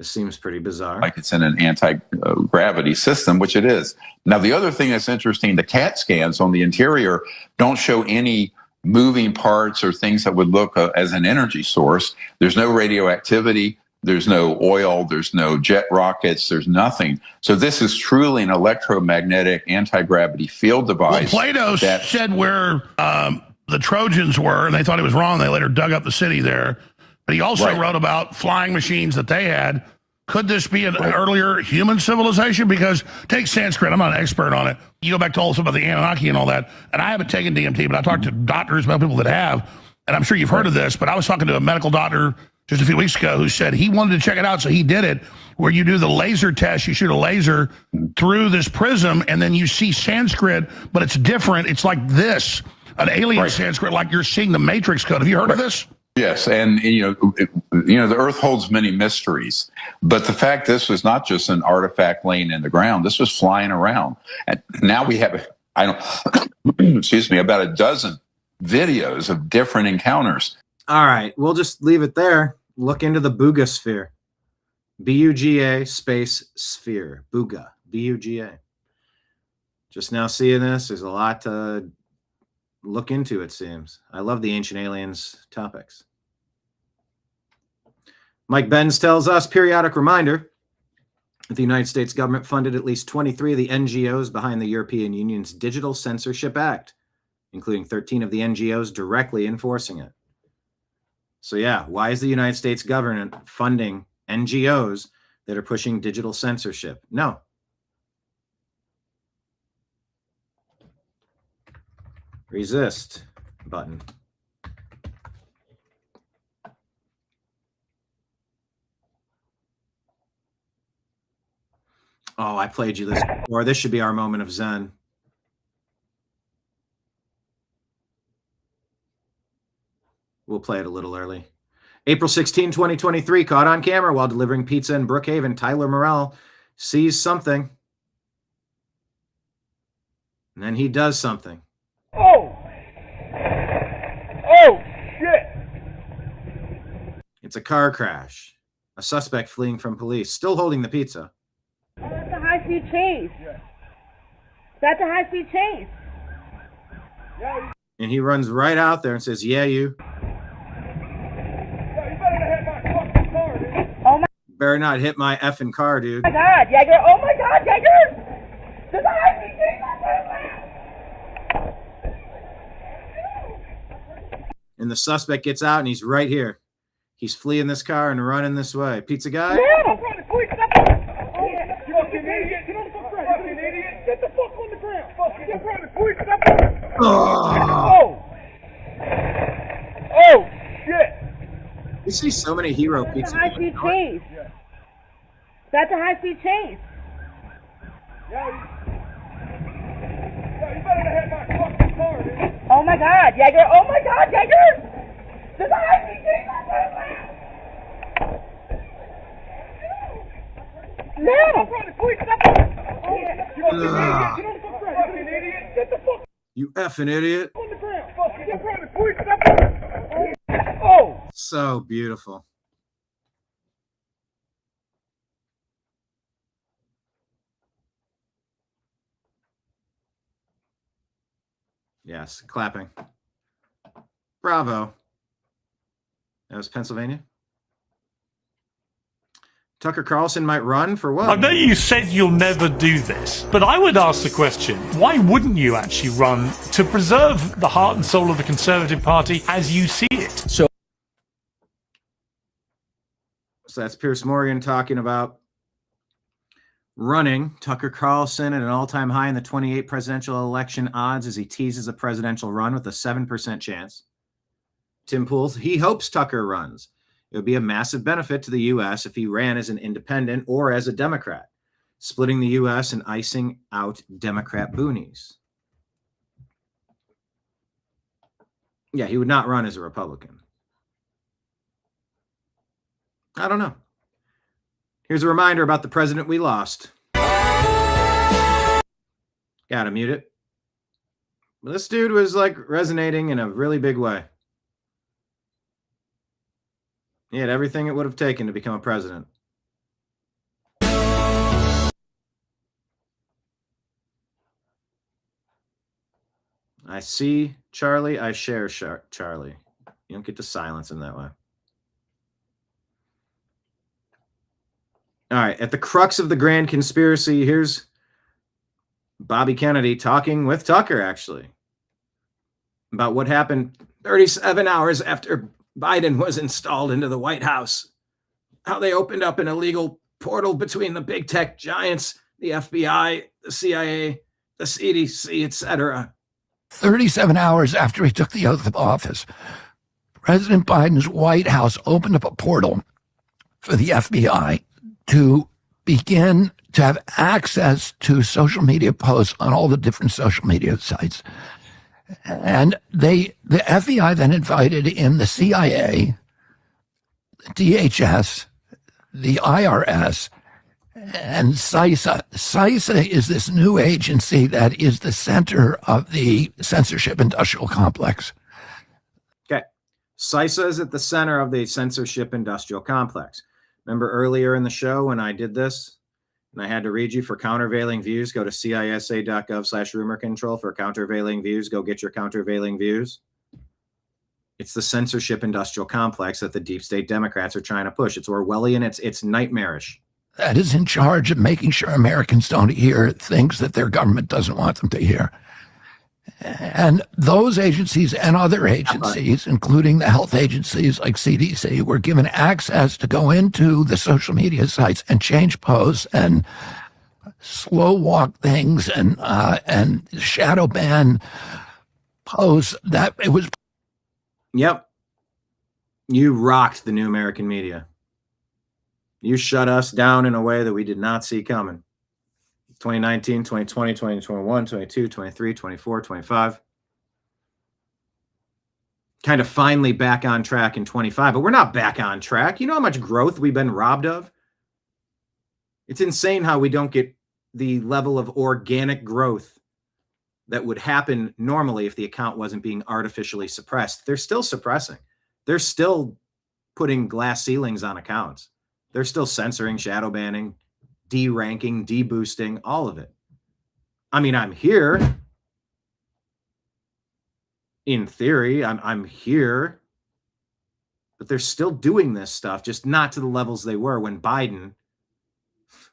Speaker 1: This seems pretty bizarre.
Speaker 5: Like it's in an anti-gravity system, which it is. Now, the other thing that's interesting, the CAT scans on the interior don't show any moving parts or things that would look as an energy source. There's no radioactivity. There's no oil. There's no jet rockets. There's nothing. So this is truly an electromagnetic anti-gravity field device.
Speaker 4: Well, Plato said where the Trojans were, and they thought he was wrong. They later dug up the city there. But he also wrote about flying machines that they had. Could this be an earlier human civilization? Because take Sanskrit. I'm not an expert on it. You go back to all this about the Anunnaki and all that. And I haven't taken DMT, but I talked to doctors, about people that have. And I'm sure you've heard of this, but I was talking to a medical doctor just a few weeks ago who said he wanted to check it out, so he did it, where you do the laser test. You shoot a laser through this prism, and then you see Sanskrit, but it's different. It's like this, an alien Sanskrit, like you're seeing the Matrix code. Have you heard of this?
Speaker 5: Yes, and the Earth holds many mysteries, but the fact this was not just an artifact laying in the ground. This was flying around, and now we have, excuse me, about a dozen videos of different encounters.
Speaker 1: All right, we'll just leave it there. Look into the Buga sphere. B-U-G-A space sphere. Buga. B-U-G-A. Just now seeing this, there's a lot to look into, it seems. I love the ancient aliens topics. Mike Benz tells us, periodic reminder, that the United States government funded at least 23 of the NGOs behind the European Union's Digital Censorship Act, including 13 of the NGOs directly enforcing it. So yeah, why is the United States government funding NGOs that are pushing digital censorship? No. Resist button. Oh, I played you this before. This should be our moment of Zen. We'll play it a little early. April 16, 2023, caught on camera while delivering pizza in Brookhaven, Tyler Morrell sees something. And then he does something.
Speaker 7: Oh! Oh, shit!
Speaker 1: It's a car crash. A suspect fleeing from police, still holding the pizza.
Speaker 7: Oh, that's a high-speed chase. That's a high-speed chase.
Speaker 1: And he runs right out there and says, yeah, you. Better not hit my effing car, dude.
Speaker 7: Oh my God, Jaeger! Oh my God, Jaeger! There's a high-speed chase!
Speaker 1: And the suspect gets out and he's right here. He's fleeing this car and running this way. Pizza guy?
Speaker 7: No! Get the fuck on the ground!
Speaker 1: Oh!
Speaker 7: Oh! Shit!
Speaker 1: You see so many hero pizza.
Speaker 7: That's a high-speed chase. That's a high-speed chase. Oh my God, Jaeger! Oh my God, Jaeger! There's a high-speed chase! No!
Speaker 1: You effing idiot.
Speaker 7: Oh!
Speaker 1: So beautiful. Yes, clapping. Bravo. That was Pennsylvania. Tucker Carlson might run for what?
Speaker 17: I know you said you'll never do this, but I would ask the question, why wouldn't you actually run to preserve the heart and soul of the Conservative Party as you see it?
Speaker 1: So that's Piers Morgan talking about running. Tucker Carlson at an all-time high in the 28 presidential election odds as he teases a presidential run with a 7% chance. Tim Pool, he hopes Tucker runs. It would be a massive benefit to the U.S. if he ran as an independent or as a Democrat, splitting the U.S. and icing out Democrat boonies. Yeah, he would not run as a Republican. I don't know. Here's a reminder about the president we lost. Gotta mute it. But this dude was like resonating in a really big way. He had everything it would have taken to become a president. I see Charlie. I share Charlie. You don't get to silence him that way. All right. At the crux of the grand conspiracy, here's Bobby Kennedy talking with Tucker, actually, about what happened 37 hours after Biden was installed into the White House. How they opened up an illegal portal between the big tech giants, the FBI, the CIA, the CDC, etc.
Speaker 8: 37 hours after he took the oath of office, President Biden's White House opened up a portal for the FBI to begin to have access to social media posts on all the different social media sites. And the FBI then invited in the CIA, DHS, the IRS, and CISA. CISA is this new agency that is the center of the censorship industrial complex.
Speaker 1: Okay. CISA is at the center of the censorship industrial complex. Remember earlier in the show when I did this and I had to read you for countervailing views, go to cisa.gov/rumor control for countervailing views. Go get your countervailing views. It's the censorship industrial complex that the deep state Democrats are trying to push. It's Orwellian. It's nightmarish.
Speaker 8: That is in charge of making sure Americans don't hear things that their government doesn't want them to hear. And those agencies and other agencies, including the health agencies like CDC, were given access to go into the social media sites and change posts and slow walk things and shadow ban posts. That it was.
Speaker 1: Yep. You rocked the new American media. You shut us down in a way that we did not see coming. 2019, 2020, 2021, 22, 23, 24, 25. Kind of finally back on track in 25, but we're not back on track. You know how much growth we've been robbed of? It's insane how we don't get the level of organic growth that would happen normally if the account wasn't being artificially suppressed. They're still suppressing. They're still putting glass ceilings on accounts. They're still censoring, shadow banning, de-ranking, de-boosting, all of it. I mean, I'm here. In theory, I'm here. But they're still doing this stuff, just not to the levels they were when Biden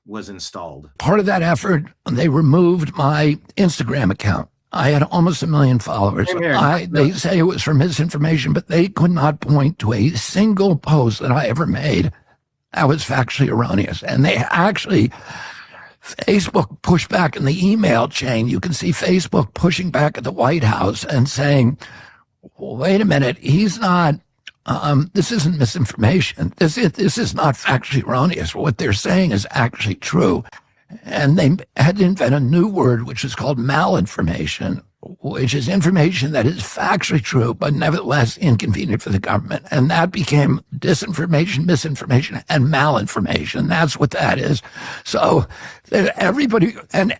Speaker 1: was installed.
Speaker 8: Part of that effort, they removed my Instagram account. I had almost 1 million followers. They say it was for misinformation, but they could not point to a single post that I ever made that was factually erroneous. And they actually, Facebook pushed back in the email chain. You can see Facebook pushing back at the White House and saying, wait a minute, he's not, this isn't misinformation. This is not factually erroneous. What they're saying is actually true. And they had to invent a new word, which is called malinformation, which is information that is factually true, but nevertheless inconvenient for the government. And that became disinformation, misinformation, and malinformation. That's what that is. So everybody, and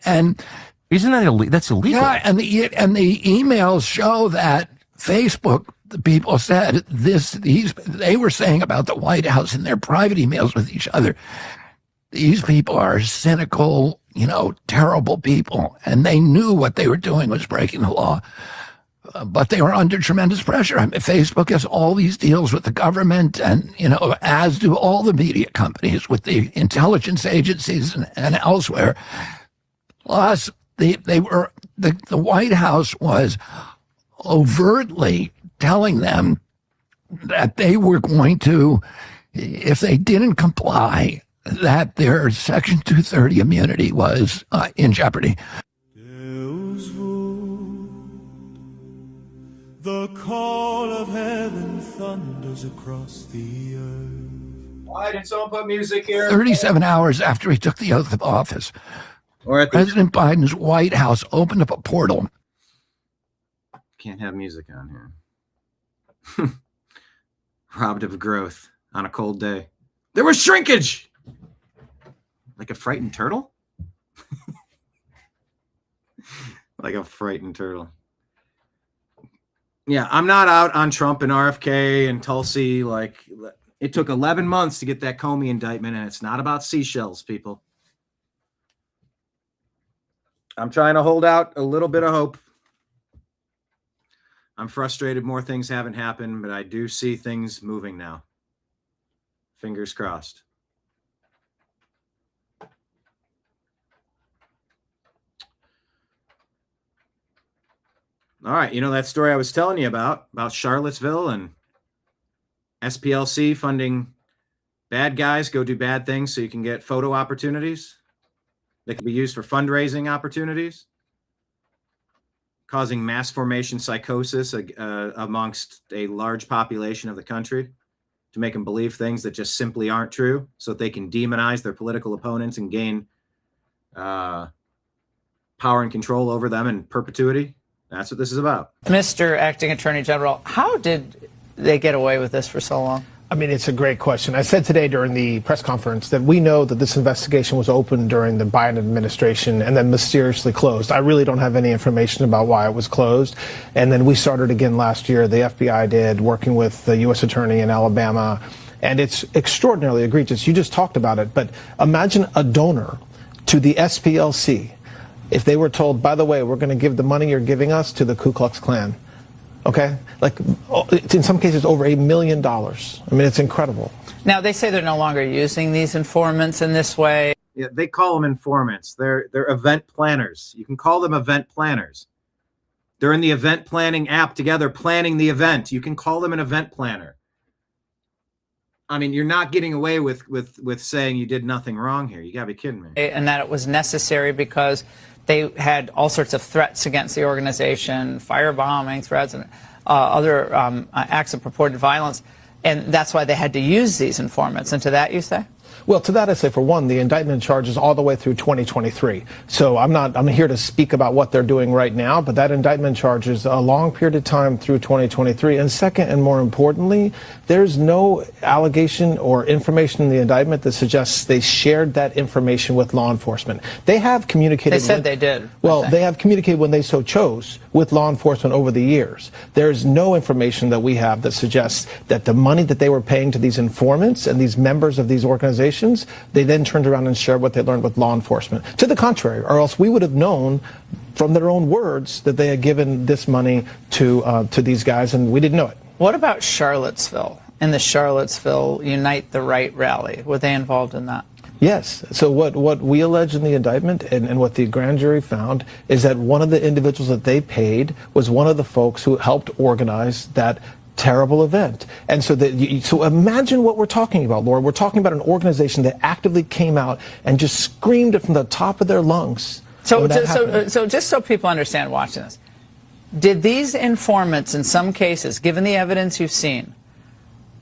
Speaker 11: isn't that illegal? That's illegal.
Speaker 8: Yeah, and the emails show that Facebook, the people said they were saying about the White House in their private emails with each other. These people are cynical, terrible people, and they knew what they were doing was breaking the law, but they were under tremendous pressure. I mean, Facebook has all these deals with the government, and as do all the media companies with the intelligence agencies and elsewhere. Plus, the White House was overtly telling them that they were going to, if they didn't comply, that their Section 230 immunity was in jeopardy.
Speaker 23: The call of heaven thunders across the earth.
Speaker 1: Why did someone put music here?
Speaker 8: 37 hours after he took the oath of office, President Biden's White House opened up a portal.
Speaker 1: Can't have music on here. Robbed of growth on a cold day. There was shrinkage. Like a frightened turtle? Like a frightened turtle. Yeah, I'm not out on Trump and RFK and Tulsi. Like, it took 11 months to get that Comey indictment, and it's not about seashells, people. I'm trying to hold out a little bit of hope. I'm frustrated more things haven't happened, but I do see things moving now. Fingers crossed. All right, you know that story I was telling you about Charlottesville and SPLC funding bad guys go do bad things so you can get photo opportunities that can be used for fundraising opportunities, causing mass formation psychosis amongst a large population of the country to make them believe things that just simply aren't true so that they can demonize their political opponents and gain power and control over them in perpetuity. That's what this is about.
Speaker 9: Mr. Acting Attorney General, how did they get away with this for so long?
Speaker 12: I mean, it's a great question. I said today during the press conference that we know that this investigation was opened during the Biden administration and then mysteriously closed. I really don't have any information about why it was closed. And then we started again last year. The FBI did, working with the U.S. Attorney in Alabama. And it's extraordinarily egregious. You just talked about it. But imagine a donor to the SPLC if they were told, by the way, we're going to give the money you're giving us to the Ku Klux Klan. Okay? Like, in some cases, over $1 million. I mean, it's incredible.
Speaker 9: Now, they say they're no longer using these informants in this way.
Speaker 1: Yeah, they call them informants. They're event planners. You can call them event planners. They're in the event planning app together, planning the event. You can call them an event planner. I mean, you're not getting away with saying you did nothing wrong here. You got to be kidding me.
Speaker 9: And that it was necessary because they had all sorts of threats against the organization, firebombing threats and other acts of purported violence. And that's why they had to use these informants. And to that, you say?
Speaker 12: Well, to that I say, for one, the indictment charges all the way through 2023. So I'm here to speak about what they're doing right now, but that indictment charges a long period of time through 2023. And second, and more importantly, there's no allegation or information in the indictment that suggests they shared that information with law enforcement. They have communicated.
Speaker 9: They said they did.
Speaker 12: Well, they have communicated when they so chose with law enforcement over the years. There's no information that we have that suggests that the money that they were paying to these informants and these members of these organizations, they then turned around and shared what they learned with law enforcement. To the contrary, or else we would have known from their own words that they had given this money to these guys, and we didn't know it.
Speaker 9: What about Charlottesville and the Charlottesville Unite the Right rally? Were they involved in that?
Speaker 12: Yes. So what we allege in the indictment and what the grand jury found is that one of the individuals that they paid was one of the folks who helped organize that terrible event. And so so imagine what we're talking about, Laura. We're talking about an organization that actively came out and just screamed it from the top of their lungs.
Speaker 9: So just so people understand watching this, did these informants in some cases, given the evidence you've seen,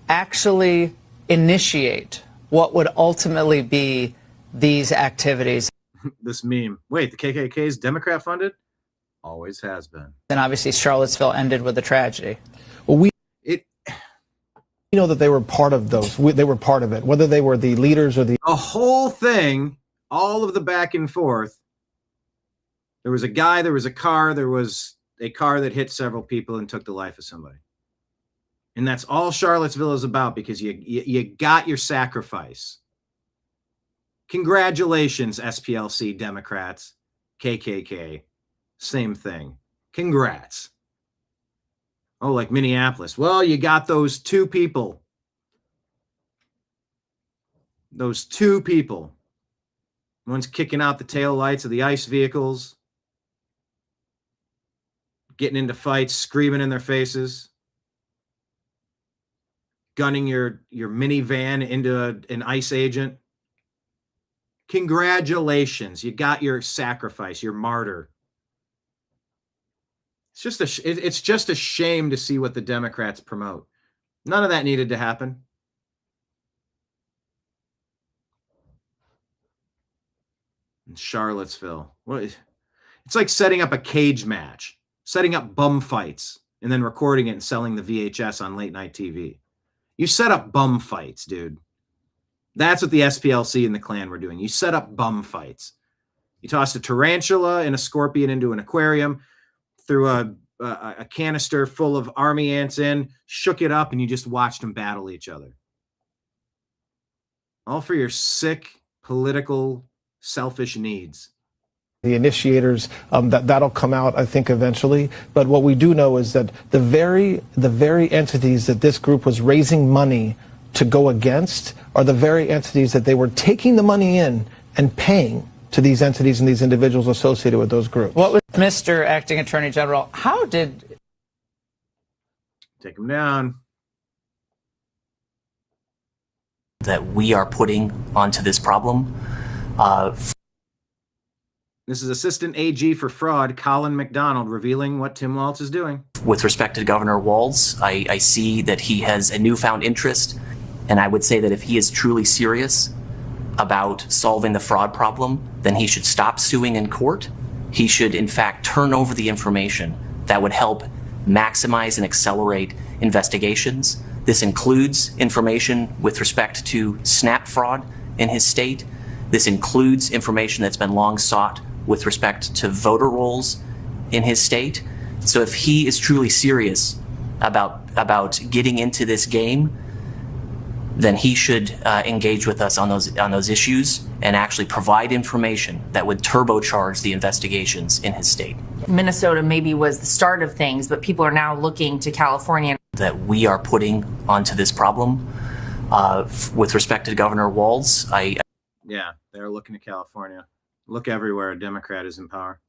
Speaker 9: actually initiate what would ultimately be these activities?
Speaker 1: This meme. Wait, the KKK is Democrat funded? Always has been.
Speaker 9: And obviously Charlottesville ended with a tragedy.
Speaker 12: Well, we know that they were part of those. They were part of it, whether they were the leaders or the
Speaker 1: whole thing, all of the back and forth. There was a guy, there was a car, there was a car that hit several people and took the life of somebody. And that's all Charlottesville is about, because you got your sacrifice. Congratulations, SPLC Democrats, KKK, same thing. Congrats. Oh, like Minneapolis. Well, you got those two people. Those two people. One's kicking out the taillights of the ICE vehicles, getting into fights, screaming in their faces, gunning your minivan into an ICE agent. Congratulations. You got your sacrifice, your martyr. It's just a shame to see what the Democrats promote. None of that needed to happen. In Charlottesville. It's like setting up a cage match, setting up bum fights, and then recording it and selling the VHS on late night TV. You set up bum fights, dude. That's what the SPLC and the Klan were doing. You set up bum fights. You tossed a tarantula and a scorpion into an aquarium, threw a canister full of army ants in, shook it up, and you just watched them battle each other. All for your sick, political, selfish needs.
Speaker 12: the initiators, that'll come out, I think, eventually. But what we do know is that the very entities that this group was raising money to go against are the very entities that they were taking the money in and paying to these entities and these individuals associated with those groups.
Speaker 9: What was Mr. Acting Attorney General? How did...
Speaker 1: Take him down.
Speaker 10: That we are putting onto this problem.
Speaker 1: This is Assistant AG for Fraud, Colin McDonald, revealing what Tim Walz is doing.
Speaker 10: With respect to Governor Walz, I see that he has a newfound interest, and I would say that if he is truly serious about solving the fraud problem, then he should stop suing in court. He should, in fact, turn over the information that would help maximize and accelerate investigations. This includes information with respect to SNAP fraud in his state. This includes information that's been long sought with respect to voter rolls in his state. So if he is truly serious about getting into this game, then he should engage with us on those issues and actually provide information that would turbocharge the investigations in his state.
Speaker 13: Minnesota maybe was the start of things, but people are now looking to California.
Speaker 10: That we are putting onto this problem. With respect to Governor Walz,
Speaker 1: Yeah, they're looking to California. Look everywhere a Democrat is in power.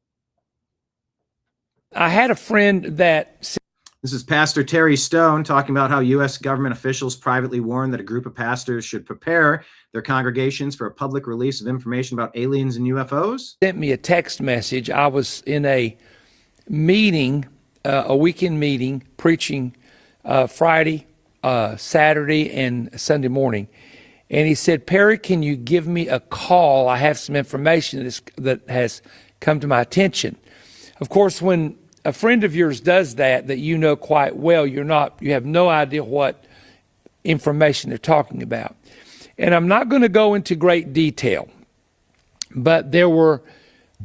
Speaker 14: I had a friend that...
Speaker 1: This is Pastor Terry Stone talking about how U.S. government officials privately warned that a group of pastors should prepare their congregations for a public release of information about aliens and UFOs.
Speaker 14: Sent me a text message. I was in a meeting, a weekend meeting, preaching Friday, Saturday, and Sunday morning. And he said, Perry, can you give me a call? I have some information that has come to my attention. Of course, when a friend of yours does that you know quite well, you have no idea what information they're talking about. And I'm not going to go into great detail, but there were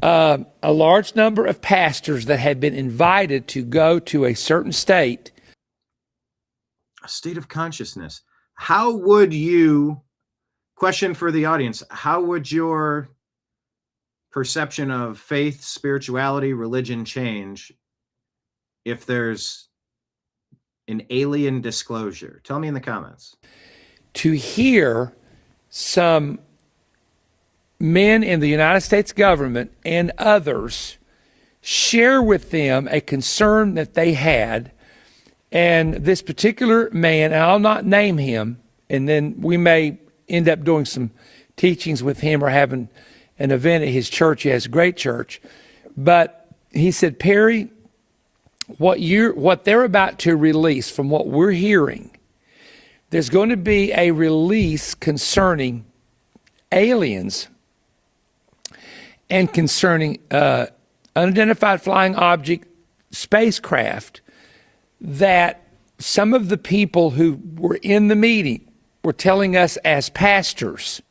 Speaker 14: a large number of pastors that had been invited to go to a certain state.
Speaker 1: A state of consciousness. How would you... Question for the audience. How would your perception of faith, spirituality, religion change if there's an alien disclosure? Tell me in the comments.
Speaker 14: To hear some men in the United States government and others share with them a concern that they had, and this particular man, and I'll not name him, and then we may end up doing some teachings with him or having an event at his church. He has a great church. But he said, Perry, what they're about to release, from what we're hearing, there's going to be a release concerning aliens and concerning unidentified flying object spacecraft that some of the people who were in the meeting were telling us as pastors.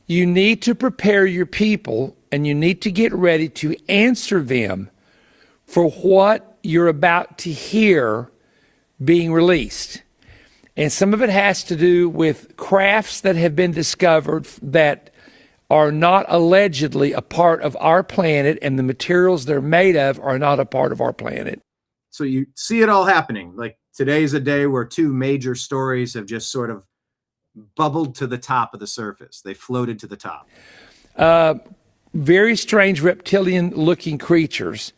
Speaker 14: You need to prepare your people and you need to get ready to answer them for what you're about to hear being released. And some of it has to do with crafts that have been discovered that are not allegedly a part of our planet, and the materials they're made of are not a part of our planet.
Speaker 1: So you see it all happening. Like today's a day where two major stories have just sort of bubbled to the top of the surface. They floated to the top.
Speaker 14: Very strange reptilian-looking creatures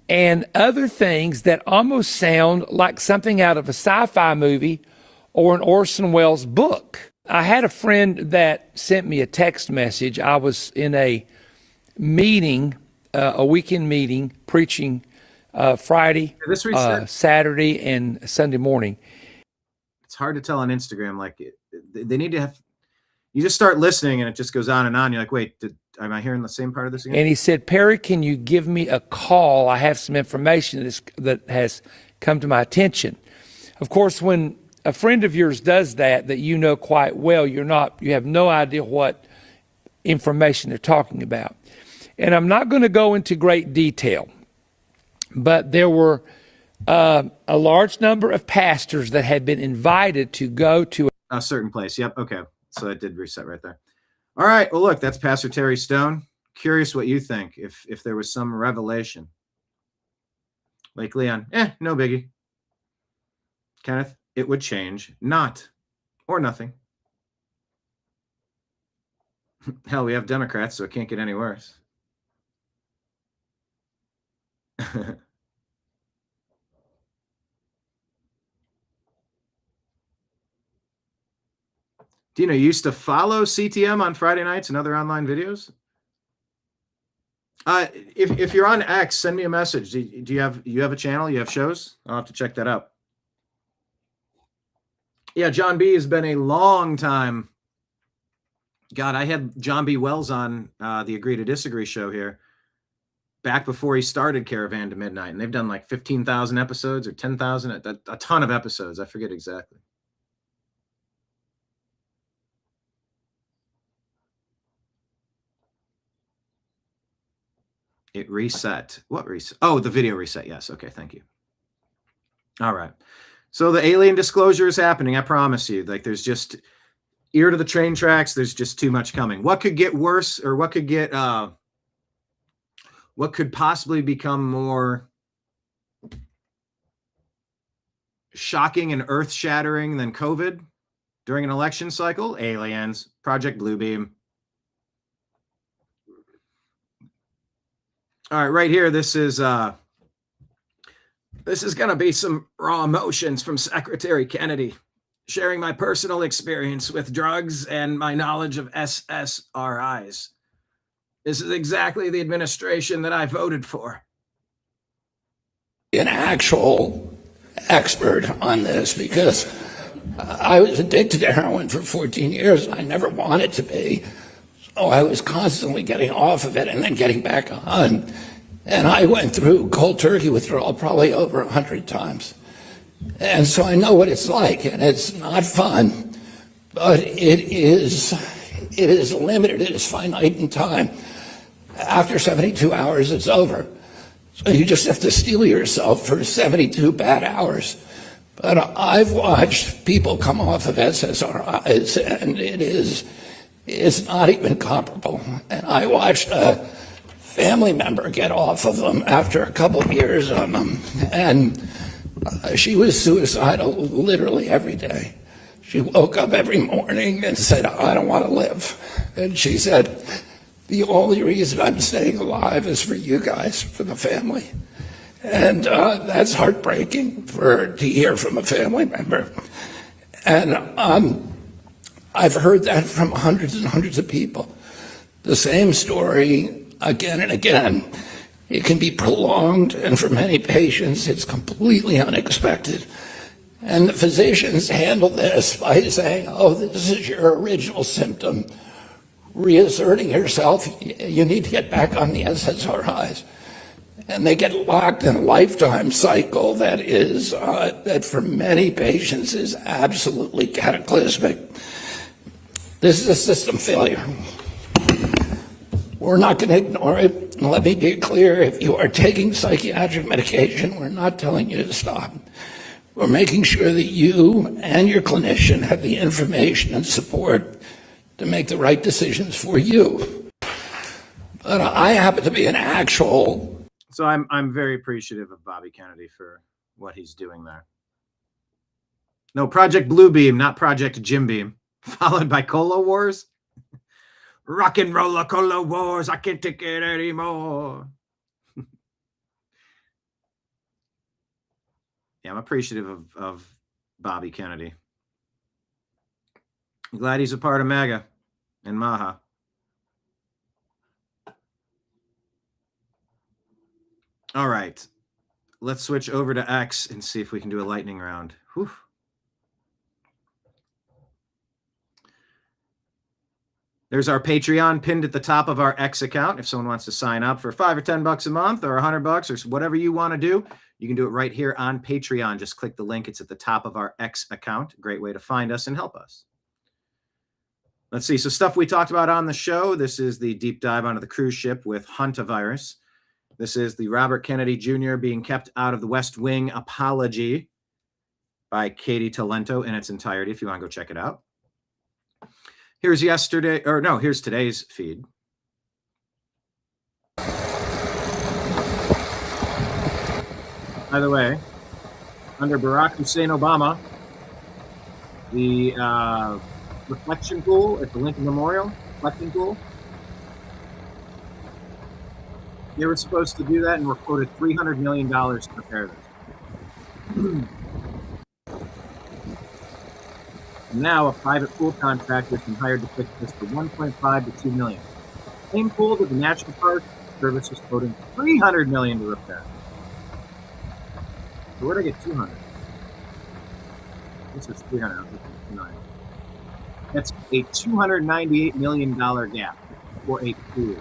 Speaker 14: and other things that almost sound like something out of a sci-fi movie or an Orson Welles book. I had a friend that sent me a text message. I was in a meeting, a weekend meeting, preaching Friday, Saturday, and Sunday morning.
Speaker 1: It's hard to tell on Instagram. Like they need to have, you just start listening and it just goes on and on. You're like, wait, am I hearing the same part of this again?
Speaker 14: And he said, Perry, can you give me a call? I have some information that has come to my attention. Of course, when a friend of yours does that you know quite well, you have no idea what information they're talking about. And I'm not going to go into great detail, but there were a large number of pastors that had been invited to go to
Speaker 1: a certain place. Yep. Okay. So it did reset right there. All right. Well, look, that's Pastor Terry Stone. Curious what you think if there was some revelation. Like Leon, no biggie. Kenneth, it would change not or nothing. Hell, we have Democrats, so it can't get any worse. Dino, you used to follow CTM on Friday nights and other online videos? If you're on X, send me a message. Do you have a channel? You have shows? I'll have to check that out. Yeah, John B has been a long time. God, I had John B. Wells on the Agree to Disagree show here back before he started Caravan to Midnight, and they've done like 15,000 episodes or 10,000, a ton of episodes. I forget exactly. It reset. What reset? Oh, the video reset. Yes. Okay. Thank you. All right. So the alien disclosure is happening. I promise you. Like, there's just ear to the train tracks. There's just too much coming. What could get worse, or what could get, what could possibly become more shocking and earth-shattering than COVID during an election cycle? Aliens, Project Bluebeam. All right, right here, this is going to be some raw emotions from Secretary Kennedy, sharing my personal experience with drugs and my knowledge of SSRIs. This is exactly the administration that I voted for.
Speaker 8: An actual expert on this, because I was addicted to heroin for 14 years. I never wanted to be. So I was constantly getting off of it and then getting back on. And I went through cold turkey withdrawal probably over 100 times. And so I know what it's like, and it's not fun, but it is limited, it is finite in time. After 72 hours, it's over. So you just have to steel yourself for 72 bad hours. But I've watched people come off of SSRIs, and it's not even comparable. And I watched a family member get off of them after a couple of years on them, and she was suicidal literally every day. She woke up every morning and said, I don't want to live. And she said, the only reason I'm staying alive is for you guys, for the family. And that's heartbreaking to hear from a family member. And I've heard that from hundreds and hundreds of people. The same story again and again. It can be prolonged, and for many patients, it's completely unexpected. And the physicians handle this by saying, oh, this is your original symptom. Reasserting yourself, you need to get back on the SSRIs. And they get locked in a lifetime cycle that is, that for many patients is absolutely cataclysmic. This is a system failure. We're not going to ignore it. And let me be clear, if you are taking psychiatric medication, we're not telling you to stop. We're making sure that you and your clinician have the information and support to make the right decisions for you. But I happen to be an actual...
Speaker 1: So I'm very appreciative of Bobby Kennedy for what he's doing there. No, Project Bluebeam, not Project Jim Beam. Followed by Cola Wars. Rock and roller Cola Wars. I can't take it anymore. Yeah, I'm appreciative of Bobby Kennedy. I'm glad he's a part of MAGA and MAHA. All right. Let's switch over to X and see if we can do a lightning round. Whew. There's our Patreon pinned at the top of our X account. If someone wants to sign up for $5 or $10 a month or $100 or whatever you want to do, you can do it right here on Patreon. Just click the link. It's at the top of our X account. Great way to find us and help us. Let's see. So stuff we talked about on the show. This is the deep dive onto the cruise ship with Hantavirus. This is the Robert Kennedy Jr. being kept out of the West Wing apology by Katie Talento in its entirety, if you want to go check it out. Here's today's feed. By the way, under Barack Hussein Obama, the reflection pool at the Lincoln Memorial, reflection pool, they were supposed to do that and were quoted $300 million to repair this. Now, a private pool contractor has been hired to fix this for $1.5 to $2 million. Same pool that the National Park Service was quoting $300 million to repair. So where did I get 200? This is 300. That's a $298 million gap for a pool.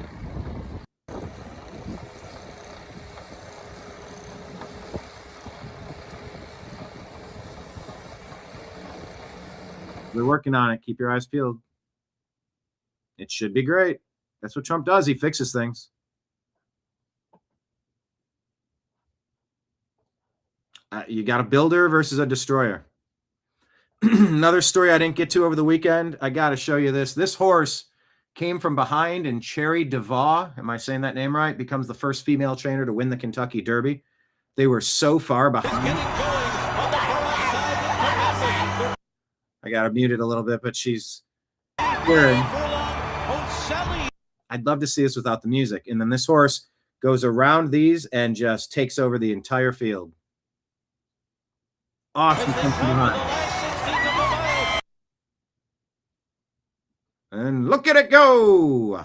Speaker 1: We're working on it. Keep your eyes peeled. It should be great. That's what Trump does. He fixes things. You got a builder versus a destroyer. Another story I didn't get to over the weekend. I got to show you this. This horse came from behind, and Cherry DeVaw, am I saying that name right, becomes the first female trainer to win the Kentucky Derby. They were so far behind. I got to mute it a little bit, but she's wearing. I'd love to see this without the music. And then this horse goes around these and just takes over the entire field. Awesome. And look at it go.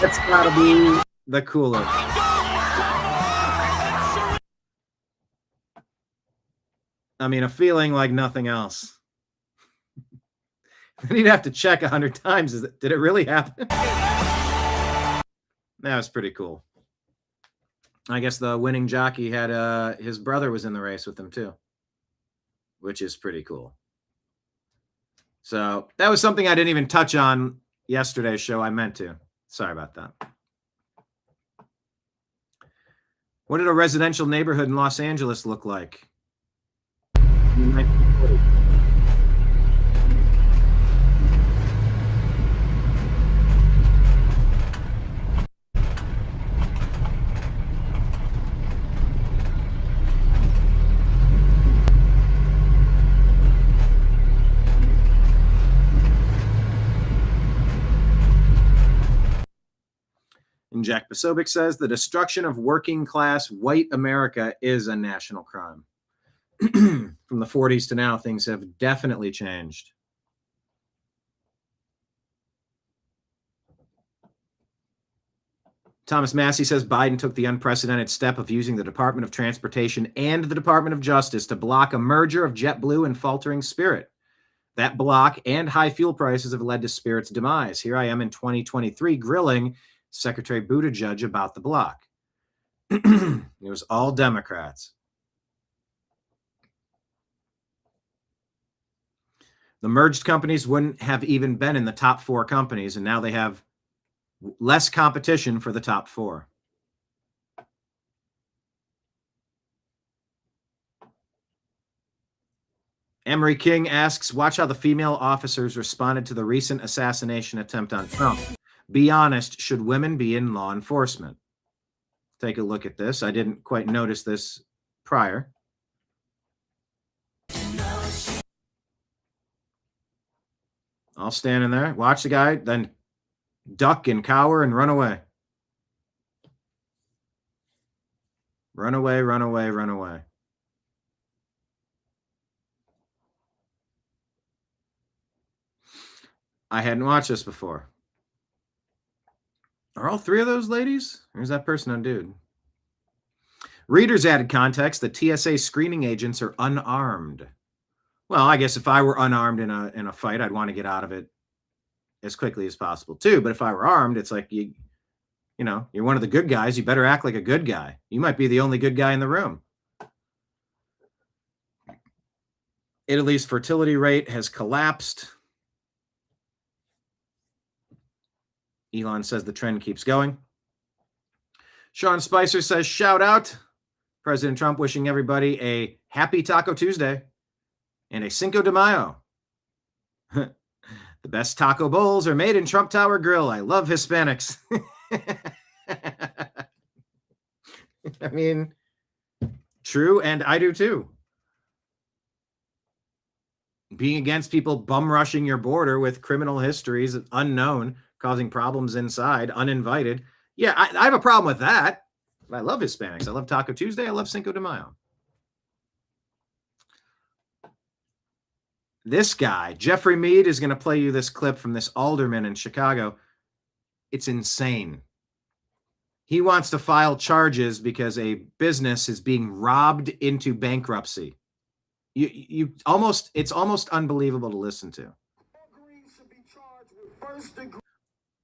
Speaker 1: That's got to be the cooler. I mean, a feeling like nothing else. You'd have to check 100 times. Did it really happen? That was pretty cool. I guess the winning jockey had his brother was in the race with him too, which is pretty cool. So that was something I didn't even touch on yesterday's show. I meant to. Sorry about that. What did a residential neighborhood in Los Angeles look like? And Jack Posobiec says the destruction of working class white America is a national crime. From the 40s to now, things have definitely changed. Thomas Massey says Biden took the unprecedented step of using the Department of Transportation and the Department of Justice to block a merger of JetBlue and faltering Spirit. That block and high fuel prices have led to Spirit's demise. Here I am in 2023 grilling Secretary Buttigieg about the block. It was all Democrats. The merged companies wouldn't have even been in the top 4 companies, and now they have less competition for the top 4. Emery King asks, watch how the female officers responded to the recent assassination attempt on Trump. Be honest, should women be in law enforcement? Take a look at this. I didn't quite notice this prior. I'll stand in there, watch the guy, then duck and cower and run away. Run away, run away, run away. I hadn't watched this before. Are all 3 of those ladies? Or is that person on dude? Readers added context that TSA screening agents are unarmed. Well, I guess if I were unarmed in a fight, I'd want to get out of it as quickly as possible too. But if I were armed, it's like you know, you're one of the good guys. You better act like a good guy. You might be the only good guy in the room. Italy's fertility rate has collapsed. Elon says the trend keeps going. Sean Spicer says, shout out. President Trump wishing everybody a happy Taco Tuesday and a Cinco de Mayo. The best taco bowls are made in Trump Tower Grill. I love Hispanics. I mean, true, and I do too. Being against people bum rushing your border with criminal histories unknown, causing problems inside, uninvited. Yeah, I have a problem with that. I love Hispanics. I love Taco Tuesday. I love Cinco de Mayo. This guy, Jeffrey Mead, is going to play you this clip from this alderman in Chicago. It's insane. He wants to file charges because a business is being robbed into bankruptcy. It's almost unbelievable to listen to.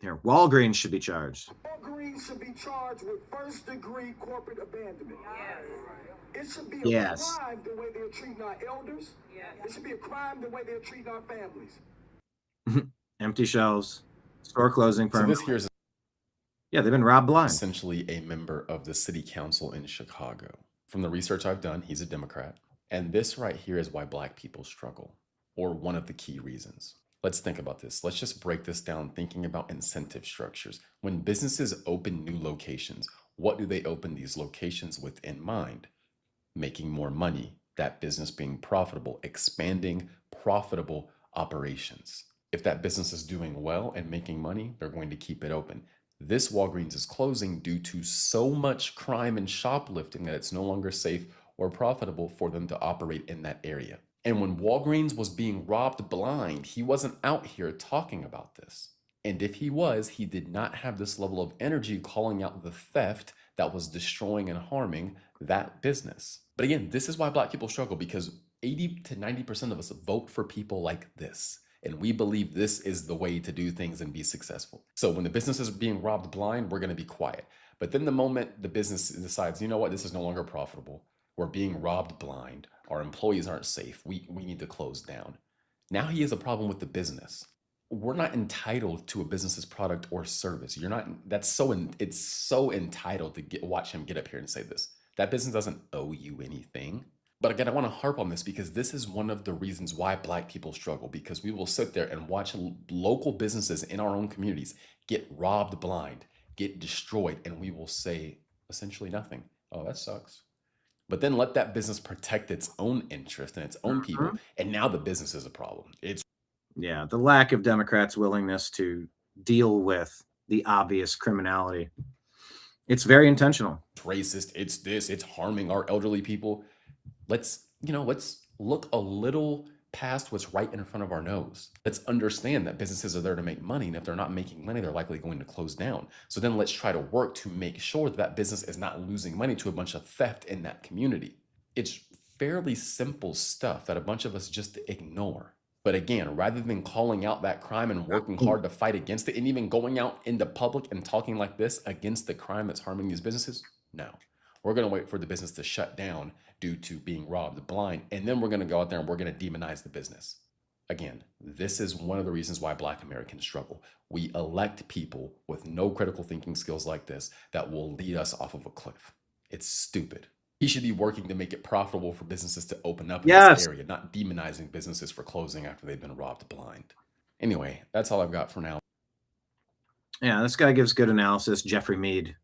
Speaker 1: Here, Walgreens should be charged.
Speaker 2: Walgreens should be charged with first-degree corporate abandonment. It should be a crime the way they're treating our elders. It should be a crime the way they're treating our families.
Speaker 1: Empty shelves, store closing.
Speaker 15: So this here's
Speaker 1: they've been robbed blind.
Speaker 15: Essentially a member of the city council in Chicago. From the research I've done, he's a Democrat. And this right here is why Black people struggle, or one of the key reasons. Let's think about this. Let's just break this down thinking about incentive structures. When businesses open new locations, what do they open these locations with in mind? Making more money, that business being profitable, expanding profitable operations. If that business is doing well and making money, they're going to keep it open. This Walgreens is closing due to so much crime and shoplifting that it's no longer safe or profitable for them to operate in that area. And when Walgreens was being robbed blind, he wasn't out here talking about this. And if he was, he did not have this level of energy calling out the theft that was destroying and harming that business. But again, this is why Black people struggle, because 80 to 90% of us vote for people like this. And we believe this is the way to do things and be successful. So when the business is being robbed blind, we're going to be quiet. But then the moment the business decides, you know what, this is no longer profitable, we're being robbed blind, our employees aren't safe, we need to close down. Now he has a problem with the business. We're not entitled to a business's product or service. It's so entitled to watch him get up here and say this. That business doesn't owe you anything. But again, I want to harp on this because this is one of the reasons why Black people struggle, because we will sit there and watch local businesses in our own communities get robbed blind, get destroyed, and we will say essentially nothing. Oh, that sucks. But then let that business protect its own interest and its own people, and now the business is a problem.
Speaker 1: The lack of Democrats' willingness to deal with the obvious criminality. It's very intentional.
Speaker 15: It's racist, it's this, it's harming our elderly people. Let's look a little past what's right in front of our nose. Let's understand that businesses are there to make money, and if they're not making money, they're likely going to close down. So then let's try to work to make sure that business is not losing money to a bunch of theft in that community. It's fairly simple stuff that a bunch of us just ignore. But again, rather than calling out that crime and working hard to fight against it, and even going out into public and talking like this against the crime that's harming these businesses, no. We're going to wait for the business to shut down due to being robbed blind, and then we're going to go out there and we're going to demonize the business. Again, this is one of the reasons why Black Americans struggle. We elect people with no critical thinking skills like this that will lead us off of a cliff. It's stupid. He should be working to make it profitable for businesses to open up in this area, not demonizing businesses for closing after they've been robbed blind. Anyway, that's all I've got for now.
Speaker 1: Yeah, this guy gives good analysis, Jeffrey Mead.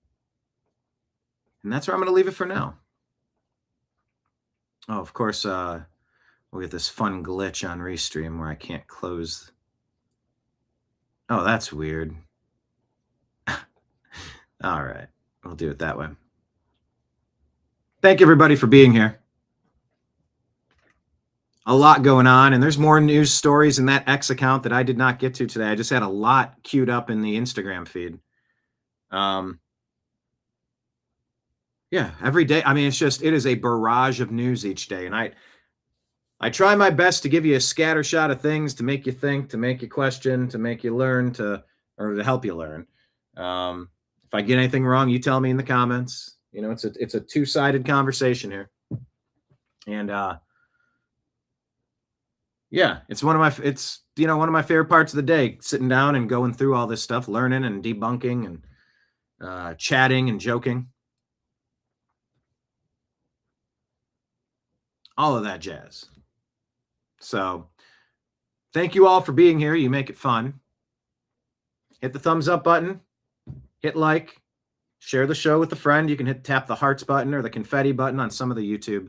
Speaker 1: And that's where I'm going to leave it for now. Oh, of course, we'll get this fun glitch on Restream where I can't close. Oh, that's weird. All right, we'll do it that way. Thank you, everybody, for being here. A lot going on, and there's more news stories in that X account that I did not get to today. I just had a lot queued up in the Instagram feed. Yeah, every day. I mean, it is a barrage of news each day. And I try my best to give you a scatter shot of things to make you think, to make you question, to make you learn, or to help you learn. If I get anything wrong, you tell me in the comments. You know, it's a two-sided conversation here. And yeah, it's one of my favorite parts of the day, sitting down and going through all this stuff, learning and debunking and chatting and joking. All of that jazz. So thank you all for being here. You make it fun. Hit the thumbs up button. Hit like. Share the show with a friend. You can tap the hearts button or the confetti button on some of the YouTube,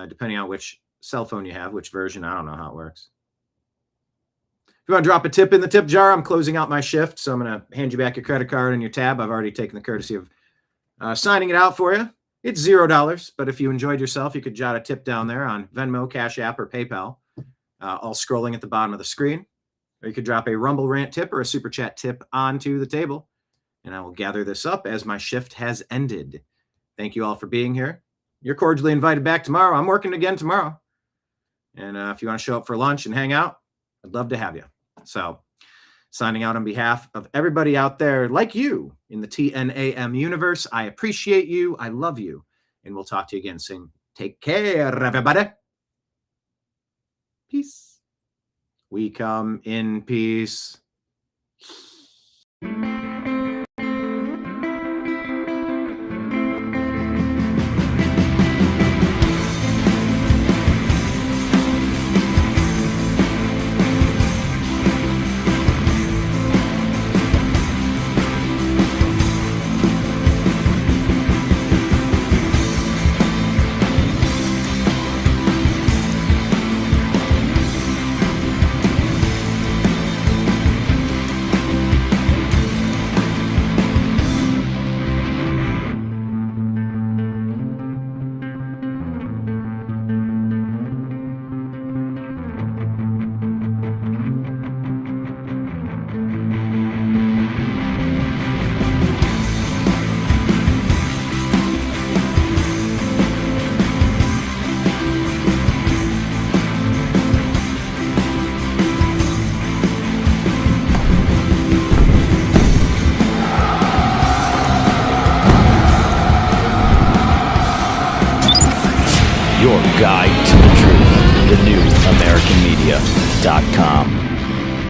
Speaker 1: depending on which cell phone you have, which version. I don't know how it works. If you want to drop a tip in the tip jar, I'm closing out my shift, so I'm going to hand you back your credit card and your tab. I've already taken the courtesy of signing it out for you. It's $0, but if you enjoyed yourself, you could jot a tip down there on Venmo, Cash App, or PayPal, all scrolling at the bottom of the screen. Or you could drop a Rumble Rant tip or a Super Chat tip onto the table, and I will gather this up as my shift has ended. Thank you all for being here. You're cordially invited back tomorrow. I'm working again tomorrow. And if you want to show up for lunch and hang out, I'd love to have you. So, signing out on behalf of everybody out there like you in the TNAM universe, I appreciate you. I love you. And we'll talk to you again soon. Take care, everybody. Peace. We come in peace.
Speaker 16: Your guide to the truth. TheNewAmericanMedia.com.